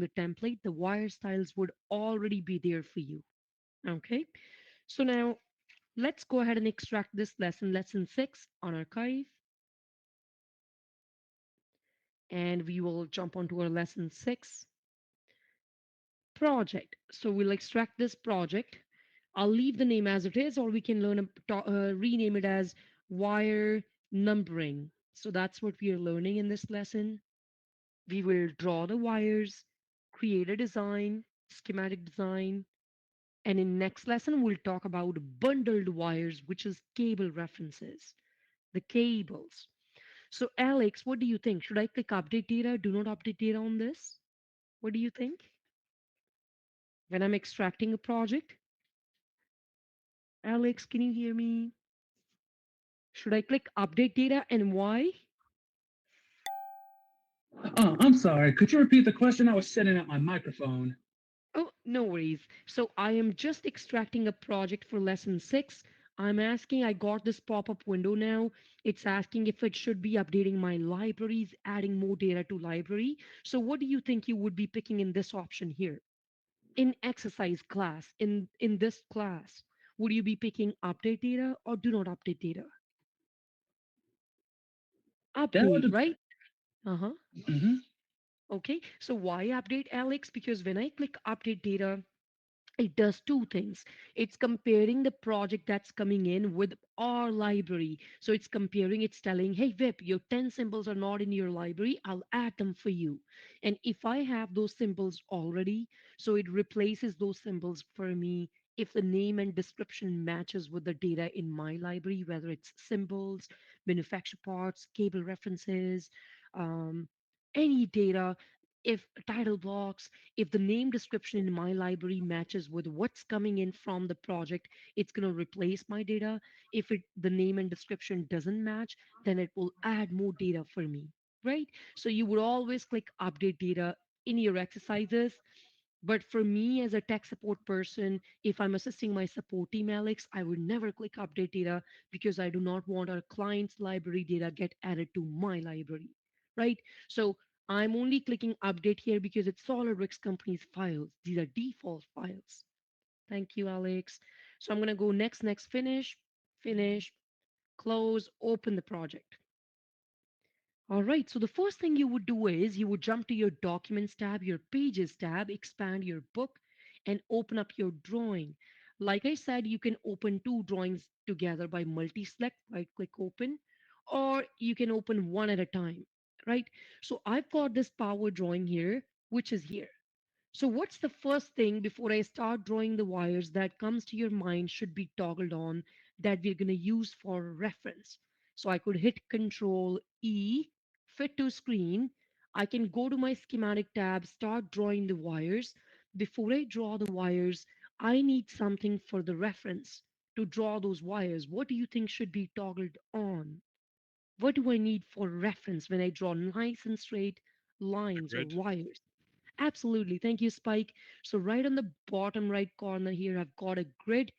the template, the wire styles would already be there for you. Okay. So now let's go ahead and extract this lesson, lesson 6 on archive, and we will jump onto our lesson 6 project. So we'll extract this project. I'll leave the name as it is, or we can rename it as wire numbering. So that's what we are learning in this lesson. We will draw the wires, create a design, schematic design, and in next lesson we'll talk about bundled wires, which is cable references, the cables. So Alex, what do you think? Should I click update data, do not update data on this? What do you think? When I'm extracting a project, Alex, can you hear me? Should I click update data and why? I'm sorry. Could you repeat the question? I was setting up my microphone. Oh, no worries. So I am just extracting a project for lesson 6. I'm asking, I got this pop-up window now. It's asking if it should be updating my libraries, adding more data to library. So what do you think you would be picking in this option here? In exercise class, in this class, would you be picking update data or do not update data? That Update, would. right? Uh-huh. Mm-hmm. Okay. So why update, Alex? Because when I click update data, it does two things. It's comparing the project that's coming in with our library. So it's comparing, it's telling, hey, Vip, your 10 symbols are not in your library. I'll add them for you. And if I have those symbols already, so it replaces those symbols for me. If the name and description matches with the data in my library, whether it's symbols, manufacture parts, cable references, um, any data, if title blocks, if the name description in my library matches with what's coming in from the project, it's going to replace my data. If the name and description doesn't match, then it will add more data for me, right? So you would always click update data in your exercises. But for me as a tech support person, if I'm assisting my support team, Alex, I would never click update data because I do not want our client's library data get added to my library, right? So I'm only clicking update here because it's SolidWorks company's files. These are default files. Thank you, Alex. So I'm going to go next, finish, finish, close, open the project. All right, so the first thing you would do is you would jump to your Documents tab, your Pages tab, expand your book, and open up your drawing. Like I said, you can open two drawings together by multi-select, right-click open, or you can open one at a time, right? So I've got this power drawing here, which is here. So, what's the first thing before I start drawing the wires that comes to your mind should be toggled on that we're going to use for reference? So, I could hit Control E, fit to screen. I can go to my schematic tab, start drawing the wires. Before I draw the wires, I need something for the reference to draw those wires. What do you think should be toggled on? What do I need for reference when I draw nice and straight lines or Grid. wires? Absolutely. Thank you, Spike. So right on the bottom right corner here, I've got a grid.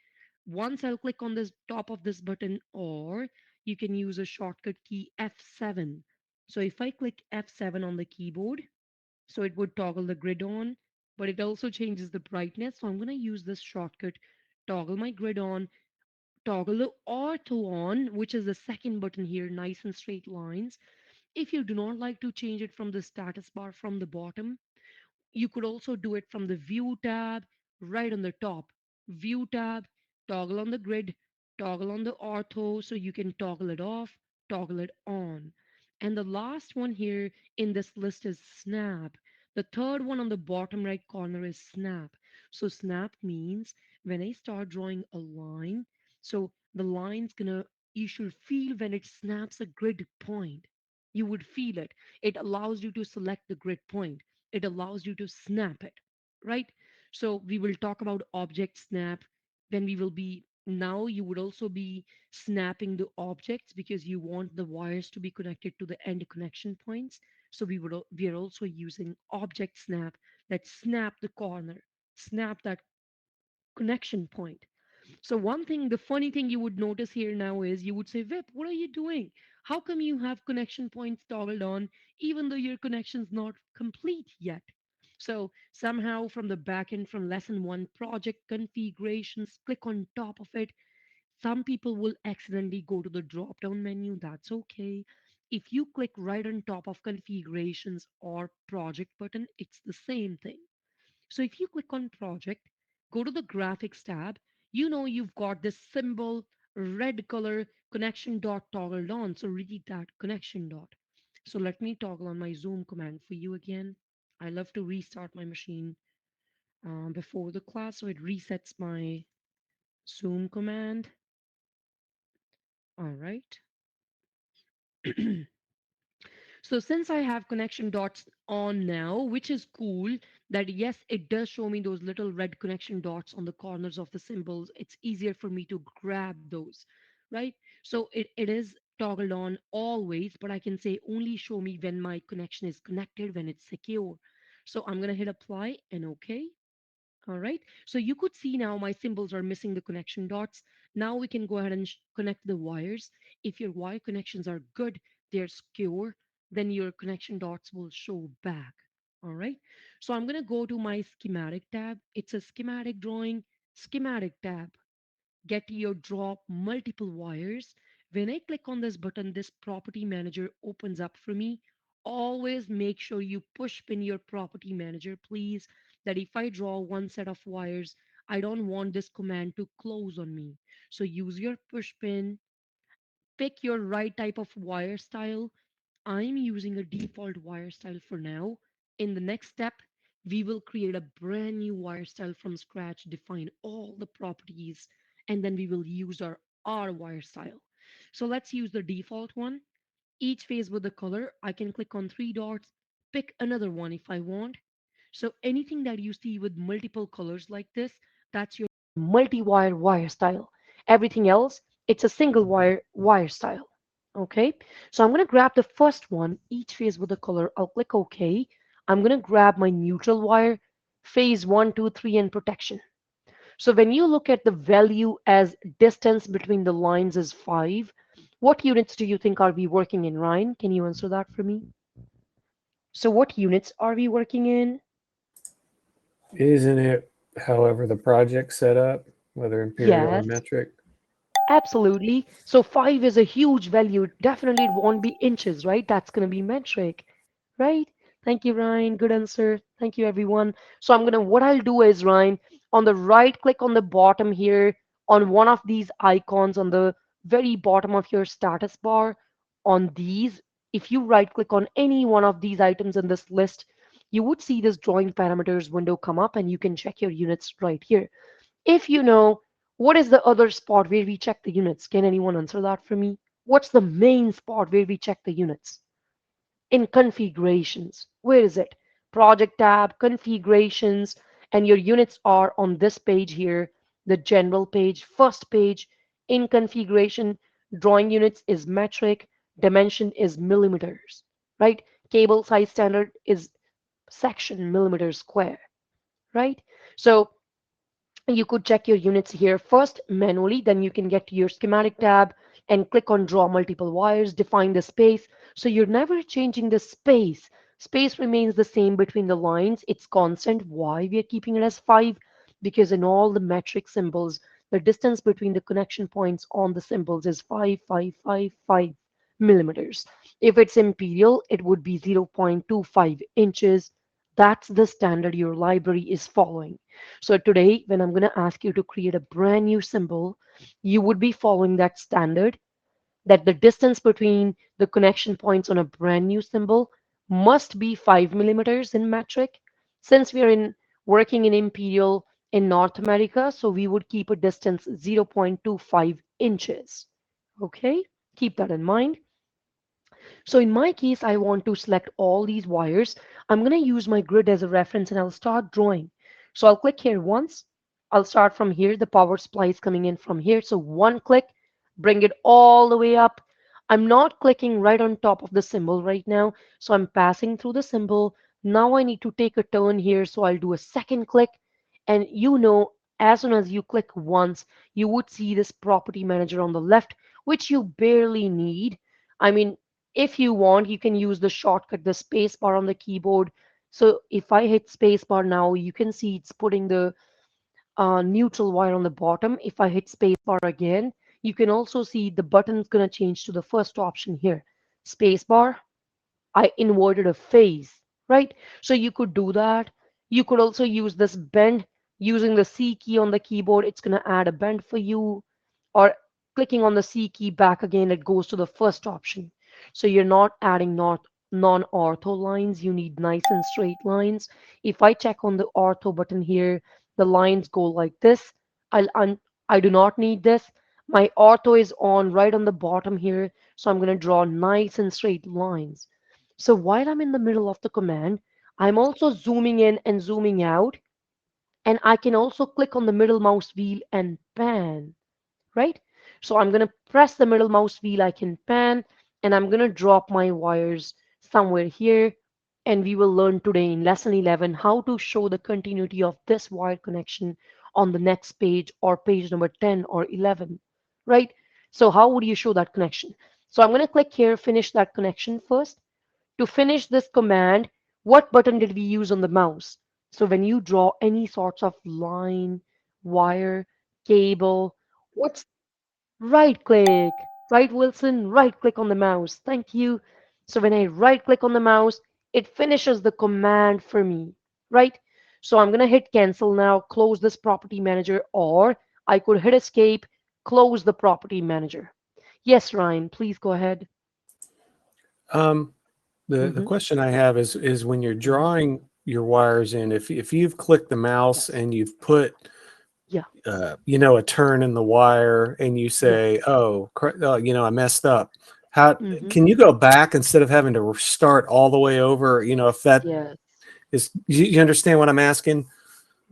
Once I'll click on this top of this button, or you can use a shortcut key F7. So if I click F7 on the keyboard, so it would toggle the grid on, but it also changes the brightness. So I'm going to use this shortcut, toggle my grid on, toggle the ortho on, which is the second button here, nice and straight lines. If you do not like to change it from the status bar from the bottom, you could also do it from the View tab right on the top. View tab, toggle on the grid, toggle on the ortho so you can toggle it off, toggle it on. And the last one here in this list is snap. The third one on the bottom right corner is snap. So snap means when I start drawing a line, so the line's gonna, you should feel when it snaps a grid point. You would feel it. It allows you to select the grid point, it allows you to snap it, right? So we will talk about object snap when we will be, now you would also be snapping the objects because you want the wires to be connected to the end connection points. So we are also using object snap, that snap the corner, snap that connection point. So one thing, the funny thing you would notice here now is you would say, Vip, what are you doing? How come you have connection points toggled on even though your connection's not complete yet? So somehow from the back end, from lesson one, project configurations, click on top of it. Some people will accidentally go to the drop down menu. That's okay. If you click right on top of configurations or project button, it's the same thing. So if you click on project, go to the graphics tab, you've got this symbol, red color connection dot toggled on. So read that connection dot. So let me toggle on my zoom command for you again. I love to restart my machine before the class, so it resets my zoom command. All right. So since I have connection dots on now, which is cool, that yes, it does show me those little red connection dots on the corners of the symbols. It's easier for me to grab those, right? So it is toggled on always, but I can say only show me when my connection is connected, when it's secure. So I'm going to hit apply and OK. All right. So you could see now my symbols are missing the connection dots. Now we can go ahead and connect the wires. If your wire connections are good, they're secure, then your connection dots will show back. All right. So I'm going to go to my schematic tab. It's a schematic drawing, schematic tab. Get your drop multiple wires. When I click on this button, this property manager opens up for me. Always make sure you push pin your property manager, please. That if I draw one set of wires, I don't want this command to close on me. So use your push pin, pick your right type of wire style. I'm using a default wire style for now. In the next step, we will create a brand new wire style from scratch, define all the properties, and then we will use our wire style. So let's use the default one. Each phase with the color, I can click on three dots, pick another one if I want. So anything that you see with multiple colors like this, that's your multi-wire wire style. Everything else, it's a single wire style. Okay, so I'm going to grab the first one, each phase with a color. I'll click OK. I'm going to grab my neutral wire, phase one, two, three, and protection. So when you look at the value as distance between the lines is 5, what units do you think are we working in, Ryan? Can you answer that for me? So what units are we working in? Isn't it however the project's set up, whether imperial or Yes. metric? Absolutely. So 5 is a huge value. Definitely it won't be inches, right? That's going to be metric, right? Thank you, Ryan. Good answer. Thank you, everyone. So what I'll do is, Ryan, on the right, click on the bottom here on one of these icons on the very bottom of your status bar. On these, if you right click on any one of these items in this list, you would see this drawing parameters window come up and you can check your units right here. If you know, what is the other spot where we check the units? Can anyone answer that for me? What's the main spot where we check the units? In configurations. Where is it? Project tab, configurations, and your units are on this page here, the general page, first page. In configuration, drawing units is metric, dimension is millimeters, right? Cable size standard is section millimeters square, right? So you could check your units here first manually, then you can get to your schematic tab and click on draw multiple wires, define the space. So you're never changing the space. Space remains the same between the lines. It's constant. Why we are keeping it as 5? Because in all the metric symbols, the distance between the connection points on the symbols is 5 millimeters. If it's imperial, it would be 0.25 inches. That's the standard your library is following. So today, when I'm going to ask you to create a brand new symbol, you would be following that standard that the distance between the connection points on a brand new symbol must be 5 millimeters in metric. Since we are in working in imperial in North America, so we would keep a distance 0.25 inches. Okay, keep that in mind. So in my case, I want to select all these wires. I'm going to use my grid as a reference and I'll start drawing. So I'll click here once. I'll start from here. The power supply is coming in from here. So one click, bring it all the way up. I'm not clicking right on top of the symbol right now. So I'm passing through the symbol. Now I need to take a turn here. So I'll do a second click. And as soon as you click once, you would see this property manager on the left, which you barely need. I mean, if you want, you can use the shortcut, the space bar on the keyboard. So if I hit spacebar now, you can see it's putting the neutral wire on the bottom. If I hit spacebar again, you can also see the button's gonna change to the first option here. Spacebar, I inverted a phase, right? So you could do that. You could also use this bend using the C key on the keyboard. It's going to add a bend for you. Or clicking on the C key back again, it goes to the first option. So you're not adding not non-ortho lines. You need nice and straight lines. If I check on the ortho button here, the lines go like this. I do not need this. My ortho is on right on the bottom here. So I'm going to draw nice and straight lines. So while I'm in the middle of the command, I'm also zooming in and zooming out, and I can also click on the middle mouse wheel and pan, right? So I'm going to press the middle mouse wheel, I can pan, and I'm going to drop my wires somewhere here. And we will learn today in lesson 11 how to show the continuity of this wire connection on the next page or page number 10 or 11, right? So how would you show that connection? So I'm going to click here, finish that connection first. To finish this command, what button did we use on the mouse? So when you draw any sorts of line, wire, cable, what's right click? Right, Wilson? Right click on the mouse. Thank you. So when I right click on the mouse, it finishes the command for me, right? So I'm going to hit cancel now, close this property manager, or I could hit escape, close the property manager. Yes, Ryan, please go ahead. Um, the Hmm. question I have is when you're drawing your wires in, if you've clicked the mouse Yes. and you've put Yeah. a turn in the wire and you Yeah. say, oh, I messed up. How Hmm. can you go back instead of having to start all the way over? If that Yes. is, you understand what I'm asking?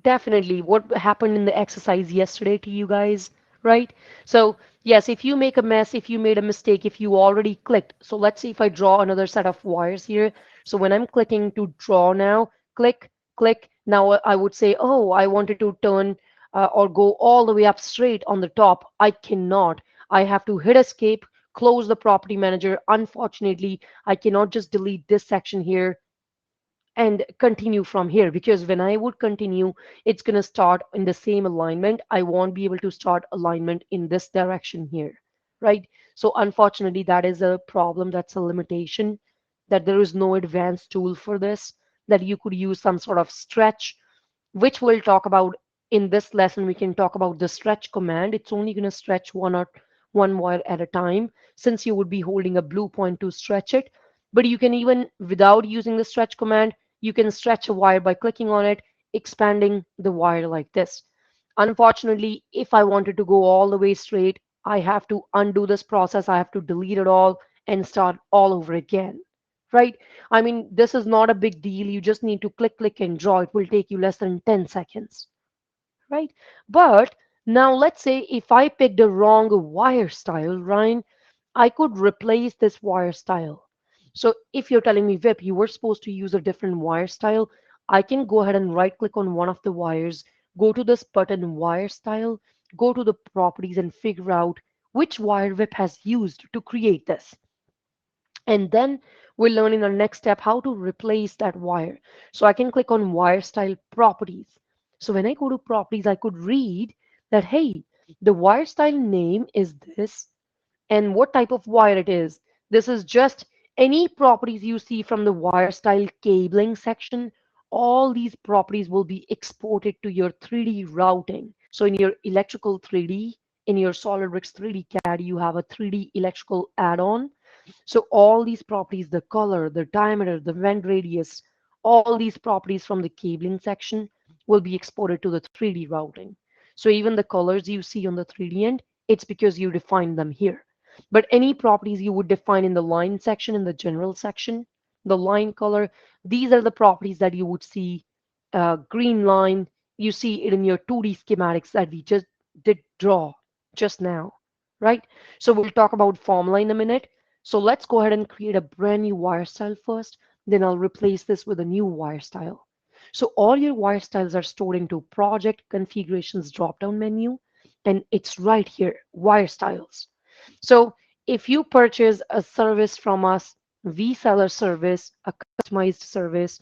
Definitely. What happened in the exercise yesterday to you guys, right? So, yes, if you make a mess, if you made a mistake, if you already clicked. So, let's see if I draw another set of wires here. So, when I'm clicking to draw now, click, click. Now, I would say, oh, I wanted to turn or go all the way up straight on the top. I cannot. I have to hit escape, close the property manager. Unfortunately, I cannot just delete this section here and continue from here, because when I would continue, it's going to start in the same alignment. I won't be able to start alignment in this direction here, right? So unfortunately, that is a problem. That's a limitation, that there is no advanced tool for this, that you could use some sort of stretch, which we'll talk about in this lesson. We can talk about the stretch command. It's only going to stretch one wire at a time, since you would be holding a blue point to stretch it. But you can, even without using the stretch command, you can stretch a wire by clicking on it, expanding the wire like this. Unfortunately, if I wanted to go all the way straight, I have to undo this process. I have to delete it all and start all over again, right? I mean, this is not a big deal. You just need to click, click, and draw. It will take you less than 10 seconds, right? But now let's say if I picked a wrong wire style, Ryan, I could replace this wire style. So if you're telling me, Vip, you were supposed to use a different wire style, I can go ahead and right click on one of the wires, go to this button wire style, go to the properties and figure out which wire Vip has used to create this. And then we'll learn in our next step how to replace that wire. So I can click on wire style properties. So when I go to properties, I could read that, hey, the wire style name is this, and what type of wire it is. This is just any properties you see from the wire style cabling section. All these properties will be exported to your 3D routing. So in your electrical 3D, in your SolidWorks 3D CAD, you have a 3D electrical add-on. So all these properties, the color, the diameter, the vent radius, all these properties from the cabling section will be exported to the 3D routing. So even the colors you see on the 3D end, it's because you defined them here. But any properties you would define in the line section, in the general section, the line color, these are the properties that you would see. Green line, you see it in your 2D schematics that we just did draw just now, right? So we'll talk about formula in a minute. So let's go ahead and create a brand new wire style first. Then I'll replace this with a new wire style. So all your wire styles are stored into project configurations drop-down menu, and it's right here, wire styles. So if you purchase a service from us, we sell a service, a customized service.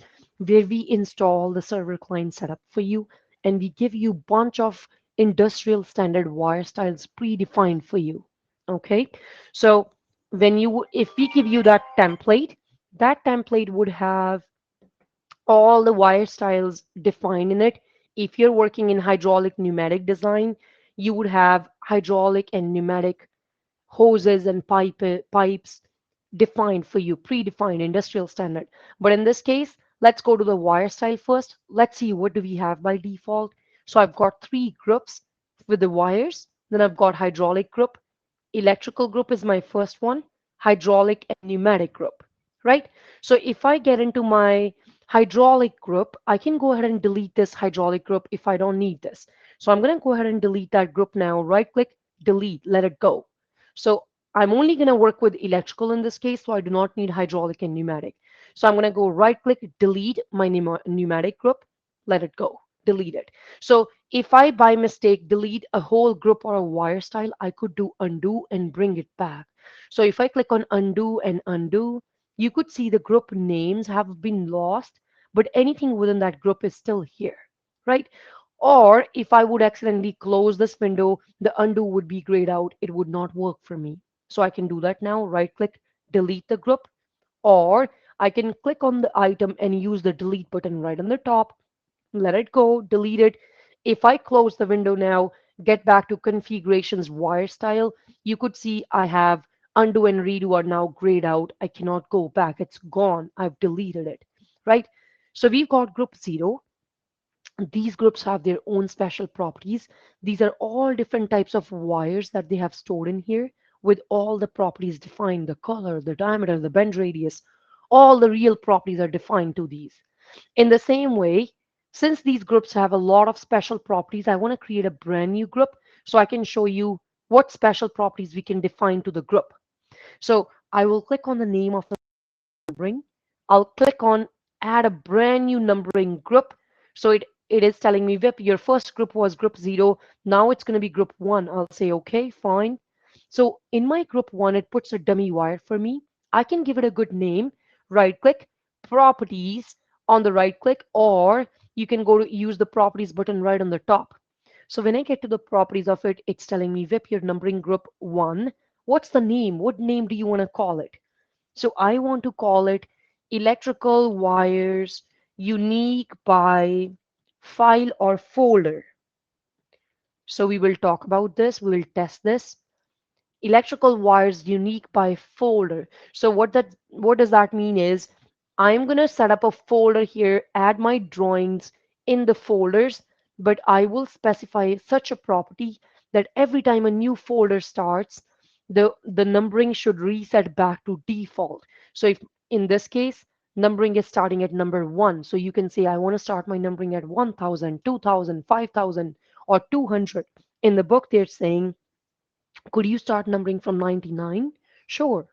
where we install the server client setup for you, and we give you bunch of industrial standard wire styles predefined for you. Okay, so if we give you that template would have all the wire styles defined in it. If you're working in hydraulic pneumatic design, you would have hydraulic and pneumatic hoses and pipes defined for you, predefined industrial standard. But in this case, let's go to the wire style first. Let's see what do we have by default. So I've got three groups with the wires. Then I've got hydraulic group, electrical group is my first one, hydraulic and pneumatic group, right? So if I get into my hydraulic group, I can go ahead and delete this hydraulic group if I don't need this. So I'm going to go ahead and delete that group now. Right click, delete, let it go. So I'm only going to work with electrical in this case, so I do not need hydraulic and pneumatic. So I'm going to go right click, delete my pneumatic group, let it go, delete it. So if I by mistake delete a whole group or a wire style, I could do undo and bring it back. So if I click on undo and undo, you could see the group names have been lost, but anything within that group is still here, right? Or if I would accidentally close this window, the undo would be grayed out. It would not work for me. So I can do that now, right click, delete the group, or I can click on the item and use the delete button right on the top, let it go, delete it. If I close the window now, get back to configurations wire style, you could see I have undo and redo are now grayed out. I cannot go back. It's gone. I've deleted it, right? So we've got group 0. These groups have their own special properties. These are all different types of wires that they have stored in here with all the properties defined, the color, the diameter, the bend radius, all the real properties are defined to these. In the same way, since these groups have a lot of special properties, I want to create a brand new group so I can show you what special properties we can define to the group. So I will click on the name of the numbering. I'll click on add a brand new numbering group. So it is telling me, VIP, your first group was group 0. Now it's going to be group 1. I'll say, okay, fine. So in my group 1, it puts a dummy wire for me. I can give it a good name. Right click, properties on the right click, or you can go to use the properties button right on the top. So when I get to the properties of it, it's telling me, VIP, your numbering group 1. What's the name? What name do you want to call it? So I want to call it electrical wires unique by file or folder. So we will talk about this, we will test this. Electrical wires unique by folder. So what does that mean is I'm going to set up a folder here, add my drawings in the folders, but I will specify such a property that every time a new folder starts, the numbering should reset back to default. So if in this case, numbering is starting at number 1, so you can say I want to start my numbering at 1000, 2000, 5000, or 200. In the book, they're saying could you start numbering from 99? Sure.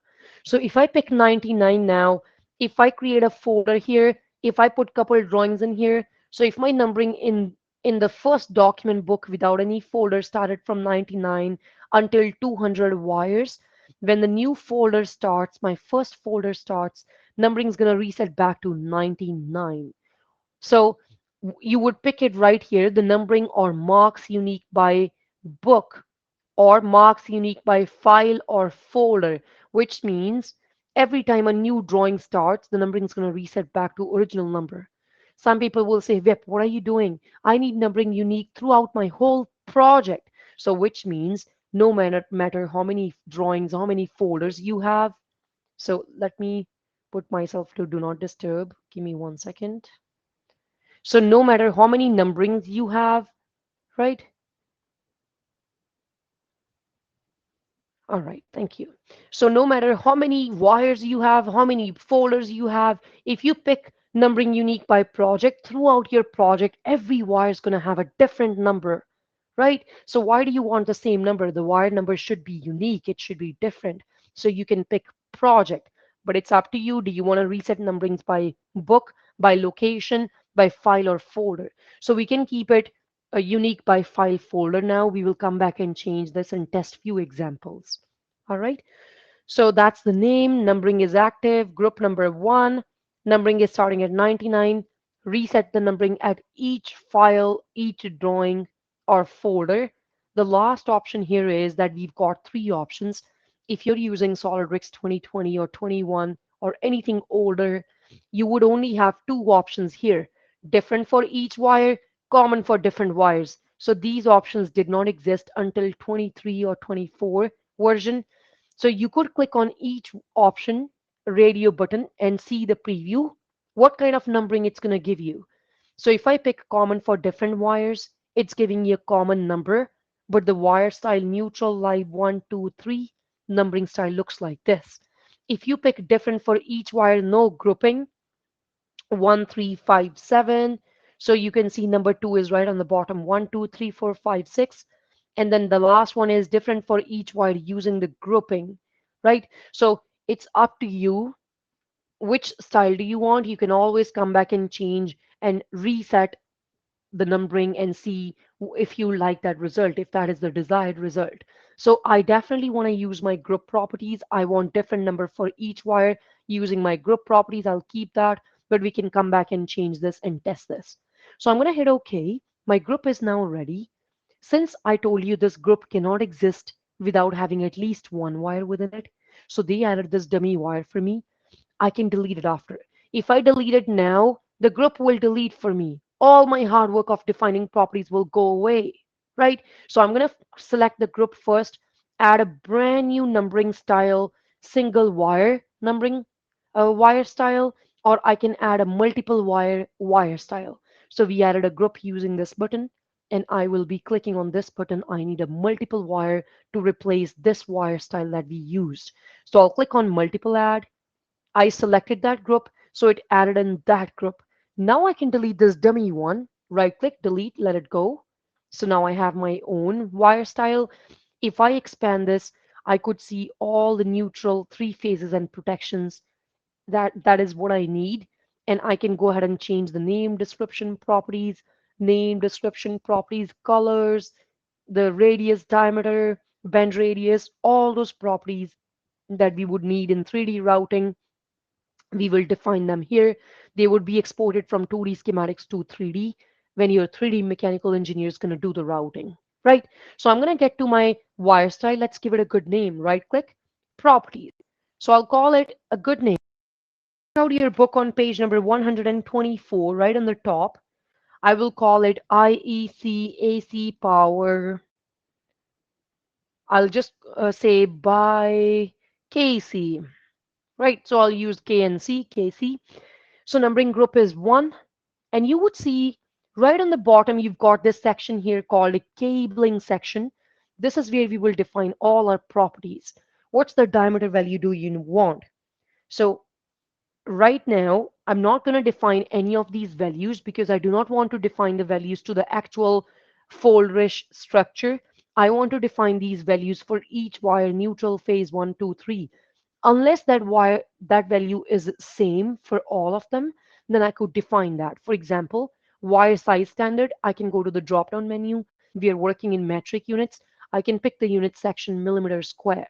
So if I pick 99 now, if I create a folder here, if I put couple drawings in here, so if my numbering in the first document book without any folder started from 99 until 200 wires, when the new folder starts, my first folder starts, numbering is going to reset back to 99. So you would pick it right here, the numbering or marks unique by book or marks unique by file or folder, which means every time a new drawing starts, the numbering is going to reset back to original number. Some people will say, Vip, what are you doing? I need numbering unique throughout my whole project. So which means no matter how many drawings, how many folders you have. So let me put myself to do not disturb. Give me 1 second. So no matter how many numberings you have, right? All right, thank you. So no matter how many wires you have, how many folders you have, if you pick numbering unique by project, throughout your project, every wire is going to have a different number, right? So why do you want the same number? The wire number should be unique. It should be different. So you can pick project, but it's up to you. Do you want to reset numberings by book, by location, by file or folder? So we can keep it a unique by file folder now. We will come back and change this and test few examples. All right. So that's the name. Numbering is active. Group number 1. Numbering is starting at 99. reset the numbering at each file, each drawing or folder. The last option here is that we've got three options. If you're using SolidWorks 2020 or 21 or anything older, you would only have two options here, different for each wire, common for different wires. So these options did not exist until 23 or 24 version. So you could click on each option, radio button, and see the preview, what kind of numbering it's going to give you. So if I pick common for different wires, it's giving you a common number, but the wire style neutral, live, 1, 2, 3 numbering style looks like this. If you pick different for each wire, no grouping, 1, 3, 5, 7. So you can see number 2 is right on the bottom, 1, 2, 3, 4, 5, 6. And then the last one is different for each wire using the grouping, right? So it's up to you which style do you want. You can always come back and change and reset the numbering and see if you like that result, if that is the desired result. So I definitely want to use my group properties. I want different number for each wire using my group properties. I'll keep that, but we can come back and change this and test this. So I'm going to hit OK. My group is now ready. Since I told you this group cannot exist without having at least one wire within it, so they added this dummy wire for me. I can delete it after. If I delete it now, the group will delete for me. All my hard work of defining properties will go away, right? So I'm going to select the group first, add a brand new numbering style, single wire numbering wire style, or I can add a multiple wire style. So we added a group using this button, and I will be clicking on this button. I need a multiple wire to replace this wire style that we used. So I'll click on multiple add. I selected that group, so it added in that group. Now I can delete this dummy one. Right click, delete, let it go. So now I have my own wire style. If I expand this, I could see all the neutral three phases and protections. That is what I need. And I can go ahead and change the name, description properties, colors, the radius, diameter, bend radius, all those properties that we would need in 3D routing. We will define them here. They would be exported from 2D schematics to 3D when your 3D mechanical engineer is going to do the routing, right? So I'm going to get to my wire style. Let's give it a good name. Right click, properties. So I'll call it a good name. Out your book on page number 124, right on the top. I will call it IEC AC power. I'll just say by KC, right? So I'll use KNC, KC. So numbering group is 1. And you would see right on the bottom, you've got this section here called a cabling section. This is where we will define all our properties. What's the diameter value do you want? So right now, I'm not going to define any of these values because I do not want to define the values to the actual folderish structure. I want to define these values for each wire, neutral, phase 1, 2, 3. Unless that value is same for all of them, then I could define that. For example, wire size standard, I can go to the drop down menu. We are working in metric units. I can pick the unit section millimeter square.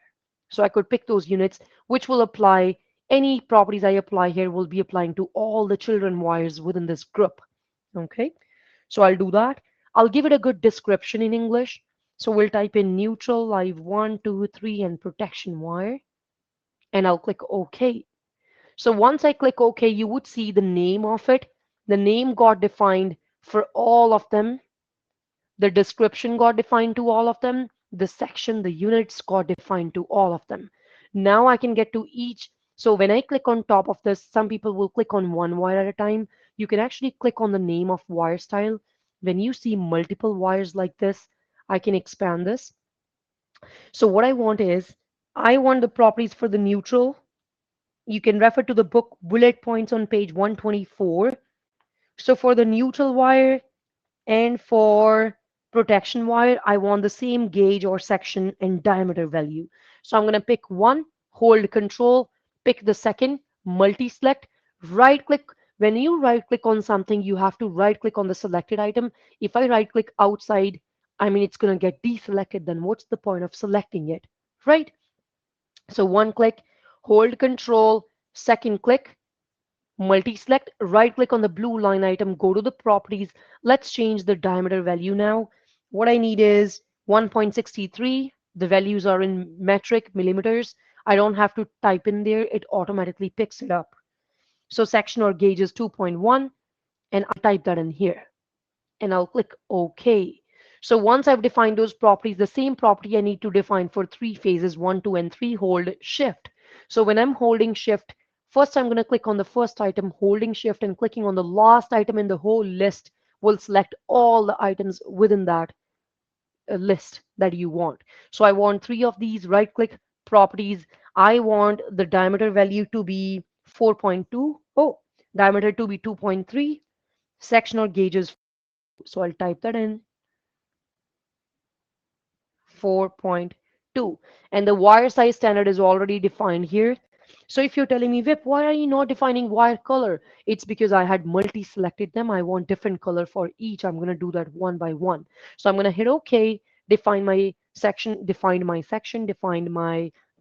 So I could pick those units, which will apply any properties I apply here will be applying to all the children wires within this group. Okay, so I'll do that. I'll give it a good description in English. So we'll type in neutral, live, 1, 2, 3, and protection wire, and I'll click OK. So once I click OK, you would see the name of it. The name got defined for all of them. The description got defined to all of them. The section, the units got defined to all of them. Now I can get to each. So when I click on top of this, some people will click on one wire at a time. You can actually click on the name of wire style. When you see multiple wires like this, I can expand this. So what I want is, I want the properties for the neutral. You can refer to the book bullet points on page 124. So for the neutral wire and for protection wire, I want the same gauge or section and diameter value. So I'm going to pick one, hold control, pick the second, multi-select, right click. When you right click on something, you have to right click on the selected item. If I right click outside, I mean, it's going to get deselected. Then what's the point of selecting it, right? So one click, hold control, second click, multi-select, right click on the blue line item, go to the properties. Let's change the diameter value now. What I need is 1.63. The values are in metric millimeters. I don't have to type in there, it automatically picks it up. So section or gauge is 2.1, and I'll type that in here and I'll click OK. So once I've defined those properties, the same property I need to define for three phases, 1, 2, and 3, hold shift. So when I'm holding shift, first I'm going to click on the first item, holding shift, and clicking on the last item in the whole list will select all the items within that list that you want. So I want three of these, right click, properties. I want the diameter value to be 4.2. Oh, diameter to be 2.3. Section or gauges. So I'll type that in, 4.2. And the wire size standard is already defined here. So if you're telling me, Vip, why are you not defining wire color? It's because I had multi-selected them. I want different color for each. I'm going to do that one by one. So I'm going to hit OK, define my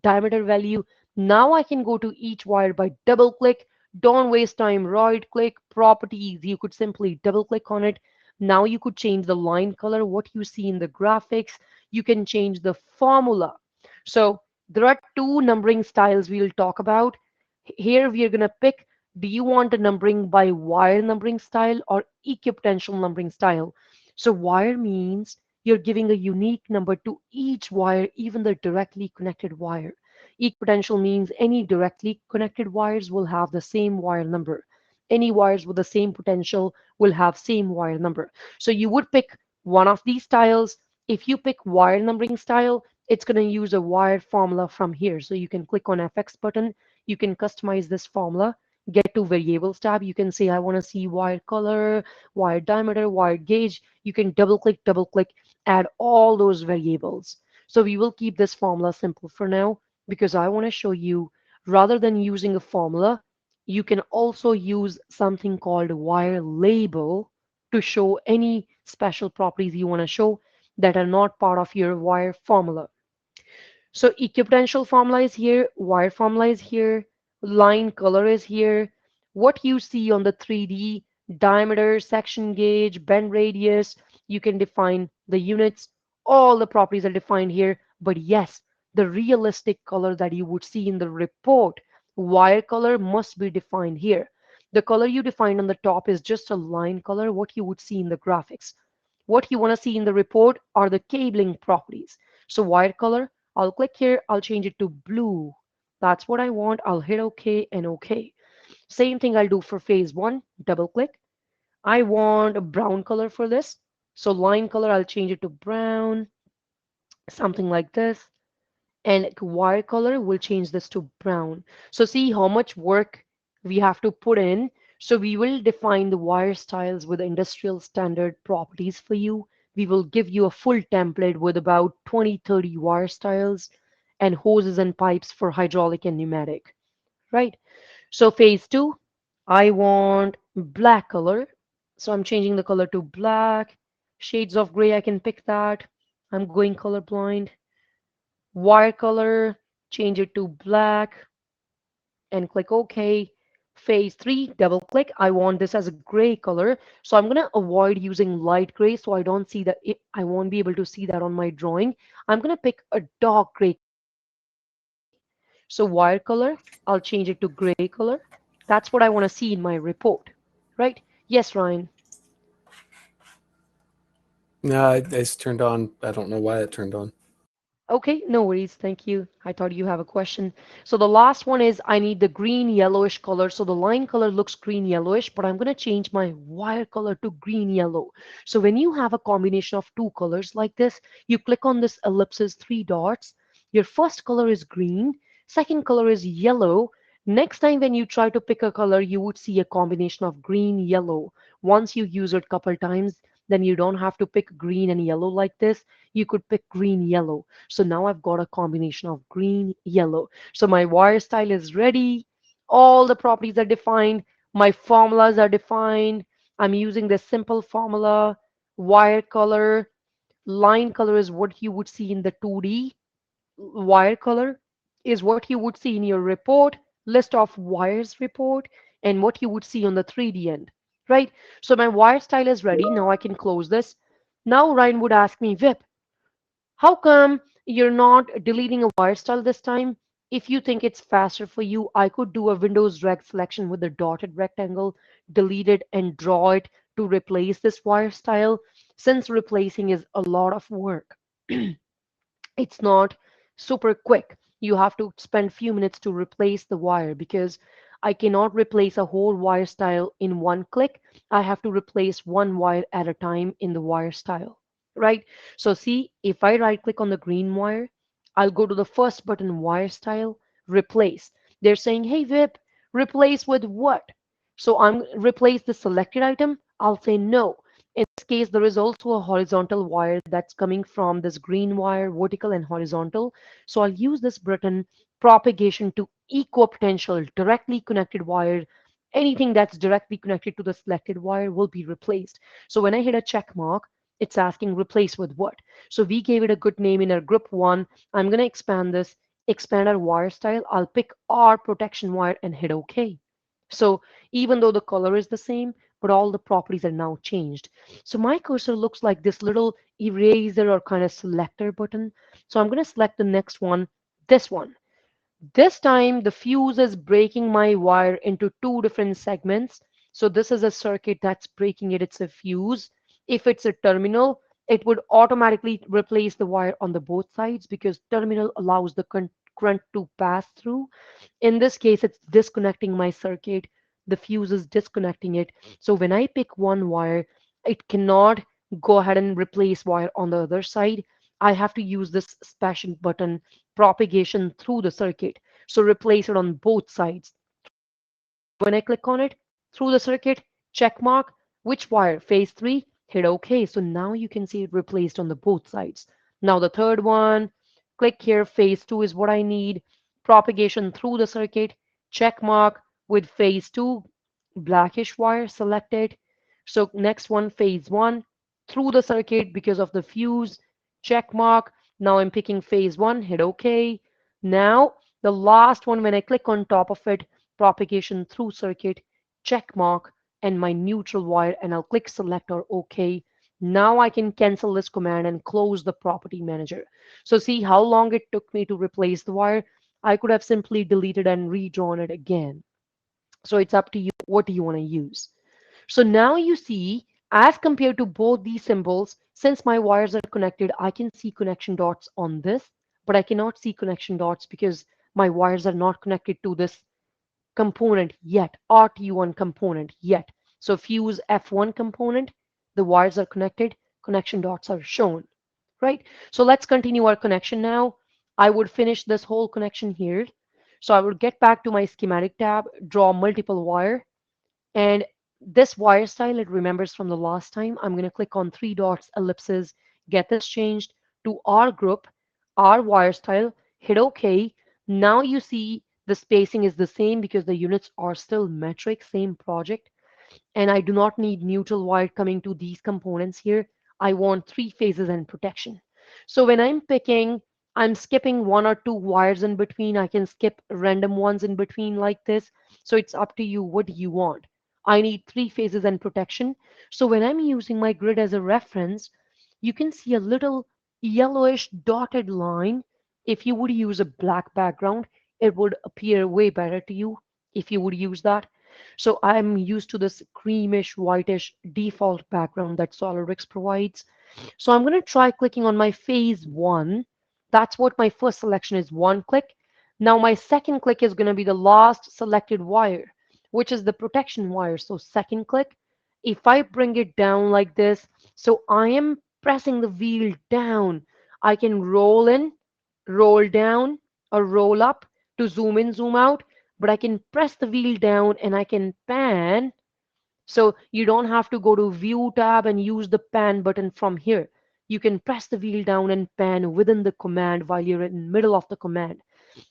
diameter value. Now I can go to each wire by double click. Don't waste time. Right click, properties. You could simply double click on it. Now you could change the line color, what you see in the graphics. You can change the formula. So there are two numbering styles we'll talk about. Here we are going to pick, do you want a numbering by wire numbering style or equipotential numbering style? So wire means you're giving a unique number to each wire, even the directly connected wire. Equipotential means any directly connected wires will have the same wire number. Any wires with the same potential will have same wire number. So you would pick one of these styles. If you pick wire numbering style, it's going to use a wired formula from here. So you can click on FX button. You can customize this formula. Get to variables tab. You can say, I want to see wire color, wire diameter, wire gauge. You can double click, add all those variables. So we will keep this formula simple for now because I want to show you, rather than using a formula, you can also use something called wire label to show any special properties you want to show that are not part of your wire formula. So equipotential formula is here, wire formula is here, line color is here. What you see on the 3D, diameter, section gauge, bend radius, you can define the units. All the properties are defined here. But yes, the realistic color that you would see in the report, wire color must be defined here. The color you defined on the top is just a line color, what you would see in the graphics. What you want to see in the report are the cabling properties. So wire color, I'll click here, I'll change it to blue. That's what I want. I'll hit OK and OK. Same thing I'll do for phase one, double click. I want a brown color for this. So line color, I'll change it to brown, something like this. And wire color, we'll change this to brown. So see how much work we have to put in. So we will define the wire styles with industrial standard properties for you. We will give you a full template with about 20, 30 wire styles and hoses and pipes for hydraulic and pneumatic, right? So phase two, I want black color. So I'm changing the color to black. Shades of gray, I can pick that. I'm going colorblind. Wire color, change it to black and click OK. Phase 3, double click. I want this as a gray color. So I'm going to avoid using light gray so I don't see that. I won't be able to see that on my drawing. I'm going to pick a dark gray color. So wire color, I'll change it to gray color. That's what I want to see in my report, right? Yes, Ryan. No, it's turned on. I don't know why it turned on. Okay, no worries. Thank you. I thought you have a question. So the last one is I need the green yellowish color. So the line color looks green yellowish, but I'm going to change my wire color to green yellow. So when you have a combination of two colors like this, you click on this ellipsis, three dots. Your first color is green, second color is yellow. Next time when you try to pick a color, you would see a combination of green, yellow. Once you use it a couple times, then you don't have to pick green and yellow like this. You could pick green, yellow. So now I've got a combination of green, yellow. So my wire style is ready. All the properties are defined. My formulas are defined. I'm using this simple formula. Wire color, line color is what you would see in the 2D. Wire color is what you would see in your report, list of wires report. and what you would see on the 3D end, right? So my wire style is ready. Now I can close this. Now Ryan would ask me, Vip, how come you're not deleting a wire style this time? If you think it's faster for you, I could do a Windows reg selection with a dotted rectangle, delete it, and draw it to replace this wire style, since replacing is a lot of work. It's not super quick. You have to spend few minutes to replace the wire because I cannot replace a whole wire style in one click. I have to replace one wire at a time in the wire style, right? So see, if I right click on the green wire, I'll go to the first button, wire style, replace. They're saying, hey Vip, replace with what? So I'm replace the selected item. I'll say no. In this case, there is also a horizontal wire that's coming from this green wire, vertical and horizontal. So I'll use this button, propagation to equipotential, directly connected wire. Anything that's directly connected to the selected wire will be replaced. So when I hit a check mark, it's asking replace with what? So we gave it a good name in our group one. I'm going to expand this, expand our wire style. I'll pick our protection wire and hit OK. So even though the color is the same, but all the properties are now changed. So my cursor looks like this little eraser or kind of selector button. So I'm going to select the next one, this one. This time the fuse is breaking my wire into two different segments. So this is a circuit that's breaking it. It's a fuse. If it's a terminal, it would automatically replace the wire on the both sides because terminal allows the current to pass through. In this case, it's disconnecting my circuit. The fuse is disconnecting it. So when I pick one wire, it cannot go ahead and replace wire on the other side. I have to use this special button, propagation through the circuit. So replace it on both sides. When I click on it, through the circuit, check mark, which wire, phase 3, hit OK. So now you can see it replaced on the both sides. Now the third one, click here, phase 2 is what I need. Propagation through the circuit, check mark with phase 2, blackish wire selected. So next one, phase 1, through the circuit because of the fuse, check mark. Now I'm picking phase 1, hit OK. Now the last one, when I click on top of it, propagation through circuit, check mark, and my neutral wire, and I'll click select or OK. Now I can cancel this command and close the property manager. So see how long it took me to replace the wire? I could have simply deleted and redrawn it again. So it's up to you. What do you want to use? So now you see, as compared to both these symbols, since my wires are connected, I can see connection dots on this, but I cannot see connection dots because my wires are not connected to this component yet, RT1 component yet. So fuse F1 component, the wires are connected, connection dots are shown, right? So let's continue our connection now. I would finish this whole connection here. So I would get back to my schematic tab, draw multiple wire, and this wire style, it remembers from the last time. I'm going to click on three dots, ellipses, get this changed to our group, our wire style, hit OK. Now you see the spacing is the same because the units are still metric, same project. And I do not need neutral wire coming to these components here. I want three phases and protection. So when I'm picking, I'm skipping one or two wires in between. I can skip random ones in between like this. So it's up to you. What do you want? I need three phases and protection. So when I'm using my grid as a reference, you can see a little yellowish dotted line. If you would use a black background, it would appear way better to you if you would use that. So I'm used to this creamish, whitish default background that Solidworks provides. So I'm going to try clicking on my phase 1. That's what my first selection is, one click. Now my second click is going to be the last selected wire, which is the protection wire. So second click, if I bring it down like this, so I am pressing the wheel down. I can roll in, roll down, or roll up to zoom in, zoom out, but I can press the wheel down and I can pan. So you don't have to go to view tab and use the pan button from here. You can press the wheel down and pan within the command while you're in middle of the command.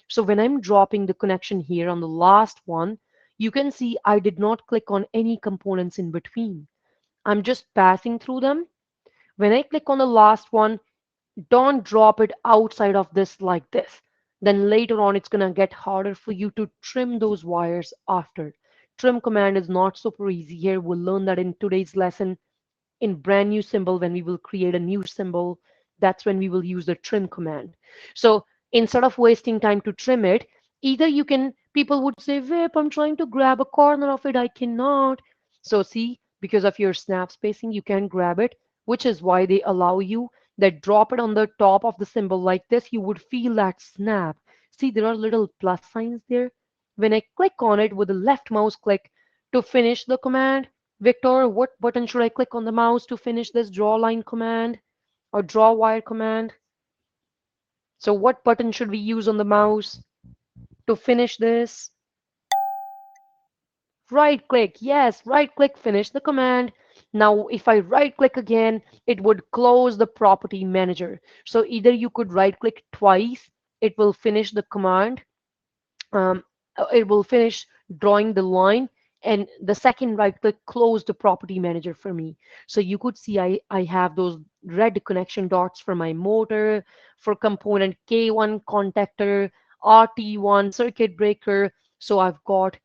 So when I'm dropping the connection here on the last one, you can see I did not click on any components in between. I'm just passing through them. When I click on the last one, don't drop it outside of this like this. Then later on, it's going to get harder for you to trim those wires after. trim command is not super easy here. We'll learn that in today's lesson in brand new symbol. When we will create a new symbol, that's when we will use the trim command. So instead of wasting time to trim it, either you can, people would say, Vip, I'm trying to grab a corner of it, I cannot. So see, because of your snap spacing, you can grab it, which is why they allow you that drop it on the top of the symbol like this. You would feel that snap. See, there are little plus signs there. When I click on it with the left mouse click to finish the command, Victor, what button should I click on the mouse to finish this draw line command or draw wire command? So what button should we use on the mouse to finish this? Right click, yes, right click, finish the command. Now, if I right click again, it would close the property manager. So either you could right click twice, it will finish the command, um, it will finish drawing the line, and the second right click close the property manager for me. So you could see I have those red connection dots for my motor, for component K1 contactor, RT1 circuit breaker. So I've got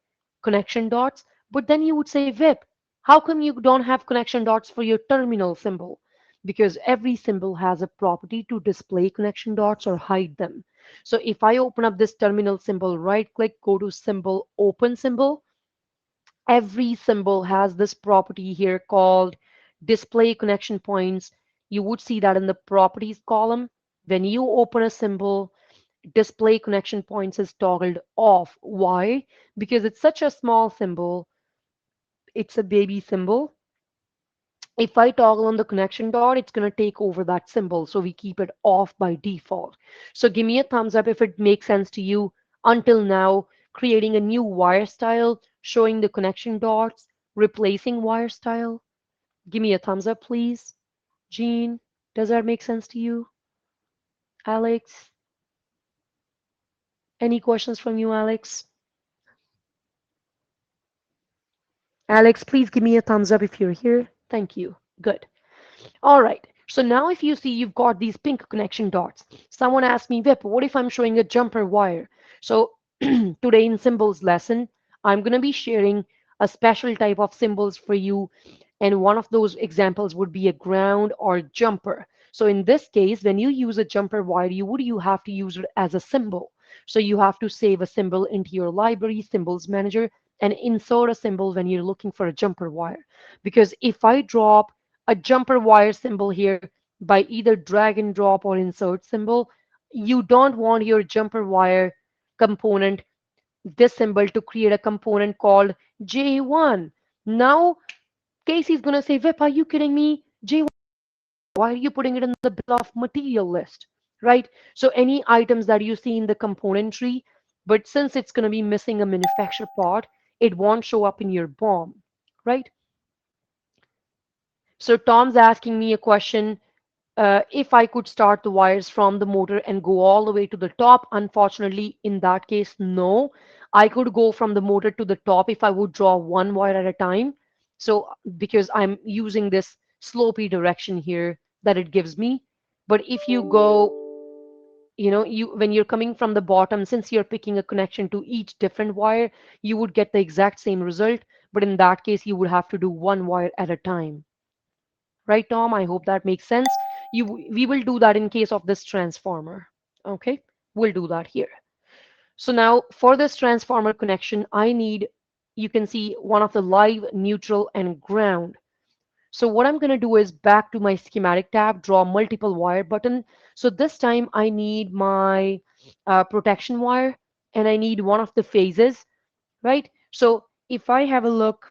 connection dots. But then you would say, Vip, how come you don't have connection dots for your terminal symbol? Because every symbol has a property to display connection dots or hide them. So if I open up this terminal symbol, right click, go to symbol, open symbol, every symbol has this property here called display connection points. You would see that in the properties column. When you open a symbol, display connection points is toggled off. Why? Because it's such a small symbol, it's a baby symbol. If I toggle on the connection dot, it's going to take over that symbol. So we keep it off by default. So give me a thumbs up if it makes sense to you until now, creating a new wire style, showing the connection dots, replacing wire style. Give me a thumbs up, please. Jean, does that make sense to you? Alex, any questions from you, Alex? Alex, please give me a thumbs up if you're here. Thank you. Good. All right. So now if you see you've got these pink connection dots. Someone asked me, Vip, what if I'm showing a jumper wire? So today in symbols lesson, I'm going to be sharing a special type of symbols for you. And one of those examples would be a ground or jumper. So in this case, when you use a jumper wire, you have to use it as a symbol. So you have to save a symbol into your library, symbols manager, and insert a symbol when you're looking for a jumper wire. Because if I drop a jumper wire symbol here by either drag and drop or insert symbol, you don't want your jumper wire component, this symbol, to create a component called J1. Now, Casey's going to say, Vip, are you kidding me? J1, why are you putting it in the bill of material list? Right? So any items that you see in the component tree, but since it's going to be missing a manufacturer part, it won't show up in your BOM. Right? So Tom's asking me a question, if I could start the wires from the motor and go all the way to the top. Unfortunately, in that case, no. I could go from the motor to the top if I would draw one wire at a time. So because I'm using this slopey direction here that it gives me. But if you go, you when you're coming from the bottom, since you're picking a connection to each different wire, you would get the exact same result. But in that case, you would have to do one wire at a time. Right, Tom? I hope that makes sense. We will do that in case of this transformer. Okay, we'll do that here. So now for this transformer connection, I need, you can see one of the live, neutral, and ground. So what I'm going to do is back to my schematic tab, draw multiple wire button. So this time I need my protection wire, and I need one of the phases, right? So if I have a look,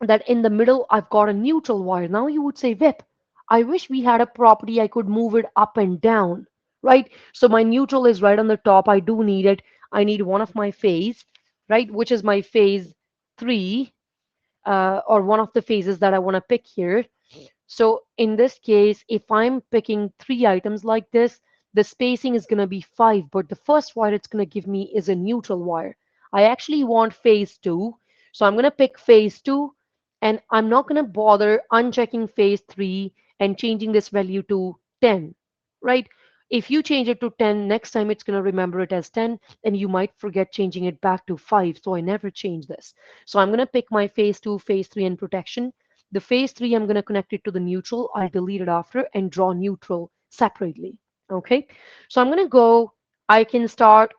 that in the middle I've got a neutral wire. Now you would say, Vip, I wish we had a property I could move it up and down, right? So my neutral is right on the top. I do need it. I need one of my phase, right, which is my phase 3, or one of the phases that I want to pick here. So in this case, if I'm picking 3 items like this, the spacing is going to be 5, but the first wire it's going to give me is a neutral wire. I actually want phase 2, so I'm going to pick phase 2, and I'm not going to bother unchecking phase 3 and changing this value to 10, right? If you change it to 10, next time it's going to remember it as 10, and you might forget changing it back to 5. So I never change this. So I'm going to pick my phase 2, phase 3, and protection. The phase 3, I'm going to connect it to the neutral. I'll delete it after and draw neutral separately. Okay. So I'm going to go, I can start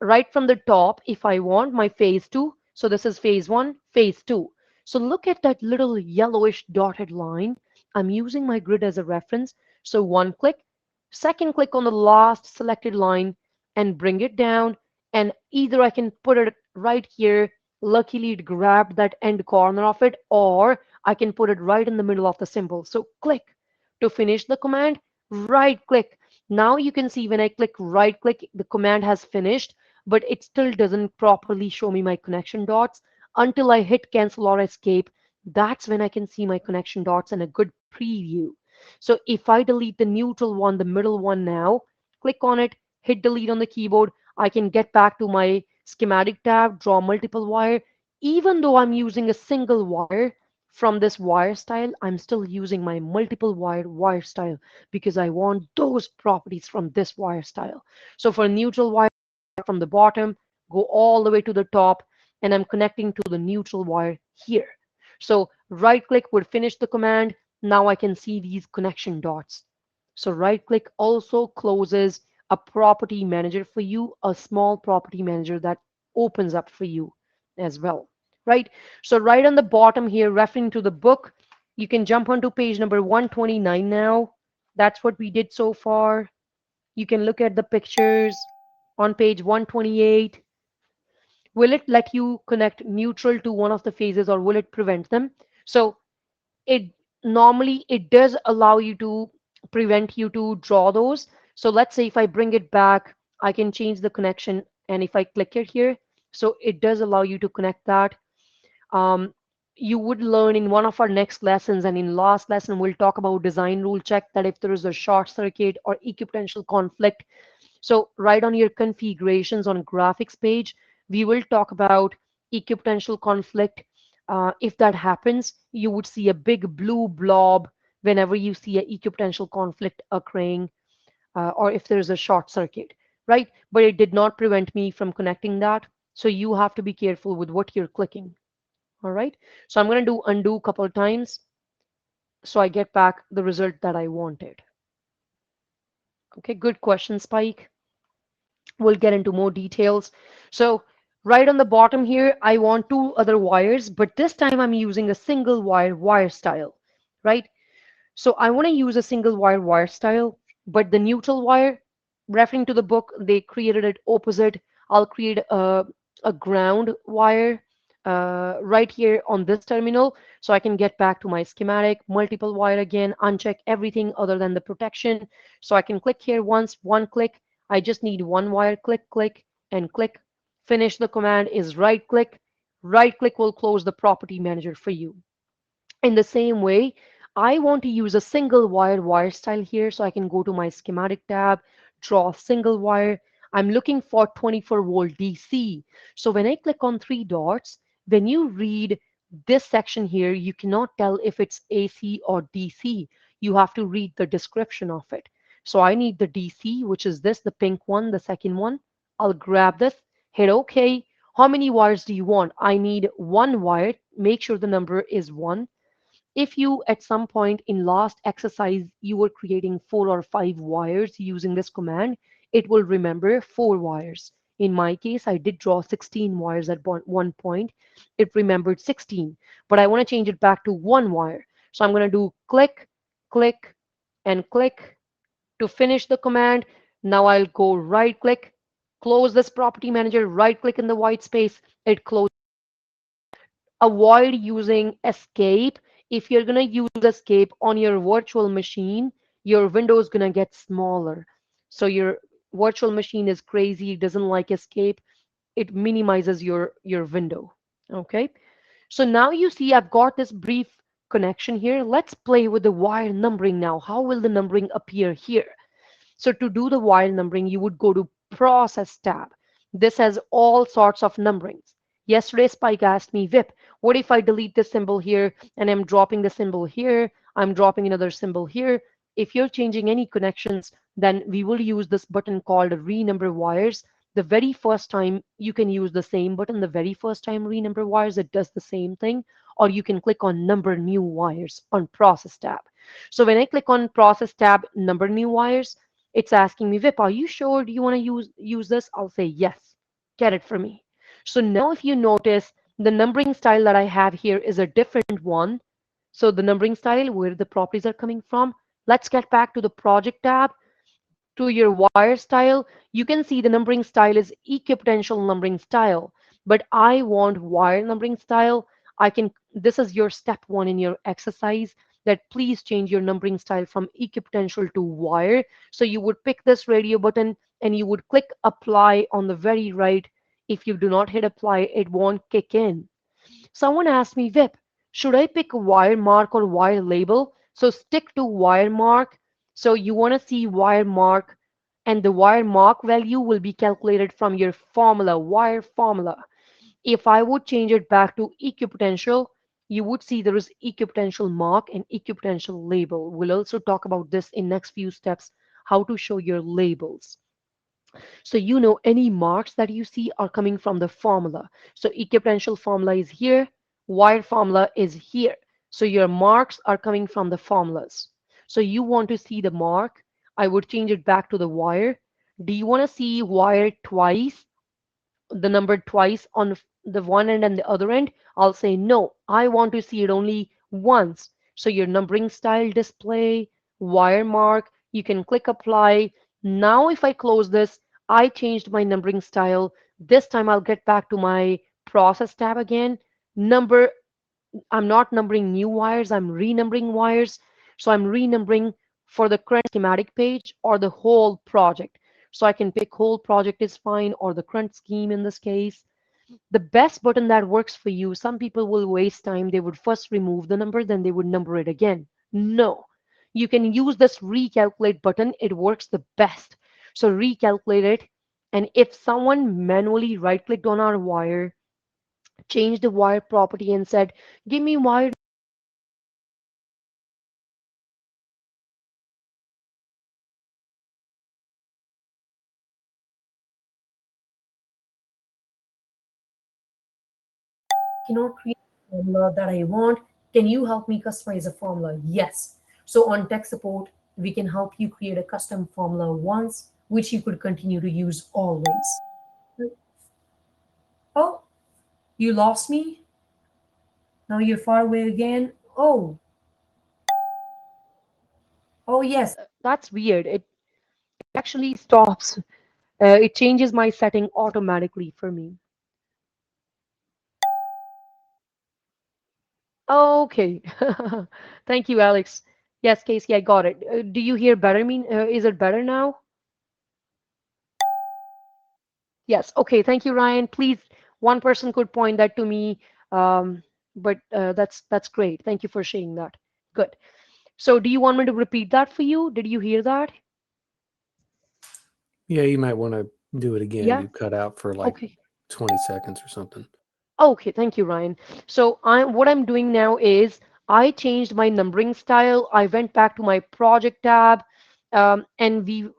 right from the top if I want my phase 2. So this is phase 1, phase 2. So look at that little yellowish dotted line. I'm using my grid as a reference. So one click, second click on the last selected line and bring it down. And either I can put it right here. Luckily, it grabbed that end corner of it, or I can put it right in the middle of the symbol. So click to finish the command, right click. Now you can see when I click right click, the command has finished, but it still doesn't properly show me my connection dots until I hit cancel or escape. That's when I can see my connection dots and a good preview. So if I delete the neutral one, the middle one now, click on it, hit delete on the keyboard, I can get back to my schematic tab, draw multiple wire. Even though I'm using a single wire from this wire style, I'm still using my multiple wire style because I want those properties from this wire style. So for neutral wire, from the bottom, go all the way to the top, and I'm connecting to the neutral wire here. So right click would finish the command. Now I can see these connection dots. So right click also closes a property manager for you, a small property manager that opens up for you as well, right? So right on the bottom here, referring to the book, you can jump onto page number 129 now. That's what we did so far. You can look at the pictures on page 128. Will it let you connect neutral to one of the phases or will it prevent them? So it normally it does allow you to prevent you to draw those. So let's say if I bring it back, I can change the connection, and if I click it here, so it does allow you to connect that. um, you would learn in one of our next lessons, and in last lesson we'll talk about design rule check, that if there is a short circuit or equipotential conflict, so right on your configurations on graphics page, we will talk about equipotential conflict. If that happens, you would see a big blue blob whenever you see a equipotential conflict occurring, or if there's a short circuit, right? But it did not prevent me from connecting that. So you have to be careful with what you're clicking. All right. So I'm going to do undo a couple of times so I get back the result that I wanted. Okay, good question, Spike. We'll get into more details. So right on the bottom here, I want two other wires, but this time I'm using a single wire style, right? So I want to use a single wire style, but the neutral wire, referring to the book, they created it opposite. I'll create a ground wire right here on this terminal so I can get back to my schematic, multiple wire again, uncheck everything other than the protection. So I can click here once, one click. I just need one wire, click, click, and click. Finish the command is right click. Right click will close the property manager for you. In the same way, I want to use a single wire style here, so I can go to my schematic tab, draw single wire. I'm looking for 24-volt DC. So when I click on three dots, when you read this section here, you cannot tell if it's AC or DC. You have to read the description of it. So I need the DC, which is this, the pink one, the second one. I'll grab this, hit OK. How many wires do you want? I need one wire. Make sure the number is one. If you at some point in last exercise you were creating 4 or 5 wires using this command, it will remember 4 wires. In my case, I did draw 16 wires at one point. It remembered 16, but I want to change it back to one wire. So I'm going to do click, click, and click to finish the command. Now I'll go right click, close this property manager, right click in the white space, it closes. Avoid using escape. If you're going to use escape on your virtual machine, your window is going to get smaller. So your virtual machine is crazy, it doesn't like escape. It minimizes your window. Okay. So now you see I've got this brief connection here. Let's play with the wire numbering now. How will the numbering appear here? So to do the wire numbering, you would go to Process tab. This has all sorts of numberings. Yesterday, Spike asked me, Vip, what if I delete this symbol here and I'm dropping the symbol here, I'm dropping another symbol here? if you're changing any connections, then we will use this button called renumber wires. The very first time you can use the same button, the very first time renumber wires, it does the same thing. Or you can click on number new wires on process tab. So when I click on process tab, number new wires, it's asking me, Vip, are you sure? Do you want to use this? I'll say yes. Get it for me. So now if you notice, the numbering style that I have here is a different one. So the numbering style, where the properties are coming from. Let's get back to the project tab. To your wire style, you can see the numbering style is equipotential numbering style. But I want wire numbering style. This is your step one in your exercise, that please change your numbering style from equipotential to wire. So you would pick this radio button and you would click apply on the very right. If you do not hit apply, it won't kick in. Someone asked me, Vip, should I pick wire mark or wire label? So stick to wire mark. So you want to see wire mark, and the wire mark value will be calculated from your formula, wire formula. If I would change it back to equipotential, you would see there is equipotential mark and equipotential label. We'll also talk about this in next few steps, how to show your labels. So you know any marks that you see are coming from the formula. So equipotential formula is here, wire formula is here. So your marks are coming from the formulas. So you want to see the mark, I would change it back to the wire. Do you want to see wire twice? The number twice on the one end and the other end? I'll say no, I want to see it only once. So your numbering style display, wire mark, you can click apply. Now if I close this, I changed my numbering style. This time I'll get back to my process tab again. Number, I'm not numbering new wires, I'm renumbering wires. So I'm renumbering for the current schematic page or the whole project. So I can pick whole project is fine, or the current scheme in this case. The best button that works for you, some people will waste time. They would first remove the number, then they would number it again. No. You can use this recalculate button. It works the best. So recalculate it. And if someone manually right clicked on our wire, changed the wire property and said, give me wire cannot create a formula that I want. Can you help me customize a formula? Yes. So on tech support, we can help you create a custom formula once, which you could continue to use always. Oh, you lost me? Now you're far away again? Oh yes. That's weird. It actually stops. It changes my setting automatically for me. Okay. Thank you, Alex. Yes, Casey, I got it. Do you hear better? Is it better now? Yes. Okay. Thank you, Ryan. Please, one person could point that to me. Um, but that's great. Thank you for sharing that. Good. So, do you want me to repeat that for you? Did you hear that? Yeah, you might want to do it again. Yeah. You cut out for like Okay. 20 seconds or something. Okay, thank you, Ryan. So what I'm doing now is I changed my numbering style. I went back to my project tab, and we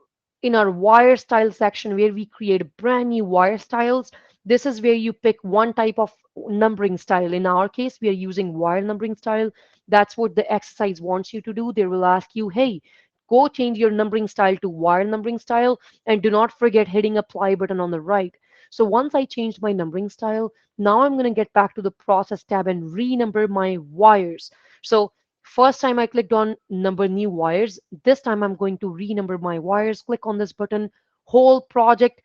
in our wire style section where we create brand new wire styles. This is where you pick one type of numbering style. In our case, we are using wire numbering style. That's what the exercise wants you to do. They will ask you, hey, go change your numbering style to wire numbering style, and do not forget hitting apply button on the right. So once I changed my numbering style, now I'm going to get back to the process tab and renumber my wires. So first time I clicked on number new wires. This time I'm going to renumber my wires. Click on this button, whole project.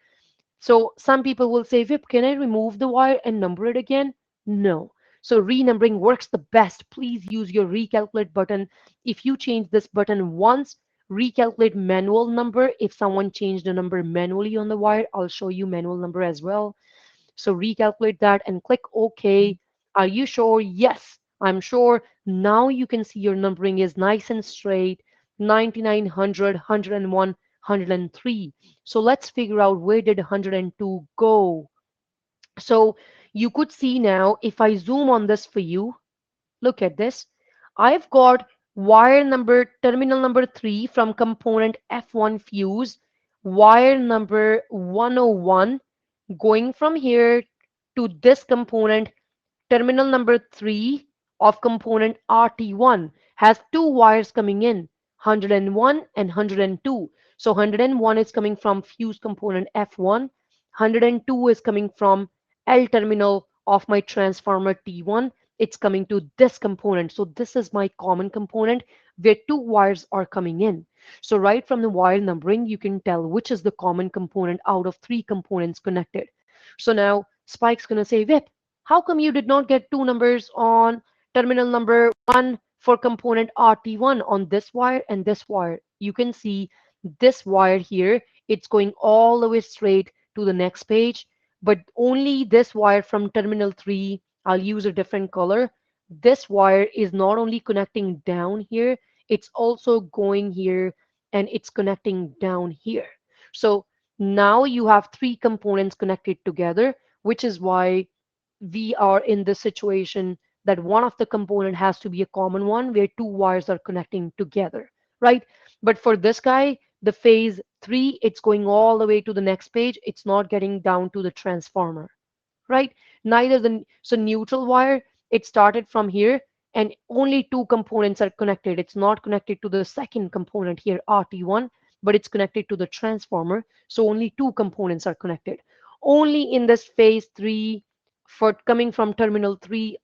So some people will say, Vip, can I remove the wire and number it again? No. So renumbering works the best. Please use your recalculate button. If you change this button once, recalculate manual number. If someone changed the number manually on the wire, I'll show you manual number as well. So recalculate that and click OK. Are you sure? Yes, I'm sure. Now you can see your numbering is nice and straight, 99, 100, 101, 103. So let's figure out where did 102 go. So you could see now, if I zoom on this for you, look at this. I've got wire number terminal number 3 from component F1 fuse, wire number 101 going from here to this component terminal number 3 of component RT1 has two wires coming in, 101 and 102. So 101 is coming from fuse component F1, 102 is coming from L terminal of my transformer T1. It's coming to this component. So this is my common component where two wires are coming in. So right from the wire numbering, you can tell which is the common component out of three components connected. So now Spike's going to say, Vip, how come you did not get two numbers on terminal number 1 for component RT1 on this wire and this wire? You can see this wire here, it's going all the way straight to the next page, but only this wire from terminal 3, I'll use a different color. This wire is not only connecting down here, it's also going here and it's connecting down here. So now you have three components connected together, which is why we are in this situation that one of the component has to be a common one where two wires are connecting together, right? But for this guy, the phase 3, it's going all the way to the next page. It's not getting down to the transformer, right? Neither the so neutral wire, it started from here and only two components are connected. It's not connected to the second component here, RT1, but it's connected to the transformer. So only two components are connected. Only in this phase 3 for coming from terminal 3,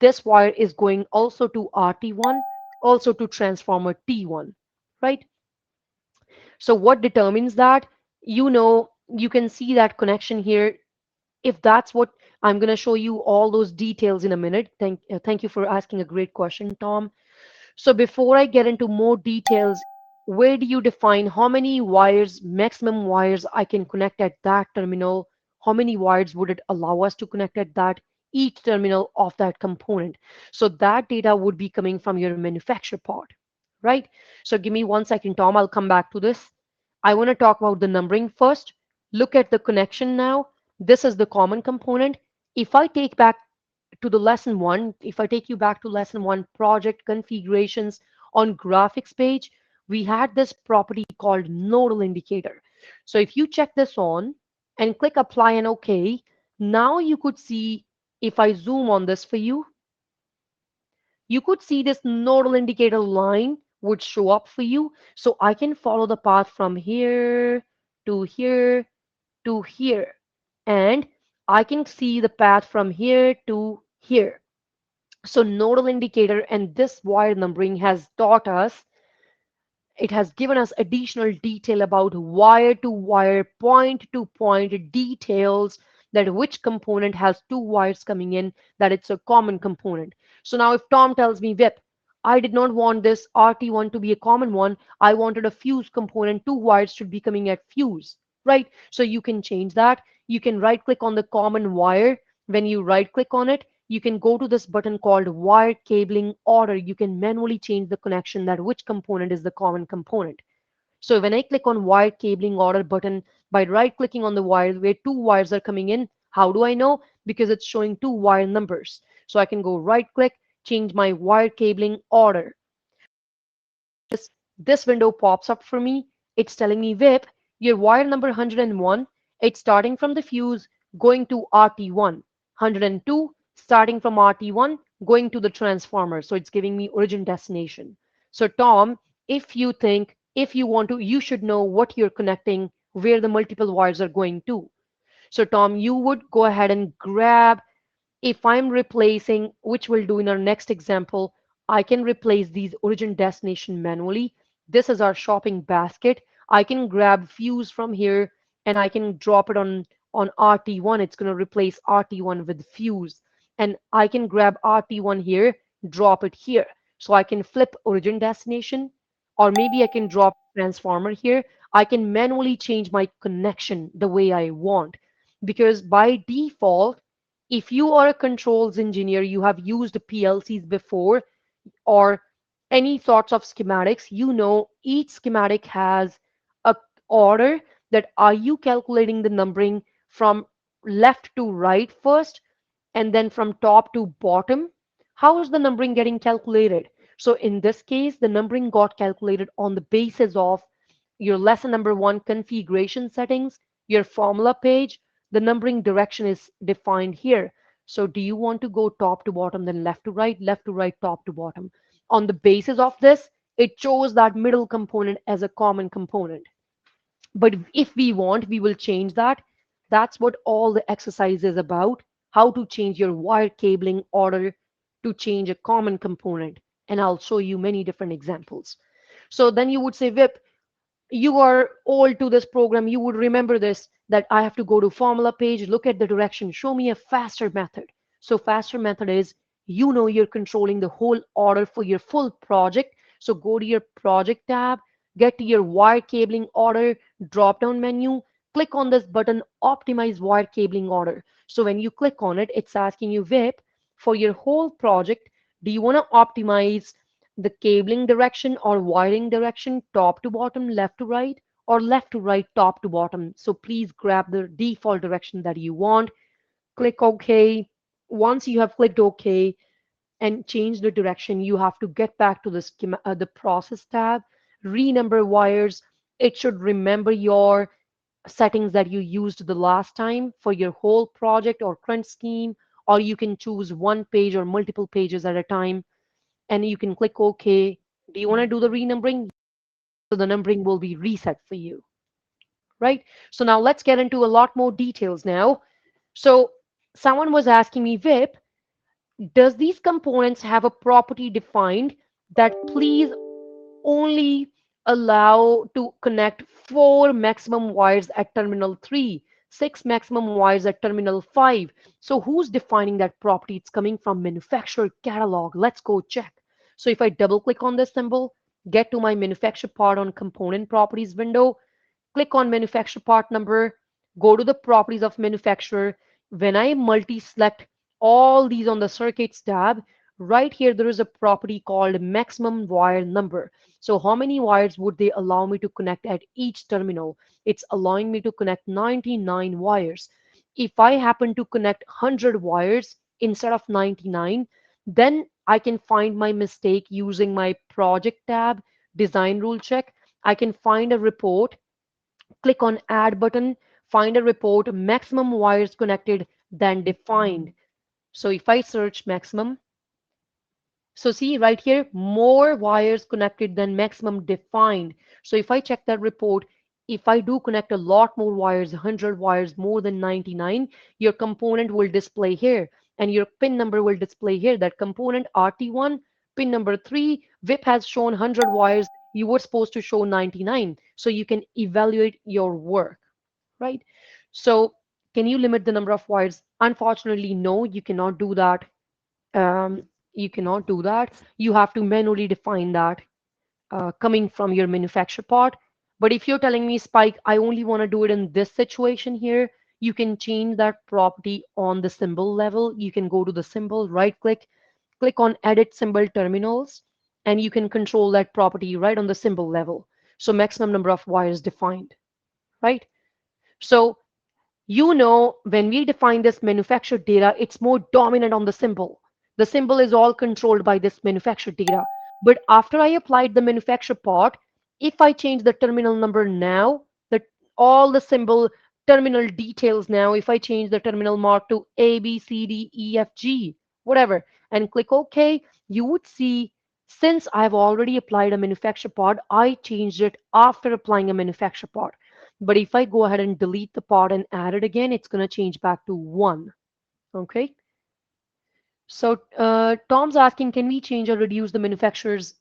this wire is going also to RT1, also to transformer T1, right? So what determines that? You can see that connection here. If that's what I'm going to show you all those details in a minute. Thank you for asking a great question, Tom. So before I get into more details, where do you define how many wires, maximum wires I can connect at that terminal? How many wires would it allow us to connect at that each terminal of that component? So that data would be coming from your manufacturer part, right? So give me 1 second, Tom. I'll come back to this. I want to talk about the numbering first. Look at the connection now. This is the common component. If I take back to the lesson one, if I take you back to lesson one, project configurations on graphics page, we had this property called nodal indicator. So if you check this on and click apply and OK, now you could see, if I zoom on this for you, you could see this nodal indicator line would show up for you. So I can follow the path from here to here to here. And I can see the path from here to here. So nodal indicator and this wire numbering has taught us, it has given us additional detail about wire to wire, point to point details, that which component has two wires coming in, that it's a common component. So now if Tom tells me, Vip, I did not want this RT1 to be a common one, I wanted a fuse component, two wires should be coming at fuse, right? So you can change that. You can right click on the common wire. When you right click on it, you can go to this button called wire cabling order. You can manually change the connection, that which component is the common component. So when I click on wire cabling order button, by right clicking on the wire where two wires are coming in, how do I know? Because it's showing two wire numbers. So I can go right click, change my wire cabling order. This window pops up for me. It's telling me, Vip, your wire number 101, it's starting from the fuse going to RT1. 102, starting from RT1 going to the transformer. So it's giving me origin destination. So Tom, if you want to, you should know what you're connecting, where the multiple wires are going to. So Tom, you would go ahead and grab, if I'm replacing, which we'll do in our next example, I can replace these origin destination manually. This is our shopping basket. I can grab fuse from here and I can drop it on RT1. It's going to replace RT1 with fuse. And I can grab RT1 here, drop it here. So I can flip origin destination, or maybe I can drop transformer here. I can manually change my connection the way I want, because by default, if you are a controls engineer, you have used PLCs before, or any sorts of schematics, you know each schematic has a order, that are you calculating the numbering from left to right first and then from top to bottom? How is the numbering getting calculated? So in this case, the numbering got calculated on the basis of your lesson number one configuration settings, your formula page. The numbering direction is defined here. So do you want to go top to bottom, then left to right, top to bottom? On the basis of this, it chose that middle component as a common component. But if we want, we will change that. That's what all the exercise is about, how to change your wire cabling order to change a common component. And I'll show you many different examples. So then you would say, Vip, you are old to this program, you would remember this, that I have to go to formula page, look at the direction, show me a faster method. So faster method is, you're controlling the whole order for your full project. So go to your project tab, get to your wire cabling order drop down menu, click on this button, optimize wire cabling order. So when you click on it, it's asking you, Vip, for your whole project, do you want to optimize the cabling direction or wiring direction, top to bottom, left to right, or left to right, top to bottom? So please grab the default direction that you want, click OK. Once you have clicked OK and change the direction, you have to get back to the process tab, renumber wires. It should remember your settings that you used the last time for your whole project or current scheme, or you can choose one page or multiple pages at a time, and you can click OK. Do you want to do the renumbering? So the numbering will be reset for you, right? So now let's get into a lot more details now. So someone was asking me, Vip, does these components have a property defined that please only allow to connect 4 maximum wires at terminal 3, 6 maximum wires at terminal 5? So who's defining that property? It's coming from manufacturer catalog. Let's go check. So if I double click on this symbol, get to my manufacturer part on component properties window, click on manufacturer part number, go to the properties of manufacturer. When I multi-select all these on the circuits tab, right here there is a property called maximum wire number. So how many wires would they allow me to connect at each terminal? It's allowing me to connect 99 wires. If I happen to connect 100 wires instead of 99, then I can find my mistake using my project tab, design rule check. I can find a report, click on add button, find a report, maximum wires connected, then defined. So if I search maximum, so see right here, more wires connected than maximum defined. So if I check that report, if I do connect a lot more wires, 100 wires more than 99, your component will display here and your pin number will display here. That component RT1, pin number 3, VIP has shown 100 wires. You were supposed to show 99. So you can evaluate your work, right? So can you limit the number of wires? Unfortunately, no, you cannot do that. You cannot do that. You have to manually define that coming from your manufacturer part. But if you're telling me, Spike, I only want to do it in this situation here, you can change that property on the symbol level. You can go to the symbol, right click, click on edit symbol terminals, and you can control that property right on the symbol level. So maximum number of wires defined, right? So when we define this manufactured data, it's more dominant on the symbol. The symbol is all controlled by this manufactured data. But after I applied the manufacturer part, if I change the terminal number now, all the symbol terminal details now, if I change the terminal mark to A, B, C, D, E, F, G, whatever, and click OK, you would see since I've already applied a manufacturer part, I changed it after applying a manufacturer part. But if I go ahead and delete the part and add it again, it's going to change back to 1. Okay. So Tom's asking, can we change or reduce the manufacturer's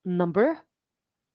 number?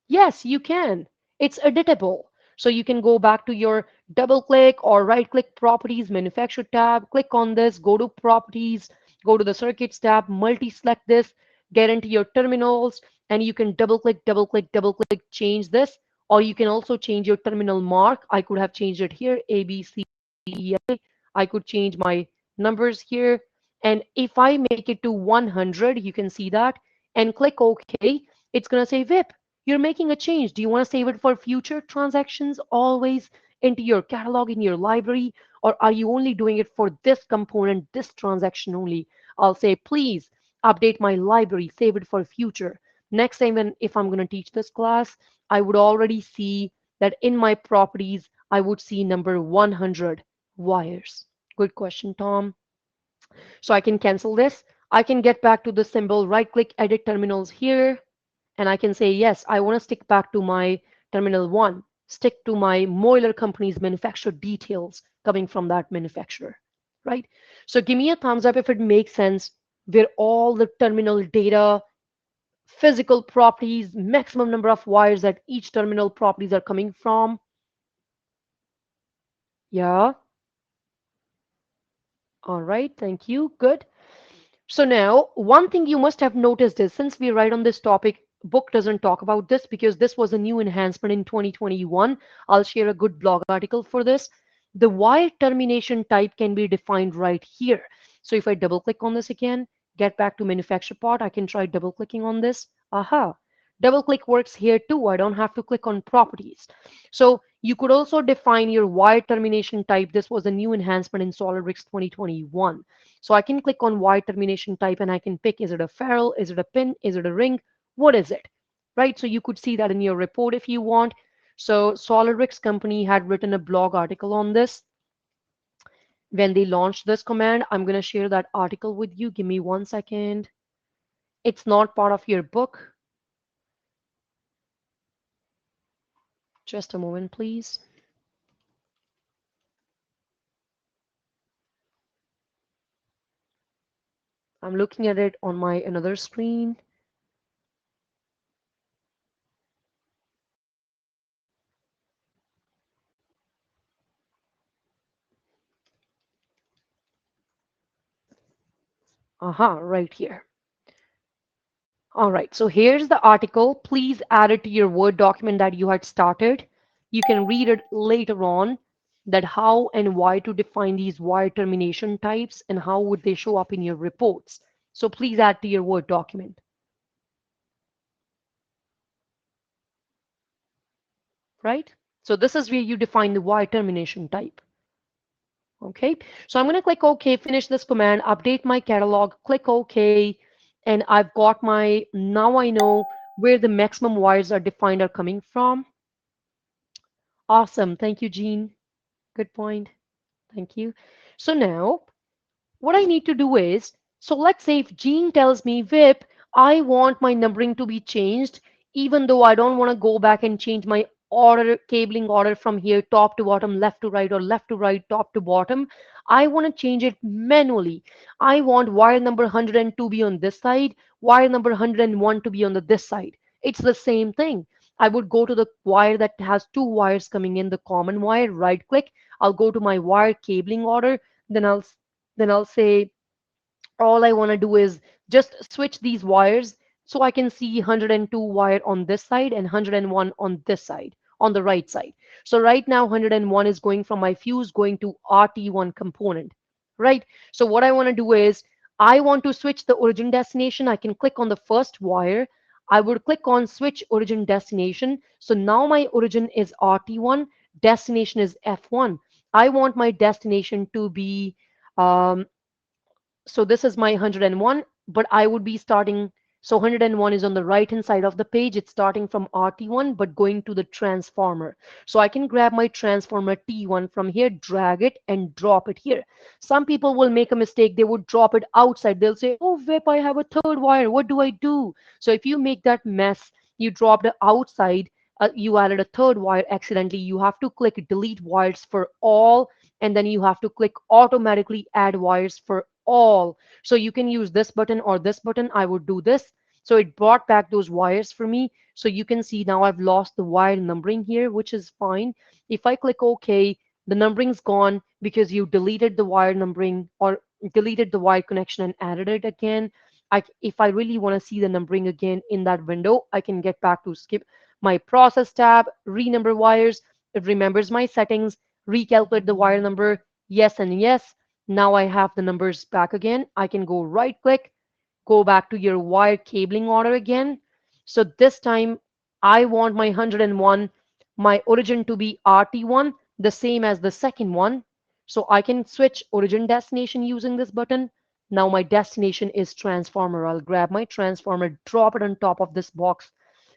Yes, you can. It's editable. So you can go back to your double click or right click properties, manufacturer tab, click on this, go to properties, go to the circuits tab, multi-select this, get into your terminals, and you can double click, double click, change this. Or you can also change your terminal mark. I could have changed it here, A, B, C, D, E, F. I could change my numbers here. And if I make it to 100, you can see that, and click OK, it's going to say VIP, you're making a change. Do you want to save it for future transactions always into your catalog in your library? Or are you only doing it for this component, this transaction only? I'll say, please update my library, save it for future. Next time when if I'm going to teach this class, I would already see that in my properties, I would see number 100 wires. Good question, Tom. So I can cancel this. I can get back to the symbol, right click, edit terminals here, and I can say, yes, I want to stick back to my terminal one, stick to my Moiler company's manufacturer details coming from that manufacturer, right? So give me a thumbs up if it makes sense where all the terminal data, physical properties, maximum number of wires that each terminal properties are coming from. Yeah, all right, thank you, good. So now, one thing you must have noticed is since we write on this topic, book doesn't talk about this because this was a new enhancement in 2021. I'll share a good blog article for this. The wire termination type can be defined right here. So if I double click on this again, get back to manufacture part, I can try double clicking on this. Aha. Double click works here too. I don't have to click on properties. So you could also define your wire termination type. This was a new enhancement in SolidWorks 2021. So I can click on wire termination type and I can pick, is it a ferrule? Is it a pin? Is it a ring? What is it? Right? So you could see that in your report if you want. So SolidWorks company had written a blog article on this when they launched this command. I'm going to share that article with you. Give me 1 second. It's not part of your book. Just a moment, please. I'm looking at it on my another screen. Aha, right here. All right, so here's the article. Please add it to your Word document that you had started. You can read it later on that how and why to define these wire termination types and how would they show up in your reports. So please add to your Word document, right? So this is where you define the wire termination type. Okay, so I'm going to click OK, finish this command, update my catalog, click OK, and I've got my, now I know where the maximum wires are defined are coming from. Awesome. Thank you, Jean. Good point. Thank you. So now what I need to do is, so let's say if Jean tells me, Vip, I want my numbering to be changed, even though I don't want to go back and change my order, cabling order from here, top to bottom, left to right, or left to right, top to bottom. I want to change it manually. I want wire number 102 be on this side, wire number 101 to be on this side. It's the same thing. I would go to the wire that has two wires coming in, the common wire, right click. I'll go to my wire cabling order, then I'll say all I want to do is just switch these wires so I can see 102 wire on this side and 101 on this side, on the right side. So right now 101 is going from my fuse going to RT1 component, right? So what I want to do is I want to switch the origin destination. I can click on the first wire. I would click on switch origin destination. So now my origin is RT1, destination is F1. I want my destination to be um, so this is my 101, but I would be starting, so 101 is on the right hand side of the page. It's starting from RT1, but going to the transformer. So I can grab my transformer T1 from here, drag it and drop it here. Some people will make a mistake. They would drop it outside. They'll say, oh, Vip, I have a third wire. What do I do? So if you make that mess, you dropped it outside, you added a third wire accidentally, you have to click delete wires for all, and then you have to click automatically add wires for all. So you can use this button or this button. I would do this. So it brought back those wires for me. So you can see now I've lost the wire numbering here, which is fine. If I click OK, the numbering's gone because you deleted the wire numbering or deleted the wire connection and added it again. If I really want to see the numbering again in that window, I can get back to skip my process tab, renumber wires. It remembers my settings, recalculate the wire number, yes and yes. Now I have the numbers back again. I can go right click, go back to your wire cabling order again. So this time I want my 101, my origin to be RT1, the same as the second one. So I can switch origin destination using this button. Now my destination is transformer. I'll grab my transformer, drop it on top of this box.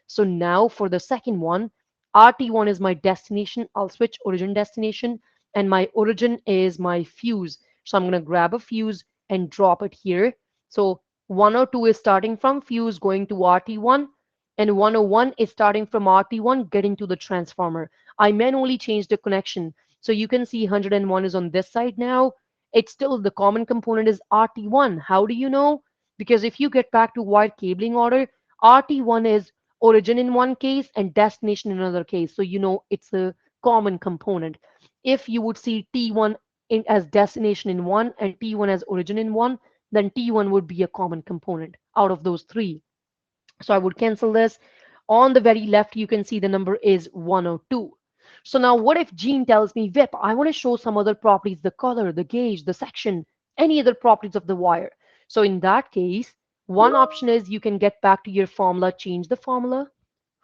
So now for the second one, RT1 is my destination. I'll switch origin destination, and my origin is my fuse. So I'm going to grab a fuse and drop it here. So 102 is starting from fuse going to RT1, and 101 is starting from RT1 getting to the transformer. I manually changed the connection. So you can see 101 is on this side now. It's still the common component is RT1. How do you know? Because if you get back to wire cabling order, RT1 is origin in one case and destination in another case. So you know it's a common component. If you would see T1 as destination in one and T1 as origin in one, then T1 would be a common component out of those three. So I would cancel this. On the very left, you can see the number is 102. So now what if Gene tells me, VIP, I want to show some other properties, the color, the gauge, the section, any other properties of the wire. So in that case, one option is you can get back to your formula, change the formula,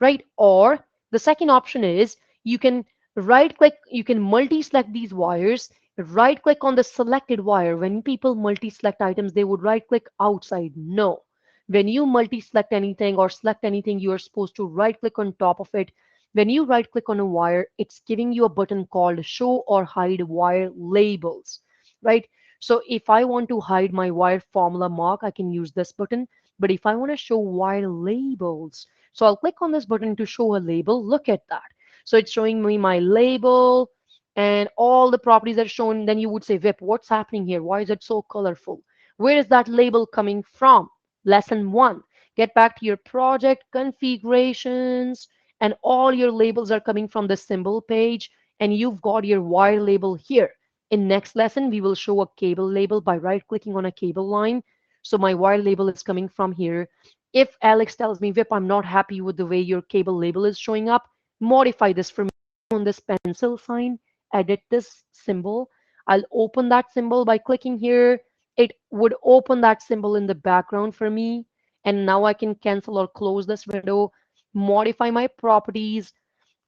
right? Or the second option is you can right click, you can multi-select these wires, right click on the selected wire. When people multi-select items, they would right click outside. No. When you multi-select anything or select anything, you are supposed to right click on top of it. When you right click on a wire, it's giving you a button called show or hide wire labels, right? So if I want to hide my wire formula mark, I can use this button. But if I want to show wire labels, so I'll click on this button to show a label. Look at that. So it's showing me my label and all the properties are shown. Then you would say, VIP, what's happening here? Why is it so colorful? Where is that label coming from? Lesson one. Get back to your project configurations, and all your labels are coming from the symbol page, and you've got your wire label here. In next lesson, we will show a cable label by right clicking on a cable line. So my wire label is coming from here. If Alex tells me, VIP, I'm not happy with the way your cable label is showing up, modify this for me on this pencil sign, edit this symbol. I'll open that symbol by clicking here. It would open that symbol in the background for me. And now I can cancel or close this window, modify my properties.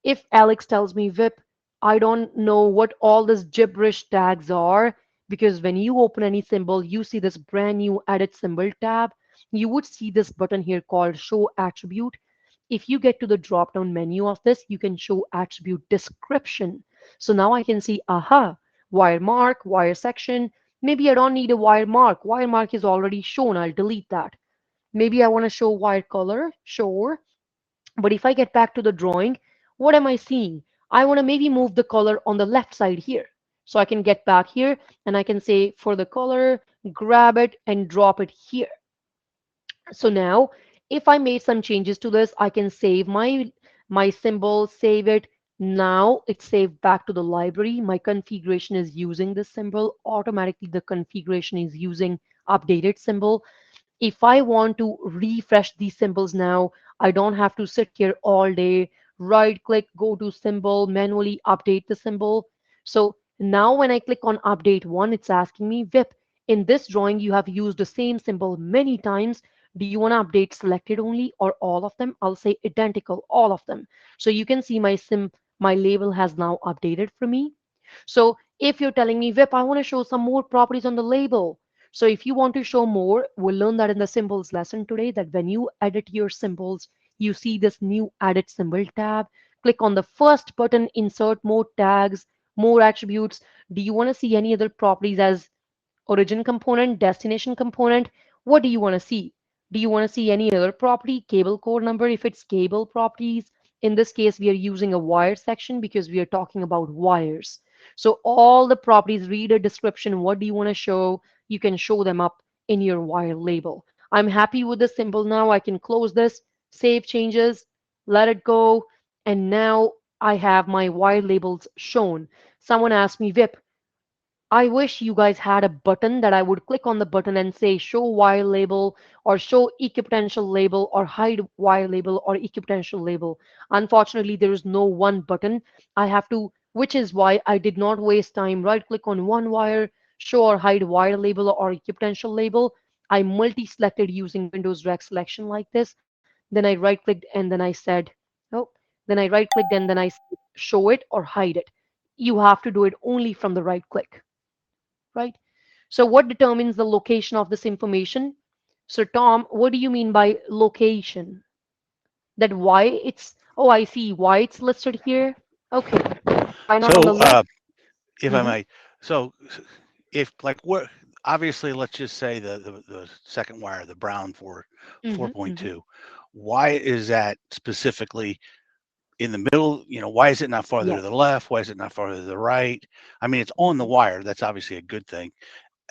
If Alex tells me, VIP, I don't know what all this gibberish tags are, because when you open any symbol, you see this brand new edit symbol tab. You would see this button here called show attribute. If you get to the drop down menu of this, you can show attribute description. So now I can see, aha, wire mark, wire section. Maybe I don't need a wire mark. Wire mark is already shown. I'll delete that. Maybe I want to show wire color. Sure. But if I get back to the drawing, what am I seeing? I want to maybe move the color on the left side here. So I can get back here and I can say for the color, grab it and drop it here. So now if I made some changes to this, I can save my symbol, save it. Now it's saved back to the library. My configuration is using this symbol. Automatically the configuration is using updated symbol. If I want to refresh these symbols now, I don't have to sit here all day, right click, go to symbol, manually update the symbol. So now when I click on update one, it's asking me, VIP, in this drawing, you have used the same symbol many times. Do you want to update selected only or all of them? I'll say identical, all of them. So you can see my label has now updated for me. So if you're telling me, VIP, I want to show some more properties on the label. So if you want to show more, we'll learn that in the symbols lesson today, that when you edit your symbols, you see this new edit symbol tab. Click on the first button, insert more tags, more attributes. Do you want to see any other properties as origin component, destination component? What do you want to see? Do you want to see any other property, cable core number if it's cable properties? In this case, we are using a wire section because we are talking about wires. So all the properties, read a description, what do you want to show? You can show them up in your wire label. I'm happy with the symbol now. I can close this, save changes, let it go, and now I have my wire labels shown. Someone asked me, VIP, I wish you guys had a button that I would click on the button and say show wire label or show equipotential label or hide wire label or equipotential label. Unfortunately, there is no one button. I have to, which is why I did not waste time. Right click on one wire, show or hide wire label or equipotential label. I multi-selected using Windows Rec selection like this. Then I right clicked and then I said, oh, then I right clicked and then I said, show it or hide it. You have to do it only from the right click, right? So what determines the location of this information? So Tom, what do you mean by location? That why it's, oh, I see why it's listed here. Okay. Why not on the So, left? if I Mm-hmm. may, so if like we're obviously, let's just say the second wire, the brown for Mm-hmm. Mm-hmm. 4.2, why is that specifically in the middle? Why is it not farther to Yes. the left? Why is it not farther to the right? I mean, it's on the Mm-hmm. wire. That's obviously a good thing.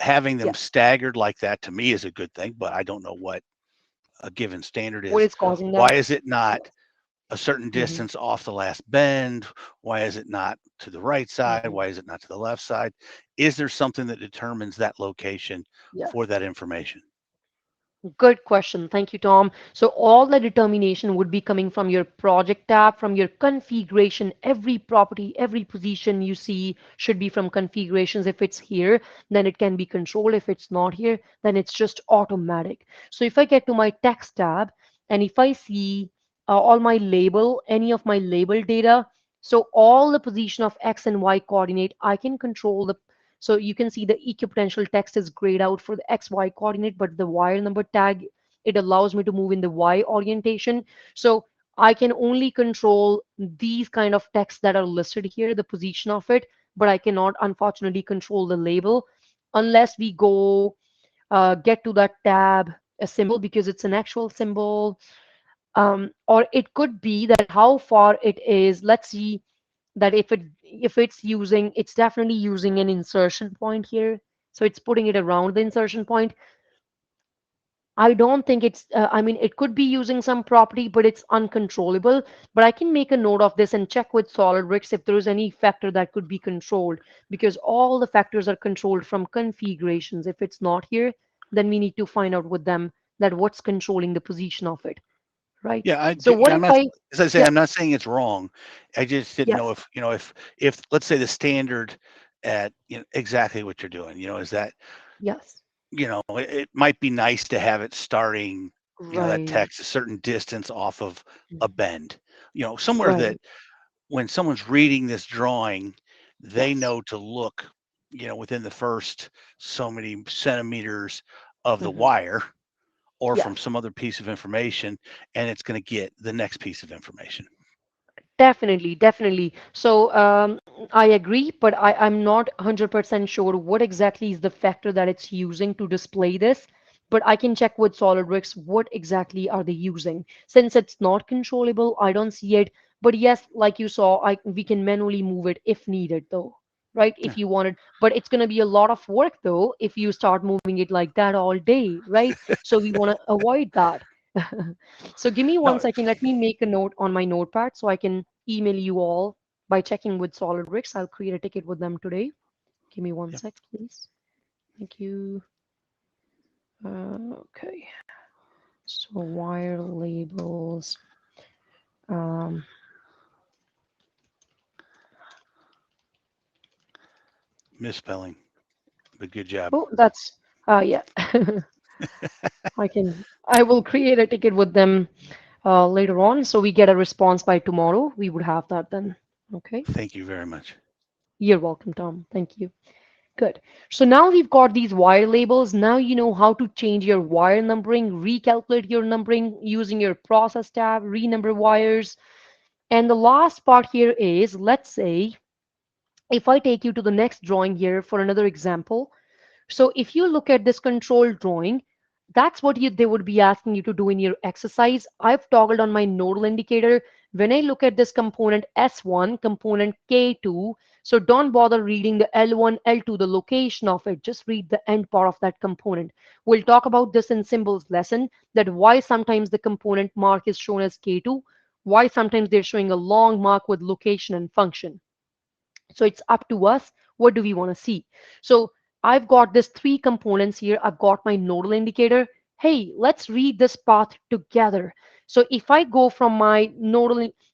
Having them Yes. staggered like that to me is a good thing, but I don't know what a given standard What is. is causing Why that? is it not Yes. a certain Mm-hmm. distance off the last bend? Why is it not to the right side? Mm-hmm. Why is it not to the left side? Is there something that determines that location Yes. for that information? Good question. Thank you, Tom. So all the determination would be coming from your project tab, from your configuration. Every property, every position you see should be from configurations. If it's here, then it can be controlled. If it's not here, then it's just automatic. So if I get to my text tab and if I see all my label, any of my label data, so all the position of X and Y coordinate, I can control the, so you can see the equipotential text is grayed out for the XY coordinate, but the wire number tag, it allows me to move in the Y orientation. So I can only control these kind of texts that are listed here, the position of it, but I cannot unfortunately control the label unless we go get to that tab, a symbol, because it's an actual symbol. Or it could be that how far it is. Let's see that if it's using, it's definitely using an insertion point here, so it's putting it around the insertion point. I don't think it's I mean, it could be using some property, but it's uncontrollable. But I can make a note of this and check with solidworks if there is any factor that could be controlled, because all the factors are controlled from configurations. If it's not here, then we need to find out with them that what's controlling the position of it, right? Yeah, I So do. what Yeah, if I, as I say, yeah, I'm not saying it's wrong. I just didn't know yes, if let's say the standard at exactly what you're doing, is that yes, it might be nice to have it starting, that right, text a certain distance off of a mhm, bend, somewhere that right, when someone's reading this drawing, they yes, know to look, within the first so many centimeters of the mhm, wire or from yes. some other piece of information, and it's going to get the next piece of information. Definitely, definitely. So I agree, but I'm not 100% sure what exactly is the factor that it's using to display this. But I can check with SolidWorks what exactly are they using. Since it's not controllable, I don't see it. But yes, like you saw, we can manually move it if needed, though, right? Yeah. If you wanted, but it's going to be a lot of work, though, if you start moving it like that all day, right? So we want to avoid that. So give me one No, second. Let me make a note on my notepad so I can email you all by checking with SolidWorks. I'll create a ticket with them today. Give me one yeah, sec, please. Thank you. Okay. So wire labels. Um, misspelling, but good job. oh, that's yeah. I will create a ticket with them later on, so we get a response by tomorrow. We would have that then. Okay. Thank you very much. You're welcome, Tom. Thank you. Good. So now we've got these wire labels. Now you know how to change your wire numbering, recalculate your numbering using your process tab, renumber wires. And the last part here is, let's say, if I take you to the next drawing here for another example. So if you look at this control drawing, that's what they would be asking you to do in your exercise. I've toggled on my nodal indicator. When I look at this component S1, component K2, so don't bother reading the L1, L2, the location of it. Just read the end part of that component. We'll talk about this in symbols lesson, that why sometimes the component mark is shown as K2, why sometimes they're showing a long mark with location and function. So it's up to us. What do we want to see? So I've got this three components here. I've got my nodal indicator. Hey, let's read this path together. So if I go from my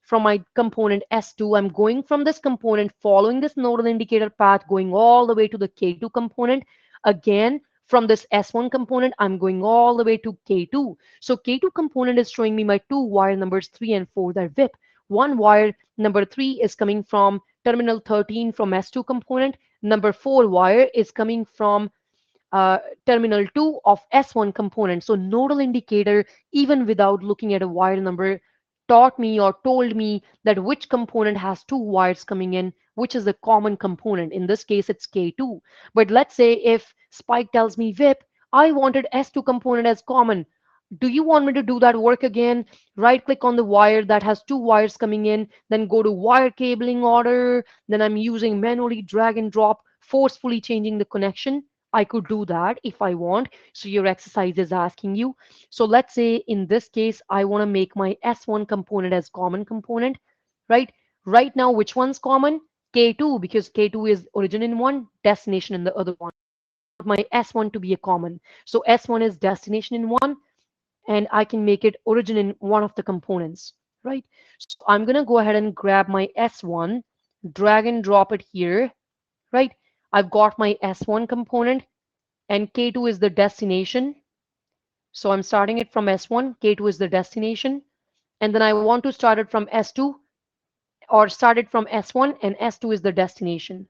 from my component S2, I'm going from this component, following this nodal indicator path, going all the way to the K2 component. Again, from this S1 component, I'm going all the way to K2. So K2 component is showing me my two wire numbers 3 and 4 that VIP. One wire number 3 is coming from terminal 13 from S2 component. Number 4 wire is coming from uh, terminal 2 of S1 component. So nodal indicator, even without looking at a wire number, taught me or told me that which component has two wires coming in, which is the common component. In this case, it's K2. But let's say if Spike tells me, VIP, I wanted S2 component as common. Do you want me to do that work again? Right click on the wire that has two wires coming in, then go to wire cabling order. Then I'm using manually drag and drop, forcefully changing the connection. I could do that if I want. So your exercise is asking you. So let's say in this case, I want to make my S1 component as common component, right? Right now, which one's common? K2, because K2 is origin in one, destination in the other one. My S1 to be a common. So S1 is destination in one, and I can make it origin in one of the components, right? So I'm going to go ahead and grab my S1, drag and drop it here, right? I've got my S1 component and K2 is the destination. So I'm starting it from S1, K2 is the destination. And then I want to start it from S2 or start it from S1 and S2 is the destination.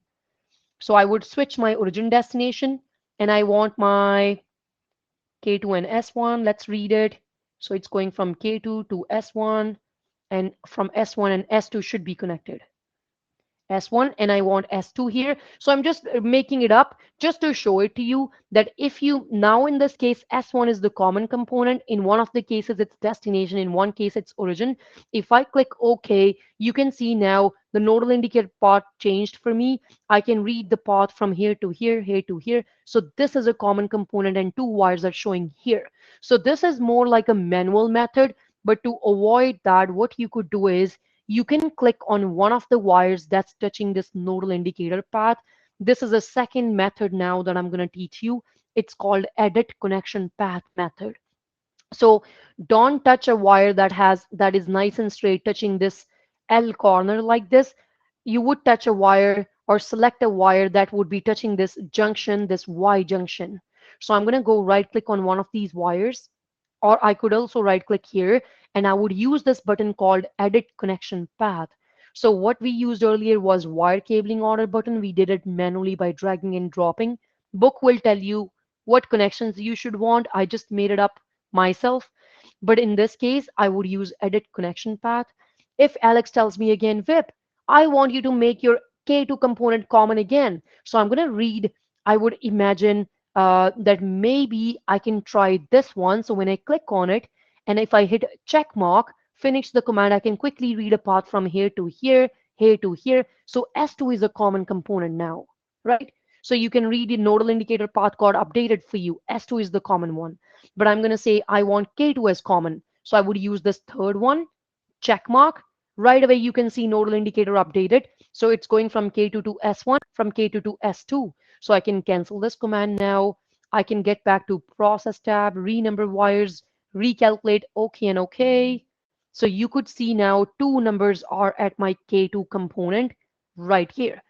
So I would switch my origin destination and I want my K2 and S1. Let's read it. So it's going from K2 to S1 and from S1 and S2 should be connected. S1 and I want S2 here. So I'm just making it up just to show it to you that if you now in this case S1 is the common component, in one of the cases it's destination, in one case it's origin. If I click OK, you can see now the nodal indicator path changed for me. I can read the path from here to here, here to here. So this is a common component and two wires are showing here. So this is more like a manual method, but to avoid that, what you could do is you can click on one of the wires that's touching this nodal indicator path. This is a second method now that I'm going to teach you. It's called edit connection path method. So don't touch a wire that is nice and straight touching this L corner like this. You would touch a wire or select a wire that would be touching this junction, this Y junction. So I'm going to go right click on one of these wires, or I could also right click here and I would use this button called edit connection path. So what we used earlier was wire cabling order button. We did it manually by dragging and dropping. Book will tell you what connections you should want. I just made it up myself. But in this case, I would use edit connection path. If Alex tells me again, VIP, I want you to make your K2 component common again. So I'm going to read, I would imagine that maybe I can try this one. So when I click on it, and if I hit check mark, finish the command, I can quickly read a path from here to here, here to here. So S2 is a common component now, right? So you can read the nodal indicator path got updated for you. S2 is the common one. But I'm going to say I want K2 as common. So I would use this third one, check mark. Right away, you can see nodal indicator updated. So it's going from K2 to S1, from K2 to S2. So I can cancel this command now. I can get back to process tab, renumber wires, recalculate, OK and OK. So you could see now two numbers are at my K2 component right here.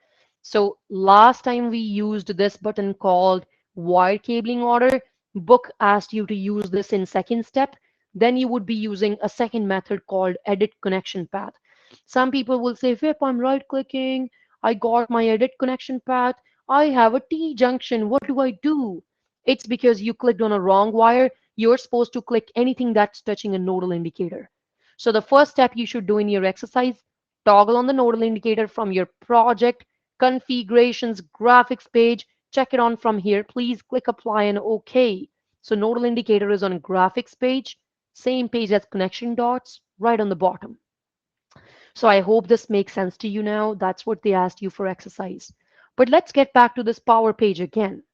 So last time we used this button called wire cabling order. Book asked you to use this in second step. Then you would be using a second method called edit connection path. Some people will say, Vip, I'm right clicking. I got my edit connection path. I have a T junction. What do I do? It's because you clicked on a wrong wire. You're supposed to click anything that's touching a nodal indicator. So the first step you should do in your exercise, toggle on the nodal indicator from your project, configurations, graphics page. Check it on from here. Please click apply and OK. So nodal indicator is on graphics page, same page as connection dots, right on the bottom. So I hope this makes sense to you now. That's what they asked you for exercise. But let's get back to this power page again.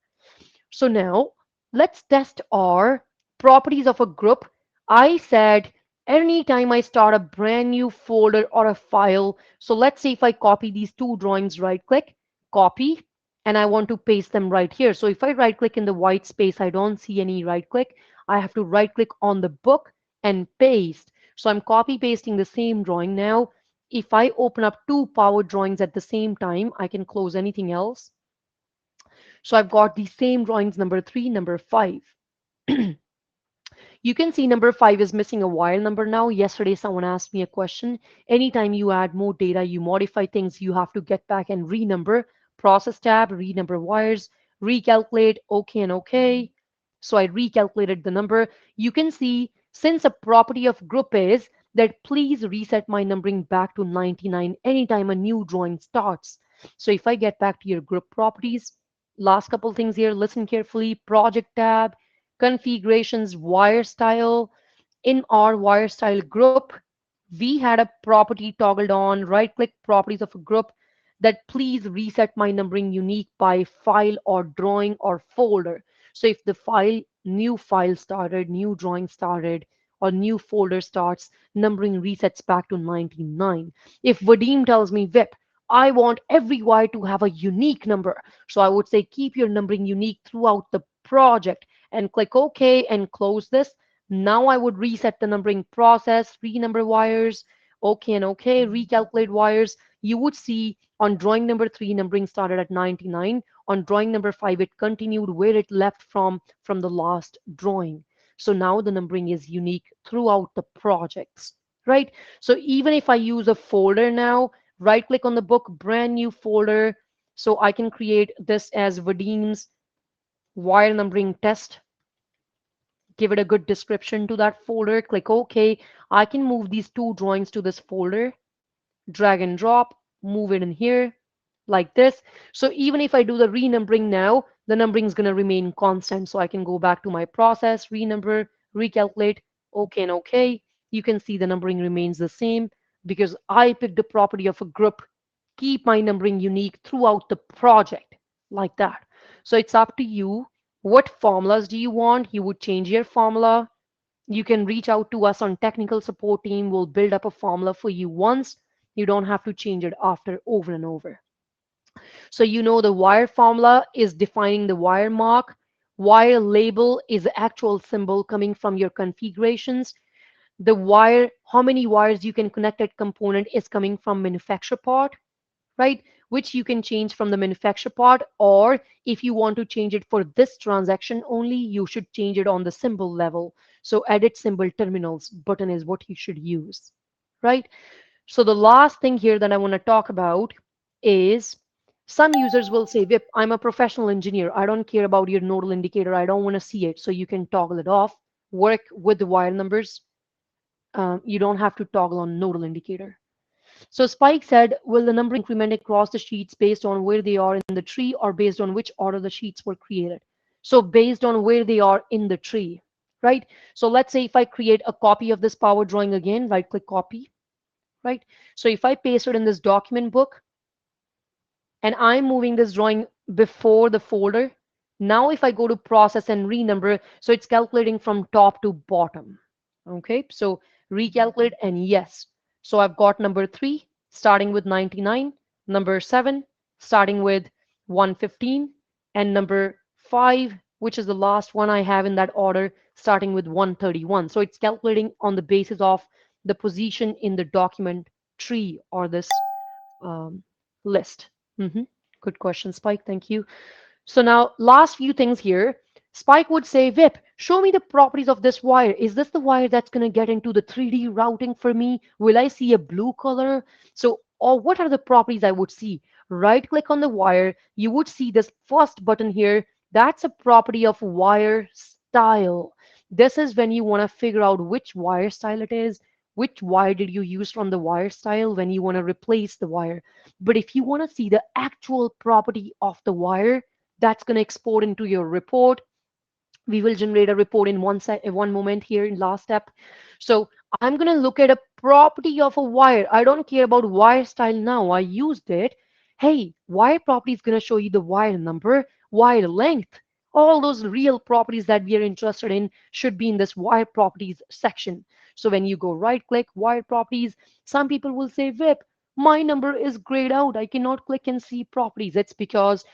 So now let's test our properties of a group. I said anytime I start a brand new folder or a file, so let's say if I copy these two drawings, right click, copy, and I want to paste them right here. So if I right click in the white space, I don't see any right click. I have to right click on the book and paste. So I'm copy pasting the same drawing now. If I open up two power drawings at the same time, I can close anything else. So I've got the same drawings number 3, number 5. You can see number 5 is missing a wire number now. Yesterday, someone asked me a question. Anytime you add more data, you modify things, you have to get back and renumber. Process tab, renumber wires, recalculate, okay and okay. So I recalculated the number. You can see since a property of group is that please reset my numbering back to 99 anytime a new drawing starts. So if I get back to your group properties, last couple things here, listen carefully, project tab, configurations, wire style. In our wire style group, we had a property toggled on, right click properties of a group that please reset my numbering unique by file or drawing or folder. So if the new file started, new drawing started, or new folder starts, numbering resets back to 99. If Vadim tells me, Vip, I want every wire to have a unique number. So I would say keep your numbering unique throughout the project and click OK and close this. Now I would reset the numbering process, renumber wires, OK and OK, recalculate wires. You would see on drawing number 3, numbering started at 99. On drawing number 5, it continued where it left from the last drawing. So now the numbering is unique throughout the projects, right? So even if I use a folder now, right click on the book, brand new folder. So I can create this as Vadim's wire numbering test, give it a good description to that folder, click OK. I can move these two drawings to this folder, drag and drop, move it in here like this. So even if I do the renumbering now, the numbering is going to remain constant. So I can go back to my process, renumber, recalculate, OK and OK. You can see the numbering remains the same because I picked a property of a group, keep my numbering unique throughout the project like that. So it's up to you. What formulas do you want? You would change your formula. You can reach out to us on technical support team. We'll build up a formula for you once. You don't have to change it after over and over. So you know the wire formula is defining the wire mark. Wire label is the actual symbol coming from your configurations. The wire, how many wires you can connect at component is coming from manufacturer part, right? Which you can change from the manufacturer part, or if you want to change it for this transaction only, you should change it on the symbol level. So edit symbol terminals button is what you should use, right? So the last thing here that I want to talk about is some users will say, Vip, I'm a professional engineer. I don't care about your nodal indicator. I don't want to see it. So you can toggle it off, work with the wire numbers. You don't have to toggle on nodal indicator. So Spike said, will the number increment across the sheets based on where they are in the tree or based on which order the sheets were created? So based on where they are in the tree, right? So let's say if I create a copy of this power drawing again, right click copy, right? So if I paste it in this document book and I'm moving this drawing before the folder, now if I go to process and renumber, so it's calculating from top to bottom. Okay, so recalculate and yes. So I've got number 3 starting with 99, number 7 starting with 115, and number 5, which is the last one I have in that order, starting with 131. So it's calculating on the basis of the position in the document tree or this um, list. Mhm. Good question, Spike. Thank you. So now, last few things here. Spike would say, Vip, show me the properties of this wire. Is this the wire that's going to get into the 3D routing for me? Will I see a blue color? So, or what are the properties I would see? Right click on the wire. You would see this first button here. That's a property of wire style. This is when you want to figure out which wire style it is. Which wire did you use from the wire style when you want to replace the wire? But if you want to see the actual property of the wire, that's going to export into your report. We will generate a report in one moment here in last step. So I'm going to look at a property of a wire. I don't care about wire style now. I used it. Hey, wire property is going to show you the wire number, wire length. All those real properties that we are interested in should be in this wire properties section. So when you go right click wire properties, some people will say, Vip, my number is grayed out. I cannot click and see properties. It's because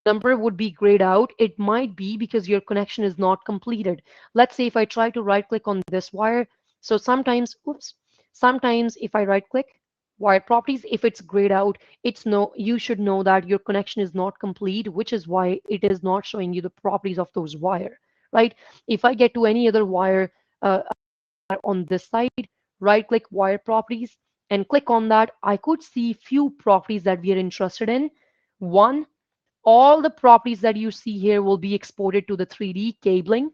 number would be grayed out. It might be because your connection is not completed. Let's say if I try to right click on this wire. So sometimes, oops, sometimes if I right click wire properties, if it's grayed out, it's no, you should know that your connection is not complete, which is why it is not showing you the properties of those wire, right? If I get to any other wire on this side, right click wire properties and click on that, I could see few properties that we are interested in. One, all the properties that you see here will be exported to the 3D cabling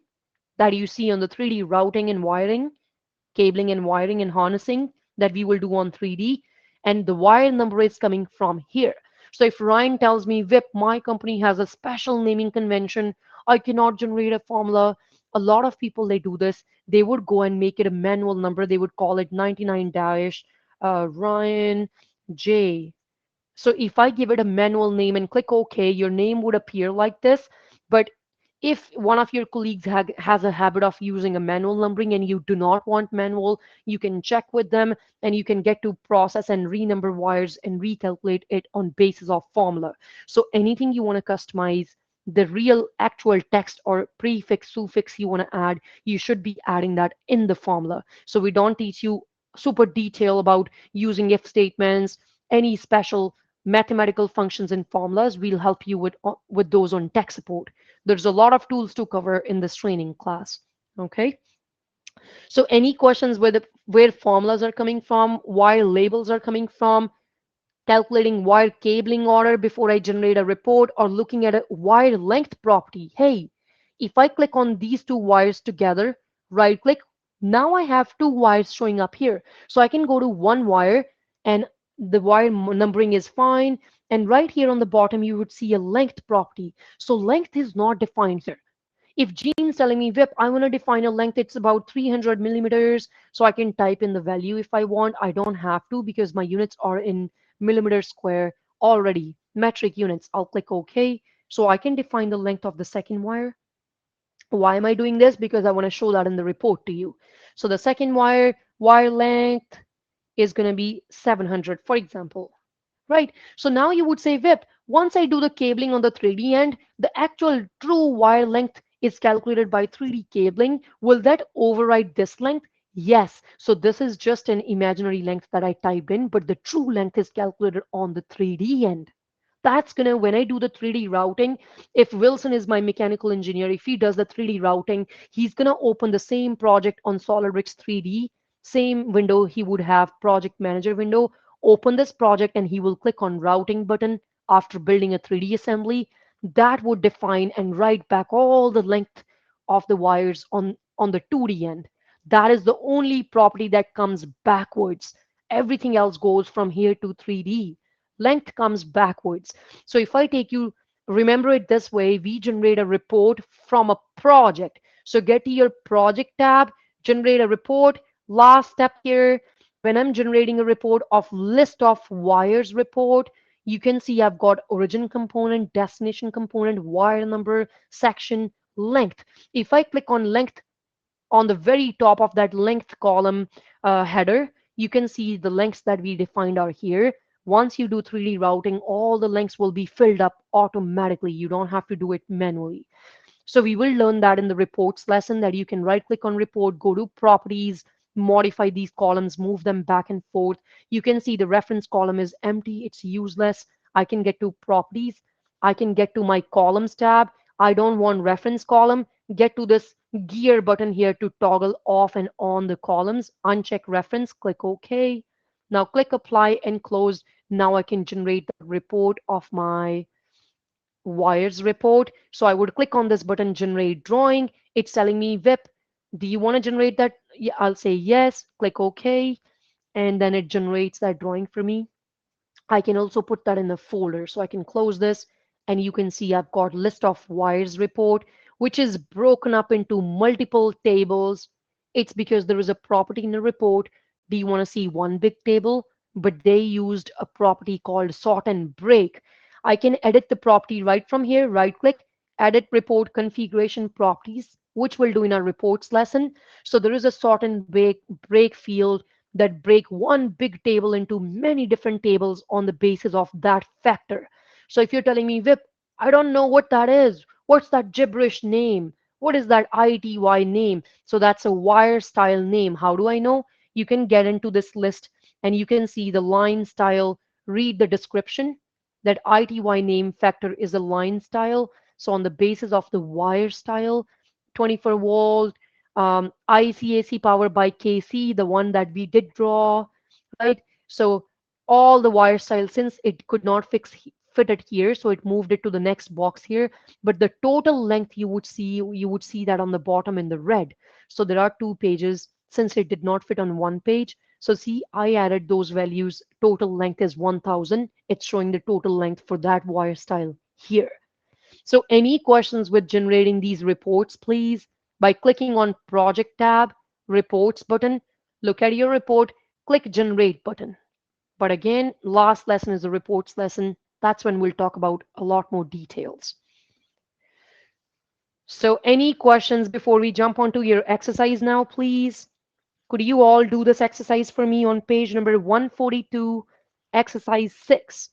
that you see on the 3D routing and wiring, cabling and wiring and harnessing that we will do on 3D. And the wire number is coming from here. So if Ryan tells me, VIP, my company has a special naming convention, I cannot generate a formula. A lot of people, they do this. They would go and make it a manual number. They would call it 99 dash Ryan J. So if I give it a manual name and click OK, your name would appear like this. But if one of your colleagues has a habit of using a manual numbering and you do not want manual, you can check with them and you can get to process and renumber wires and recalculate it on basis of formula. So anything you want to customize, the real actual text or prefix, suffix you want to add, you should be adding that in the formula. So we don't teach you super detail about using if statements, any special mathematical functions and formulas. We'll help you with those on tech support. There's a lot of tools to cover in this training class. Okay. So any questions where formulas are coming from, wire labels are coming from, calculating wire cabling order before I generate a report, or looking at a wire length property. Hey, if I click on these two wires together, right click, now I have two wires showing up here. So I can go to one wire and the wire numbering is fine. And right here on the bottom, you would see a length property. So length is not defined here. If Gene's telling me, VIP, I want to define a length, it's about 300 millimeters, so I can type in the value if I want. I don't have to because my units are in millimeters square already, metric units. I'll click OK. So I can define the length of the second wire. Why am I doing this? Because I want to show that in the report to you. So the second wire length is going to be 700, for example. Right? So now you would say, VIP, once I do the cabling on the 3D end, the actual true wire length is calculated by 3D cabling. Will that override this length? Yes. So this is just an imaginary length that I typed in, but the true length is calculated on the 3D end. That's gonna, when I do the 3D routing, if Wilson is my mechanical engineer, if he does the 3D routing, he's gonna open the same project on SolidWorks 3D, same window he would have project manager window, open this project and he will click on routing button after building a 3D assembly. That would define and write back all the length of the wires on the 2D end. That is the only property that comes backwards. Everything else goes from here to 3D. Length comes backwards. So if I take you, remember it this way, we generate a report from a project. So get to your project tab, generate a report. Last step here, when I'm generating a report of list of wires report, you can see I've got origin component, destination component, wire number, section, length. If I click on length on the very top of that length column header, you can see the lengths that we defined are here. Once you do 3D routing, all the lengths will be filled up automatically. You don't have to do it manually. So we will learn that in the reports lesson, that you can right click on report, go to properties, modify these columns, move them back and forth. You can see the reference column is empty. It's useless. I can get to properties. I can get to my columns tab. I don't want reference column. Get to this gear button here to toggle off and on the columns. Uncheck reference, click OK. Now click apply and close. Now I can generate the report of my wires report. So I would click on this button, generate drawing. It's telling me, VIP, do you want to generate that? Yeah, I'll say yes, click OK, and then it generates that drawing for me. I can also put that in a folder. So I can close this and you can see I've got list of wires report, which is broken up into multiple tables. It's because there is a property in the report. Do you want to see one big table? But they used a property called sort and break. I can edit the property right from here, right click, edit report configuration properties, which we'll do in our reports lesson. So there is a sort and break field that break one big table into many different tables on the basis of that factor. So if you're telling me, VIP, I don't know what that is. What's that gibberish name? What is that ITY name? So that's a wire style name. How do I know? You can get into this list and you can see the line style, read the description. That ITY name factor is a line style. So on the basis of the wire style, 24-volt, ICAC power by KC, the one that we did draw, right? So all the wire style, since it could not fit it here, so it moved it to the next box here. But the total length you would see that on the bottom in the red. So there are two pages since it did not fit on one page. So see, I added those values. Total length is 1000. It's showing the total length for that wire style here. So any questions with generating these reports, please, by clicking on Project tab, Reports button, look at your report, click Generate button. But again, last lesson is the reports lesson. That's when we'll talk about a lot more details. So any questions before we jump onto your exercise now, please? Could you all do this exercise for me on page number 142, exercise 6?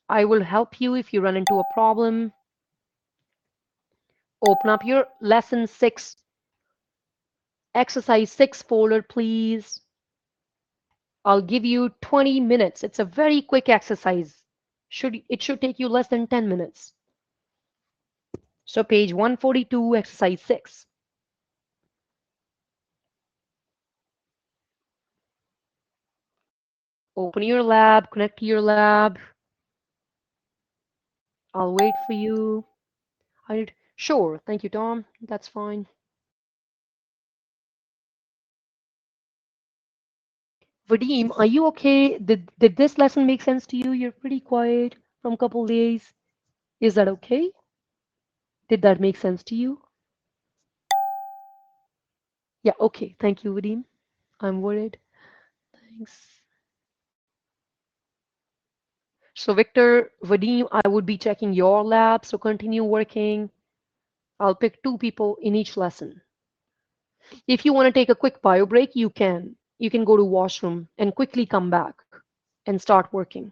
I will help you if you run into a problem. Open up your lesson 6, exercise 6 folder, please. I'll give you 20 minutes. It's a very quick exercise. It should take you less than 10 minutes. So page 142, exercise 6. Open your lab, connect to your lab. I'll wait for you. Sure, thank you, Tom. That's fine. Vadim, are you okay? Did this lesson make sense to you? You're pretty quiet from a couple days. Is that okay? Did that make sense to you? Yeah, okay. Thank you, Vadim. I'm worried. Thanks. So Victor, Vadim, I would be checking your lab, so continue working. I'll pick 2 people in each lesson. If you want to take a quick bio break, you can. You can go to washroom and quickly come back and start working.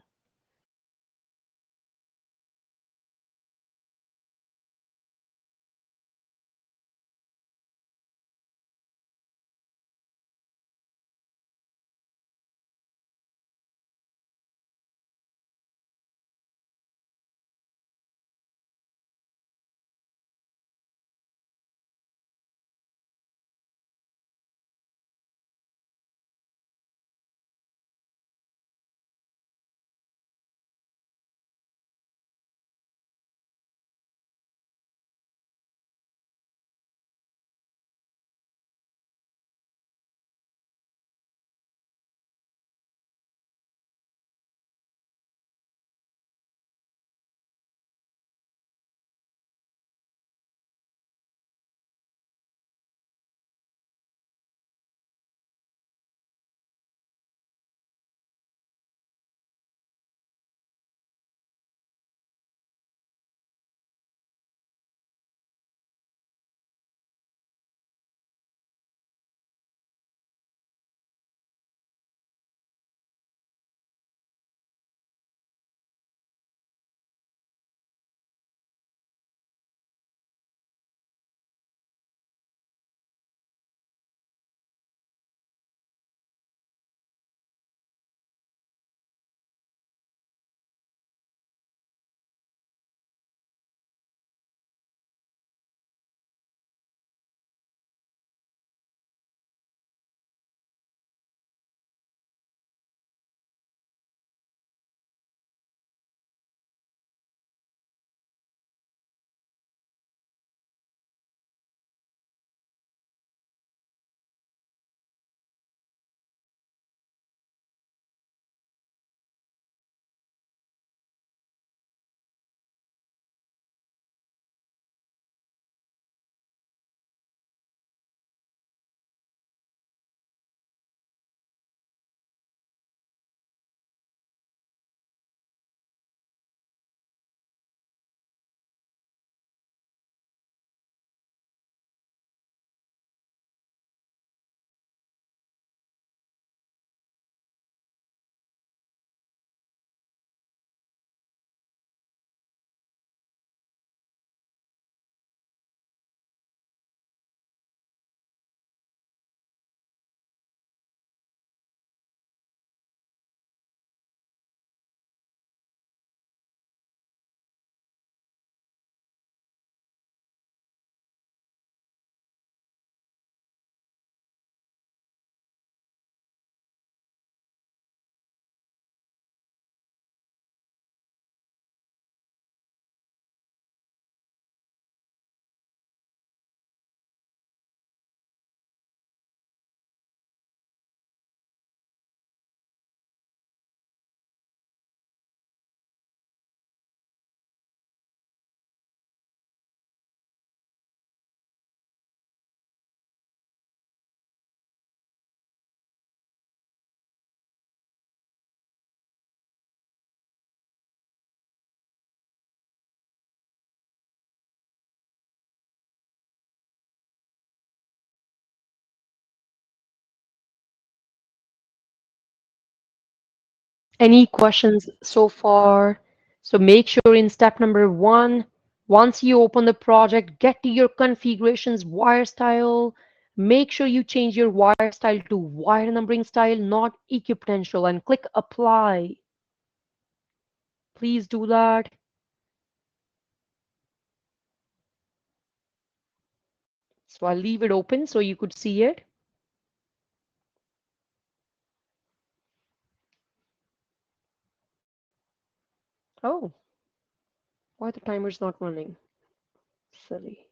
Any questions so far? So make sure in step number one, once you open the project, get to your configurations wire style. Make sure you change your wire style to wire numbering style, not equipotential, and click apply. Please do that. So I'll leave it open so you could see it. Oh, why the timer's not running? Silly.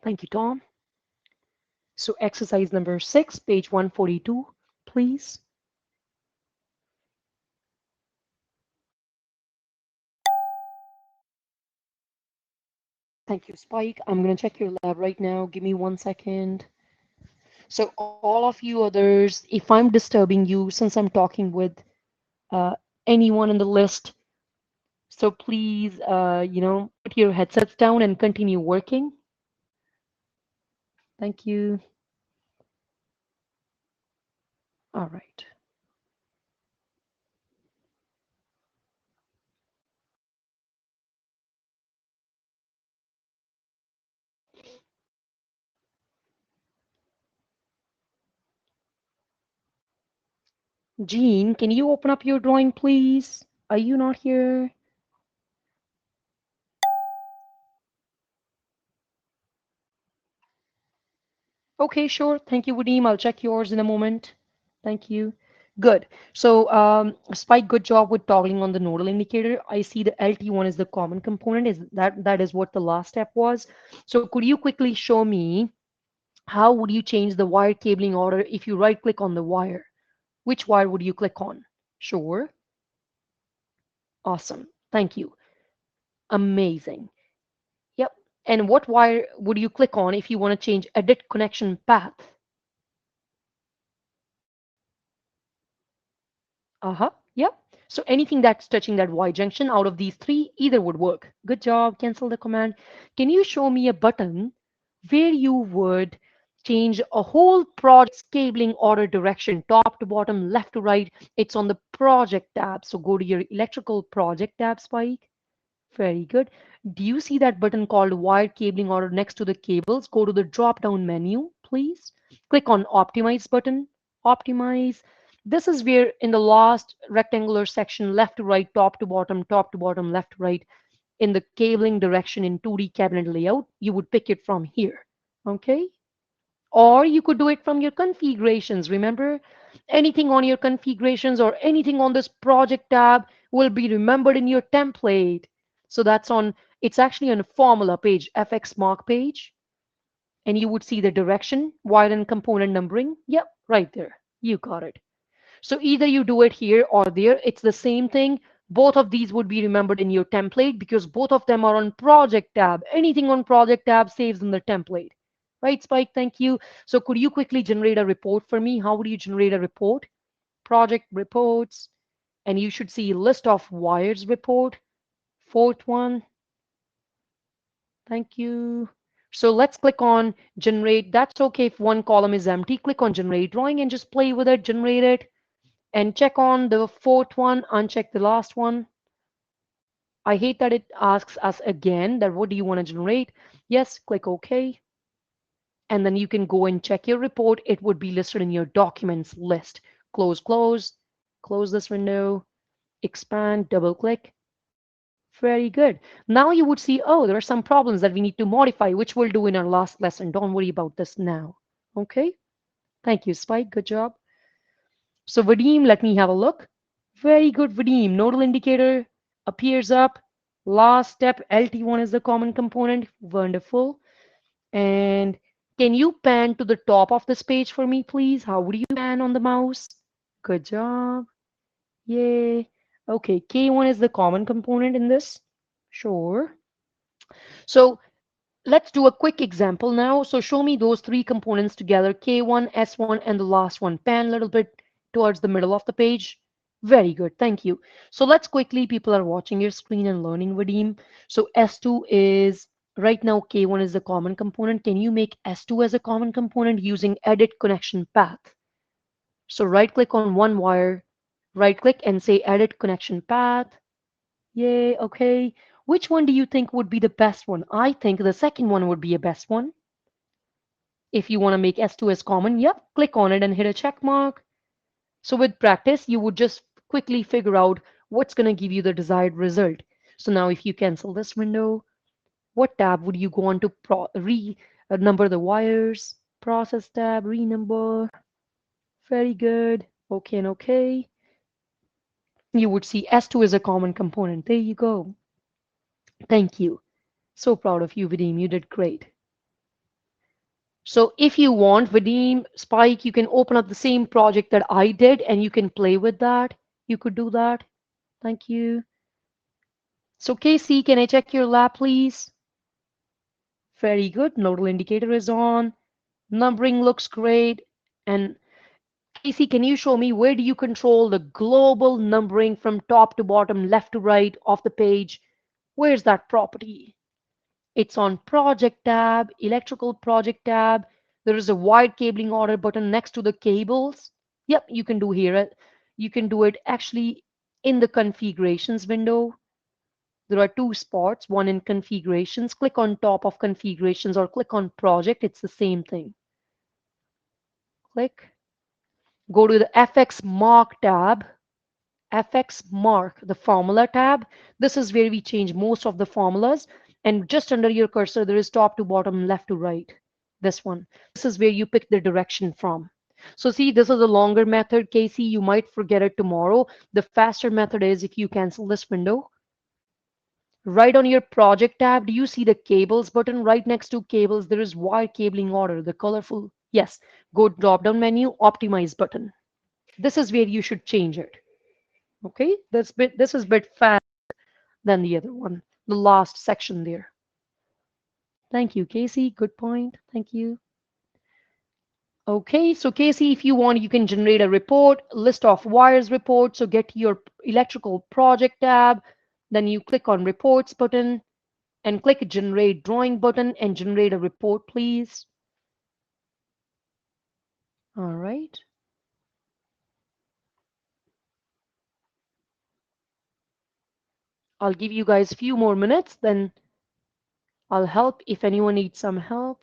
Thank you, Tom. So exercise number 6, page 142, please. Thank you, Spike. I'm going to check your lab right now. Give me 1 second. So all of you others, if I'm disturbing you since I'm talking with uh, anyone in the list, so please, put your headsets down and continue working. Thank you. All right. Jean, can you open up your drawing, please? Are you not here? Okay, sure. Thank you, Vadim. I'll check yours in a moment. Thank you. Good. So, Spike, good job with toggling on the nodal indicator. I see the LT1 is the common component. Is that is what the last step was? So, could you quickly show me how would you change the wire cabling order if you right-click on the wire? Which wire would you click on? Sure. Awesome. Thank you. Amazing. Yep. And what wire would you click on if you want to change edit connection path? Uh-huh. Yep. So anything that's touching that Y junction out of these three, either would work. Good job. Cancel the command. Can you show me a button where you would change a whole project's cabling order direction, top to bottom, left to right? It's on the project tab. So go to your electrical project tab, Spike. Very good. Do you see that button called wired cabling order next to the cables? Go to the drop down menu, please. Click on optimize button. Optimize. This is where in the last rectangular section, left to right, top to bottom, left to right, in the cabling direction in 2D cabinet layout, you would pick it from here. Okay. Or you could do it from your configurations. Remember, anything on your configurations or anything on this project tab will be remembered in your template. So it's actually on a formula page, FX mark page, and you would see the direction, while in component numbering. Yep, right there. You got it. So either you do it here or there, it's the same thing. Both of these would be remembered in your template because both of them are on project tab. Anything on project tab saves in the template. Right, Spike? Thank you. So could you quickly generate a report for me? How would you generate a report? Project reports, and you should see list of wires report. Fourth one. Thank you. So let's click on generate. That's okay if one column is empty. Click on generate drawing and just play with it, generate it. And check on the fourth one, uncheck the last one. I hate that it asks us again that what do you want to generate? Yes, click OK. And then you can go and check your report. It would be listed in your documents list. Close, close, close this window, expand, double click. Very good. Now you would see, oh, there are some problems that we need to modify, which we'll do in our last lesson. Don't worry about this now. Okay. Thank you, Spike. Good job. So Vadim, let me have a look. Very good, Vadim. Nodal indicator appears up. Last step, LT1 is the common component. Wonderful. And can you pan to the top of this page for me, please? How would you pan on the mouse? Good job. Yay. Okay, K1 is the common component in this. Sure. So let's do a quick example now. So show me those three components together, K1, S1, and the last one. Pan a little bit towards the middle of the page. Very good, thank you. So let's quickly, people are watching your screen and learning, Vadim. So S2 is, right now K1 is the common component. Can you make S2 as a common component using edit connection path? So right click on one wire, right click and say edit connection path. Yay, okay. Which one do you think would be the best one? I think the second one would be a best one. If you want to make S2 as common, yep, click on it and hit a check mark. So with practice, you would just quickly figure out what's going to give you the desired result. So now if you cancel this window, what tab would you go on to renumber the wires? Process tab, renumber. Very good. Okay and okay. You would see S2 is a common component. There you go. Thank you. So proud of you, Vadim. You did great. So if you want, Vadim, Spike, you can open up the same project that I did and you can play with that. You could do that. Thank you. So Casey, can I check your lab, please? Very good. Nodal indicator is on. Numbering looks great. And Casey, can you show me where do you control the global numbering from top to bottom, left to right of the page? Where's that property? It's on project tab, electrical project tab. There is a wide cabling order button next to the cables. Yep, you can do here. You can do it actually in the configurations window. There are two spots, one in configurations. Click on top of configurations or click on project. It's the same thing. Click. Go to the FX mark tab. FX mark, the formula tab. This is where we change most of the formulas. And just under your cursor, there is top to bottom, left to right. This one. This is where you pick the direction from. So see, this is a longer method, Casey. You might forget it tomorrow. The faster method is if you cancel this window. Right on your project tab, do you see the cables button? Right next to cables, there is wire cabling order, the colorful. Yes, go drop down menu, optimize button. This is where you should change it. Okay, this is a bit fast than the other one, the last section there. Thank you, Casey. Good point. Thank you. Okay, so Casey, if you want, you can generate a report, list of wires report. So get to your electrical project tab, then you click on reports button and click generate drawing button and generate a report, please. All right. I'll give you guys a few more minutes, then I'll help if anyone needs some help.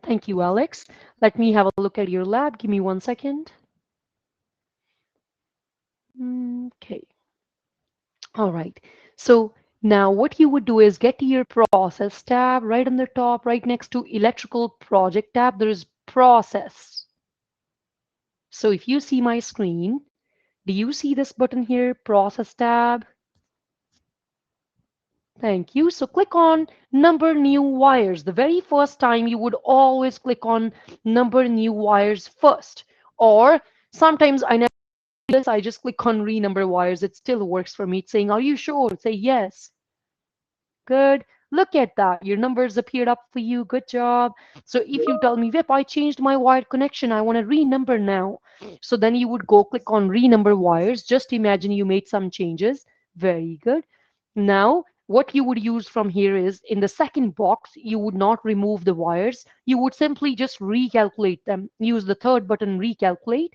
Thank you, Alex. Let me have a look at your lab. Give me 1 second. Okay. All right. So now what you would do is get to your process tab right on the top, right next to electrical project tab, there is process. So if you see my screen, do you see this button here, process tab? Thank you. So click on number new wires. The very first time you would always click on number new wires first. Or sometimes I never do this, I just click on renumber wires. It still works for me. It's saying, are you sure? Say yes. Good. Look at that. Your numbers appeared up for you. Good job. So if you tell me, Vip, I changed my wired connection. I want to renumber now. So then you would go click on renumber wires. Just imagine you made some changes. Very good. Now, what you would use from here is in the second box, you would not remove the wires. You would simply just recalculate them. Use the third button, recalculate.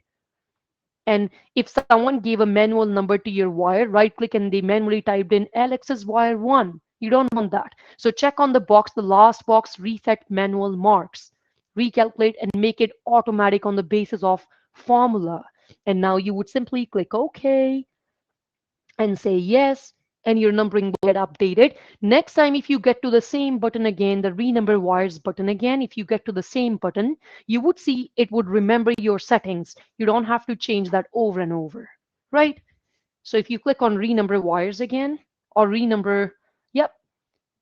And if someone gave a manual number to your wire, right click and they manually typed in Alex's wire 1. You don't want that. So check on the box, the last box, reset manual marks. Recalculate and make it automatic on the basis of formula. And now you would simply click OK and say yes, and your numbering will get updated. Next time, if you get to the same button again, the renumber wires button again, if you get to the same button, you would see it would remember your settings. You don't have to change that over and over, right? So if you click on renumber wires again, or renumber, yep,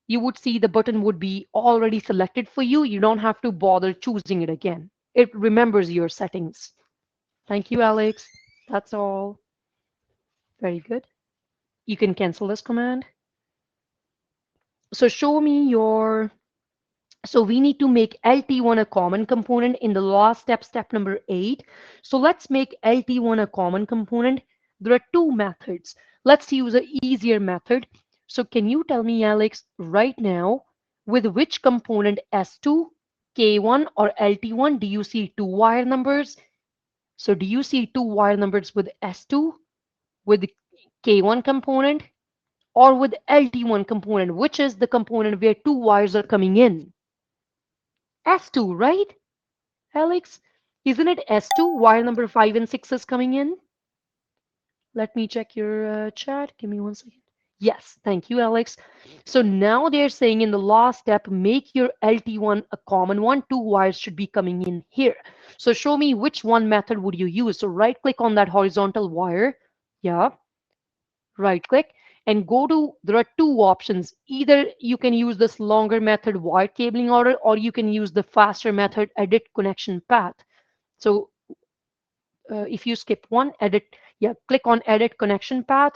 you would see the button would be already selected for you. You don't have to bother choosing it again. It remembers your settings. Thank you, Alex. That's all. Very good. You can cancel this command. So show me your, so we need to make LT1 a common component in the last step, step number 8. So let's make LT1 a common component. There are two methods. Let's use an easier method. So can you tell me, Alex, right now, with which component S2, K1, or LT1 do you see two wire numbers? So do you see two wire numbers with S2, with K1 component, or with LT1 component, which is the component where two wires are coming in? S2, right, Alex? Isn't it S2? Wire number 5 and 6 is coming in. Let me check your chat. Give me 1 second. Yes, thank you, Alex. So now they're saying in the last step, make your LT1 a common one. Two wires should be coming in here. So show me which one method would you use. So right click on that horizontal wire. Yeah. Right click and go to, there are two options. Either you can use this longer method, wire cabling order, or you can use the faster method, edit connection path. So if you skip one, edit, yeah, click on edit connection path.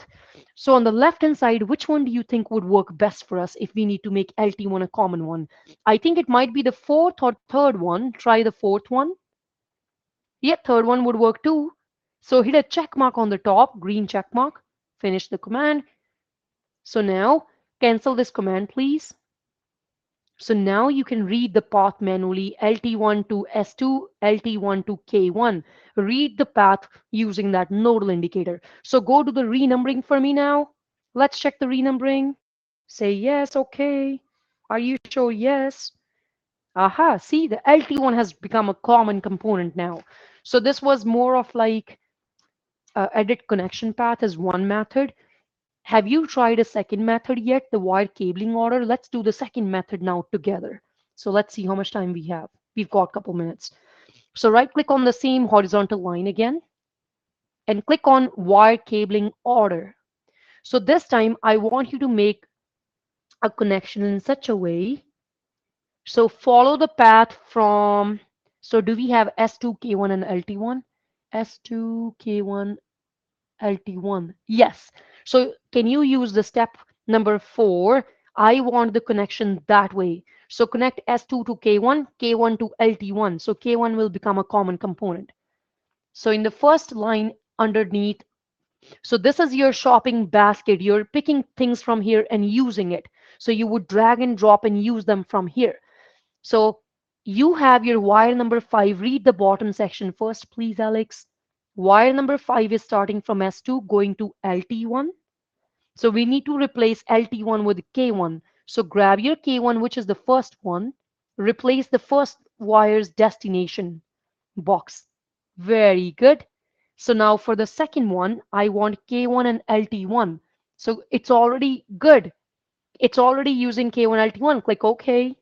So on the left hand side, which one do you think would work best for us if we need to make LT1 a common one? I think it might be the fourth or third one. Try the fourth one. Yeah, third one would work too. So hit a check mark on the top, green check mark, finish the command. So now cancel this command, please. So now you can read the path manually, LT1 to S2, LT1 to K1. Read the path using that nodal indicator. So go to the renumbering for me now. Let's check the renumbering. Say yes, okay. Are you sure? Yes. Aha, see, the LT1 has become a common component now. So this was more of like edit connection path as one method. Have you tried a second method yet, the wire cabling order? Let's do the second method now together. So let's see how much time we have. We've got a couple minutes. So right click on the same horizontal line again and click on wire cabling order. So this time I want you to make a connection in such a way. So follow the path from, so do we have S2, K1 and LT1? S2, K1, LT1. Yes. So can you use the step number 4? I want the connection that way. So connect S2 to K1, K1 to LT1. So K1 will become a common component. So in the first line underneath, so this is your shopping basket. You're picking things from here and using it. So you would drag and drop and use them from here. So you have your wire number 5. Read the bottom section first, please, Alex. Wire number 5 is starting from S2 going to LT1. So we need to replace LT1 with K1. So grab your K1, which is the first one, Replace the first wire's destination box. Very good. So now for the second one, I want K1 and LT1. So it's already good. It's already using K1 LT1. Click OK.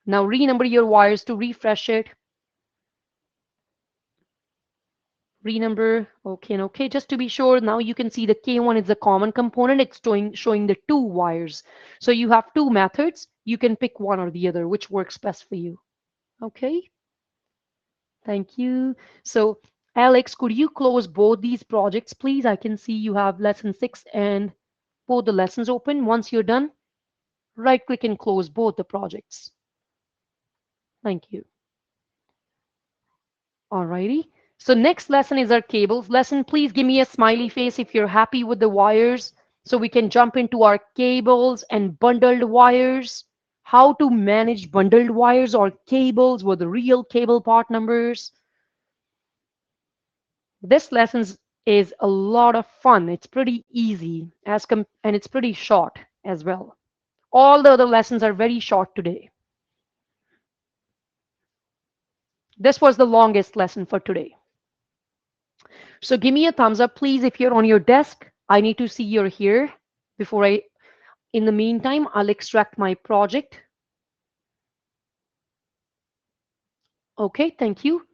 Now renumber your wires to refresh it. Renumber, okay and okay. Just to be sure, now you can see the K1 is a common component. It's showing the two wires. So you have two methods. You can pick one or the other, which works best for you. Okay, thank you. So Alex, could you close both these projects, please? I can see you have lesson 6 and both the lessons open. Once you're done, right click and close both the projects. Thank you. Alrighty. So next lesson is our cables lesson. Please give me a smiley face if you're happy with the wires so we can jump into our cables and bundled wires. How to manage bundled wires or cables with the real cable part numbers. This lesson is a lot of fun. It's pretty easy and it's pretty short as well. All the other lessons are very short today. This was the longest lesson for today. So give me a thumbs up, please, if you're on your desk. I need to see you're here before in the meantime, I'll extract my project. Okay, thank you.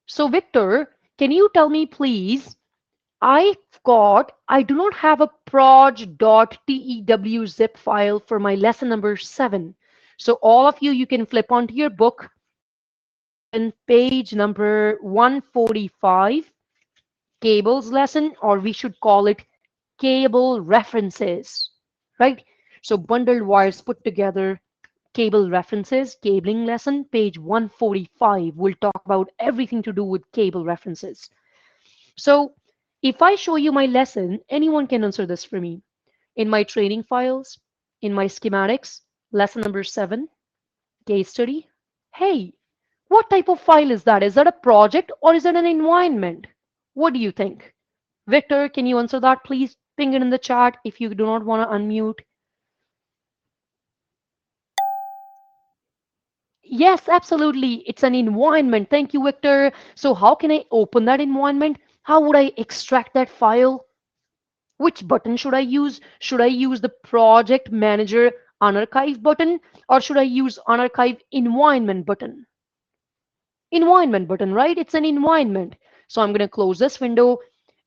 So Victor, can you tell me, please, I do not have a proj.tew zip file for my lesson number 7. So all of you, you can flip onto your book, lesson 7, page number 145, cables lesson, or we should call it cable references, right? So bundled wires put together, cable references, cabling lesson, page 145. We'll talk about everything to do with cable references. So if I show you my lesson, anyone can answer this for me. In my training files, in my schematics, lesson number 7, case study. Hey, what type of file is that? Is that a project or is it an environment? What do you think? Victor, can you answer that, please? Ping it in the chat if you do not want to unmute. Yes, absolutely. It's an environment. Thank you, Victor. So how can I open that environment? How would I extract that file? Which button should I use? Should I use the project manager unarchive button or should I use unarchive environment button? Environment button, right? It's an environment. So I'm going to close this window.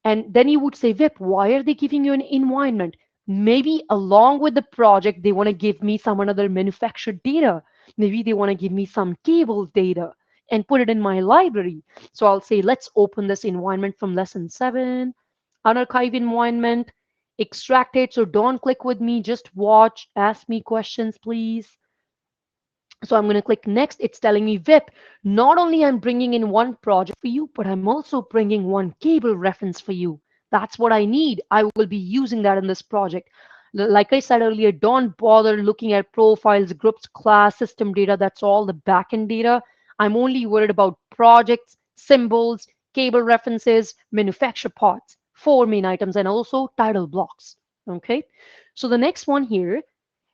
And then you would say, Vip, why are they giving you an environment? Maybe along with the project, they want to give me some another manufactured data. Maybe they want to give me some cables data and put it in my library. So I'll say, let's open this environment from lesson 7, unarchive environment, extract it. So don't click with me, just watch, ask me questions, please. So I'm going to click next. It's telling me VIP. Not only I'm bringing in one project for you, but I'm also bringing one cable reference for you. That's what I need. I will be using that in this project. Like I said earlier, don't bother looking at profiles, groups, class, system data. That's all the backend data. I'm only worried about projects, symbols, cable references, manufacturer parts, 4 main items, and also title blocks. Okay. So the next one here.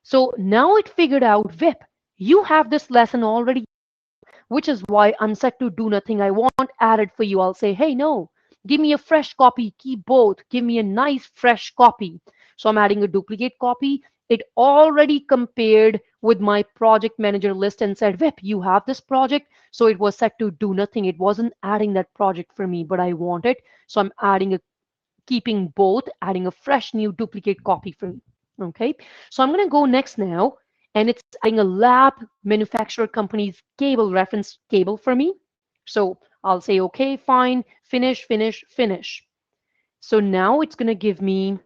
So now it figured out VIP. You have this lesson already, which is why I'm set to do nothing. I want added for you. I'll say, hey, no, give me a fresh copy. Keep both. Give me a nice fresh copy. So I'm adding a duplicate copy. It already compared with my project manager list and said, Vip, you have this project. So it was set to do nothing. It wasn't adding that project for me, but I want it. So I'm keeping both, adding a fresh new duplicate copy for me. Okay, so I'm going to go next now, and it's adding a lab manufacturer company's cable reference cable for me. So I'll say, okay, fine, finish, finish, finish. So now it's going to give me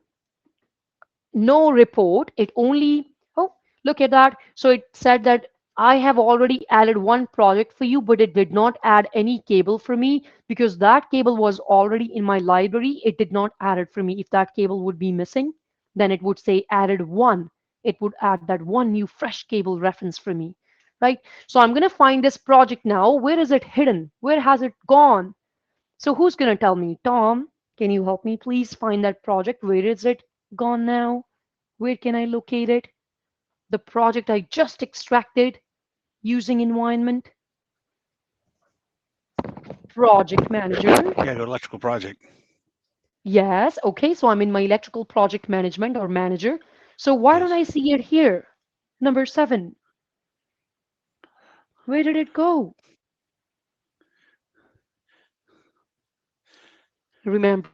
no report. It only, oh, look at that. So it said that I have already added one project for you, but it did not add any cable for me because that cable was already in my library. It did not add it for me. If that cable would be missing, then it would say added one. It would add that one new fresh cable reference for me, right? So I'm going to find this project now. Where is it hidden? Where has it gone? So who's going to tell me? Tom, can you help me please find that project? Where is it gone now? Where can I locate it? The project I just extracted. using environment, project manager. Yeah, go to electrical project. Yes, okay, so I'm in my electrical project management or manager. So why don't Yes. I see it here? Number 7. Where did it go? Remember,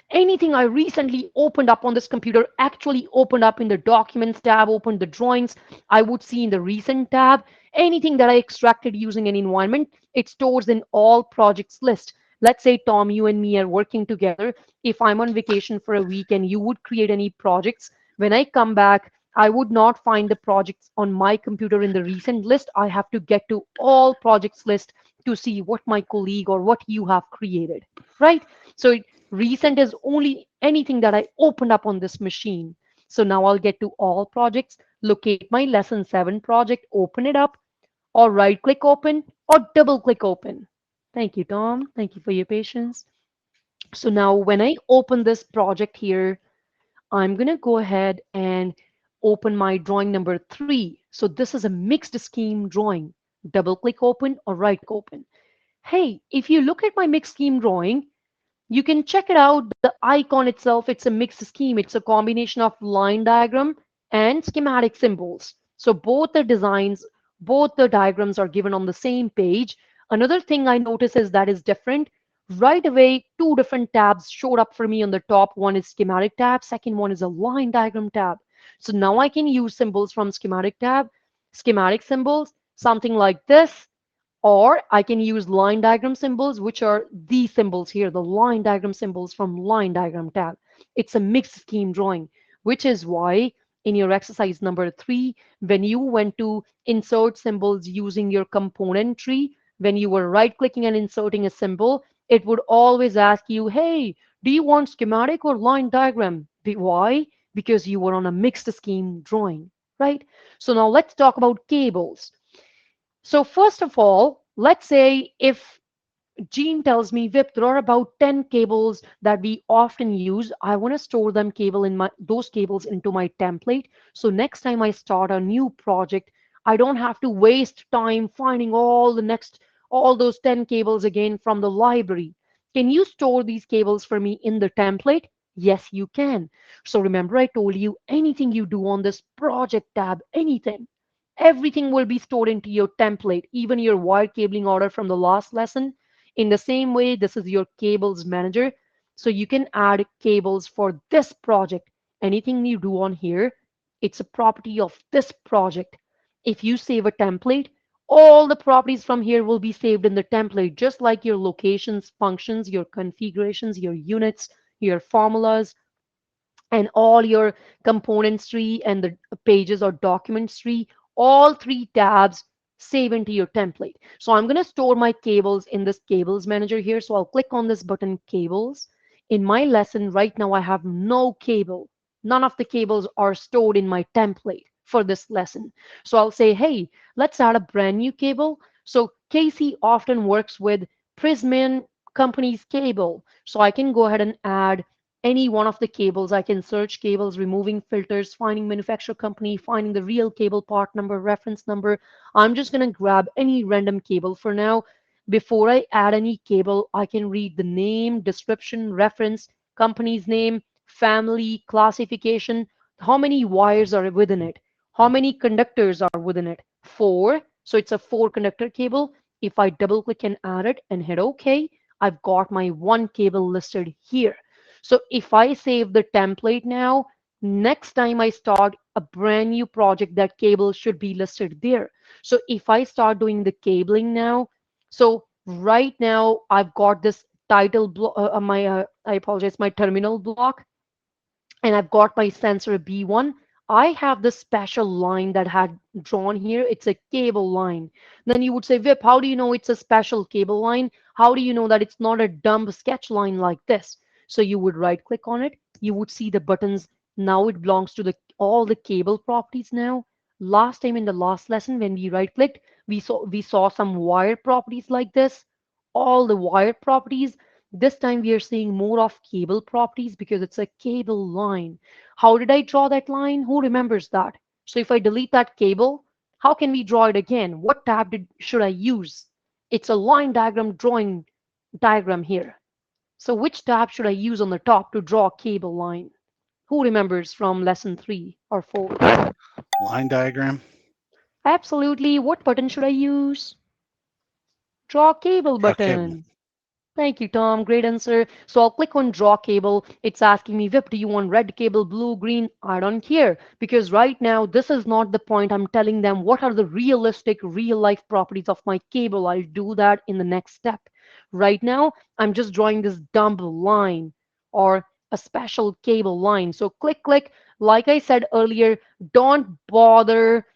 anything I recently opened up on this computer actually opened up in the Documents tab, opened the drawings. I would see in the Recent tab. Anything that I extracted using an environment, it stores in all projects list. Let's say, Tom, you and me are working together. If I'm on vacation for a week and you would create any projects, when I come back, I would not find the projects on my computer in the recent list. I have to get to all projects list to see what my colleague or what you have created, right? So recent is only anything that I opened up on this machine. So now I'll get to all projects, locate my lesson 7 project, open it up, or right click open, or double click open. Thank you, Tom. Thank you for your patience. So now when I open this project here, I'm going to go ahead and open my drawing number 3. So this is a mixed scheme drawing. Double click open or right click open. Hey, if you look at my mixed scheme drawing, you can check it out. The icon itself, it's a mixed scheme. It's a combination of line diagram and schematic symbols. So both the designs, both the diagrams are given on the same page. Another thing I notice is that is different. Right away, two different tabs showed up for me on the top. One is schematic tab, second one is a line diagram tab. So now I can use symbols from schematic tab, schematic symbols, something like this, or I can use line diagram symbols, which are these symbols here, the line diagram symbols from line diagram tab. It's a mixed scheme drawing, which is why in your exercise number 3, when you went to insert symbols using your component tree, when you were right clicking and inserting a symbol, it would always ask you, hey, do you want schematic or line diagram? Why? Because you were on a mixed scheme drawing, right? So now let's talk about cables. So first of all, let's say if Gene tells me, Vip, there are about 10 cables that we often use. I want to store them cable in my those cables into my template. So next time I start a new project, I don't have to waste time finding all those 10 cables again from the library. Can you store these cables for me in the template? Yes, you can. So remember, I told you anything you do on this project tab, anything, everything will be stored into your template, even your wire cabling order from the last lesson. In the same way, this is your cables manager. So you can add cables for this project. Anything you do on here, it's a property of this project. If you save a template, all the properties from here will be saved in the template, just like your locations, functions, your configurations, your units, your formulas, and all your components tree and the pages or documents tree, all 3 tabs save into your template. So I'm going to store my cables in this cables manager here. So I'll click on this button, cables. In my lesson right now, I have no cable. None of the cables are stored in my template for this lesson. So I'll say, hey, let's add a brand new cable. So Casey often works with Prismian company's cable. So I can go ahead and add any one of the cables. I can search cables, removing filters, finding manufacturer company, finding the real cable part number, reference number. I'm just going to grab any random cable for now. Before I add any cable, I can read the name, description, reference, company's name, family, classification, how many wires are within it, how many conductors are within it. 4. So it's a 4 conductor cable. If I double click and add it and hit OK, I've got my one cable listed here. So if I save the template now, next time I start a brand new project, that cable should be listed there. So if I start doing the cabling now, so right now I've got this title block, I apologize, my terminal block, and I've got my sensor B1. I have this special line that had drawn here. It's a cable line. Then you would say, Vip, how do you know it's a special cable line? How do you know that it's not a dumb sketch line like this? So you would right click on it. You would see the buttons. Now it belongs to the all the cable properties now. Last time in the last lesson, when we right clicked, we saw some wire properties like this. All the wire properties. This time we are seeing more of cable properties because it's a cable line. How did I draw that line? Who remembers that? So if I delete that cable How can we draw it again? What tab should I use? It's a line diagram drawing diagram here. So which tab should I use on the top to draw a cable line? Who remembers from lesson 3 or 4? Line diagram. Absolutely. What button should I use? Draw cable Draw cable. button. Thank you, Tom. Great answer. So I'll click on draw cable. It's asking me, Vip, do you want red cable, blue, green? I don't care because right now this is not the point. I'm telling them what are the realistic, real life properties of my cable. I'll do that in the next step. Right now, I'm just drawing this dumb line or a special cable line. So click, click. Like I said earlier, don't bother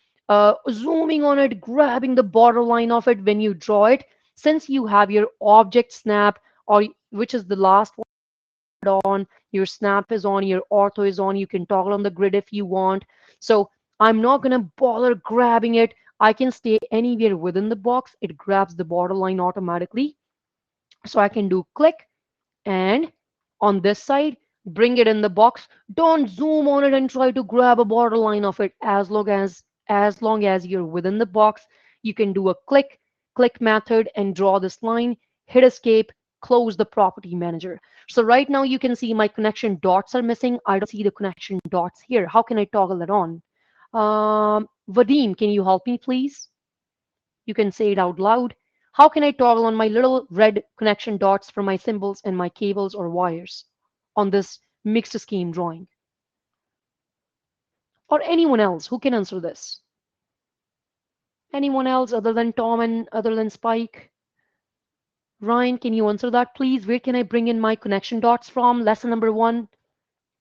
zooming on it, grabbing the borderline of it when you draw it since you have your object snap or which is the last one on, your snap is on, your ortho is on, you can toggle on the grid if you want. So I'm not going to bother grabbing it. I can stay anywhere within the box. It grabs the borderline automatically. So I can do click and on this side bring it in the box. Don't zoom on it and try to grab a borderline of it. As long as you're within the box, you can do a click method and draw this line, hit escape, close the property manager. So right now you can see my connection dots are missing. I don't see the connection dots here. How can I toggle it on? Vadim, can you help me please? You can say it out loud. How can I toggle on my little red connection dots for my symbols and my cables or wires on this mixed scheme drawing? Or anyone else who can answer this? Anyone else other than Tom and other than Spike? Ryan, can you answer that, please? Where can I bring in my connection dots from? Lesson number 1.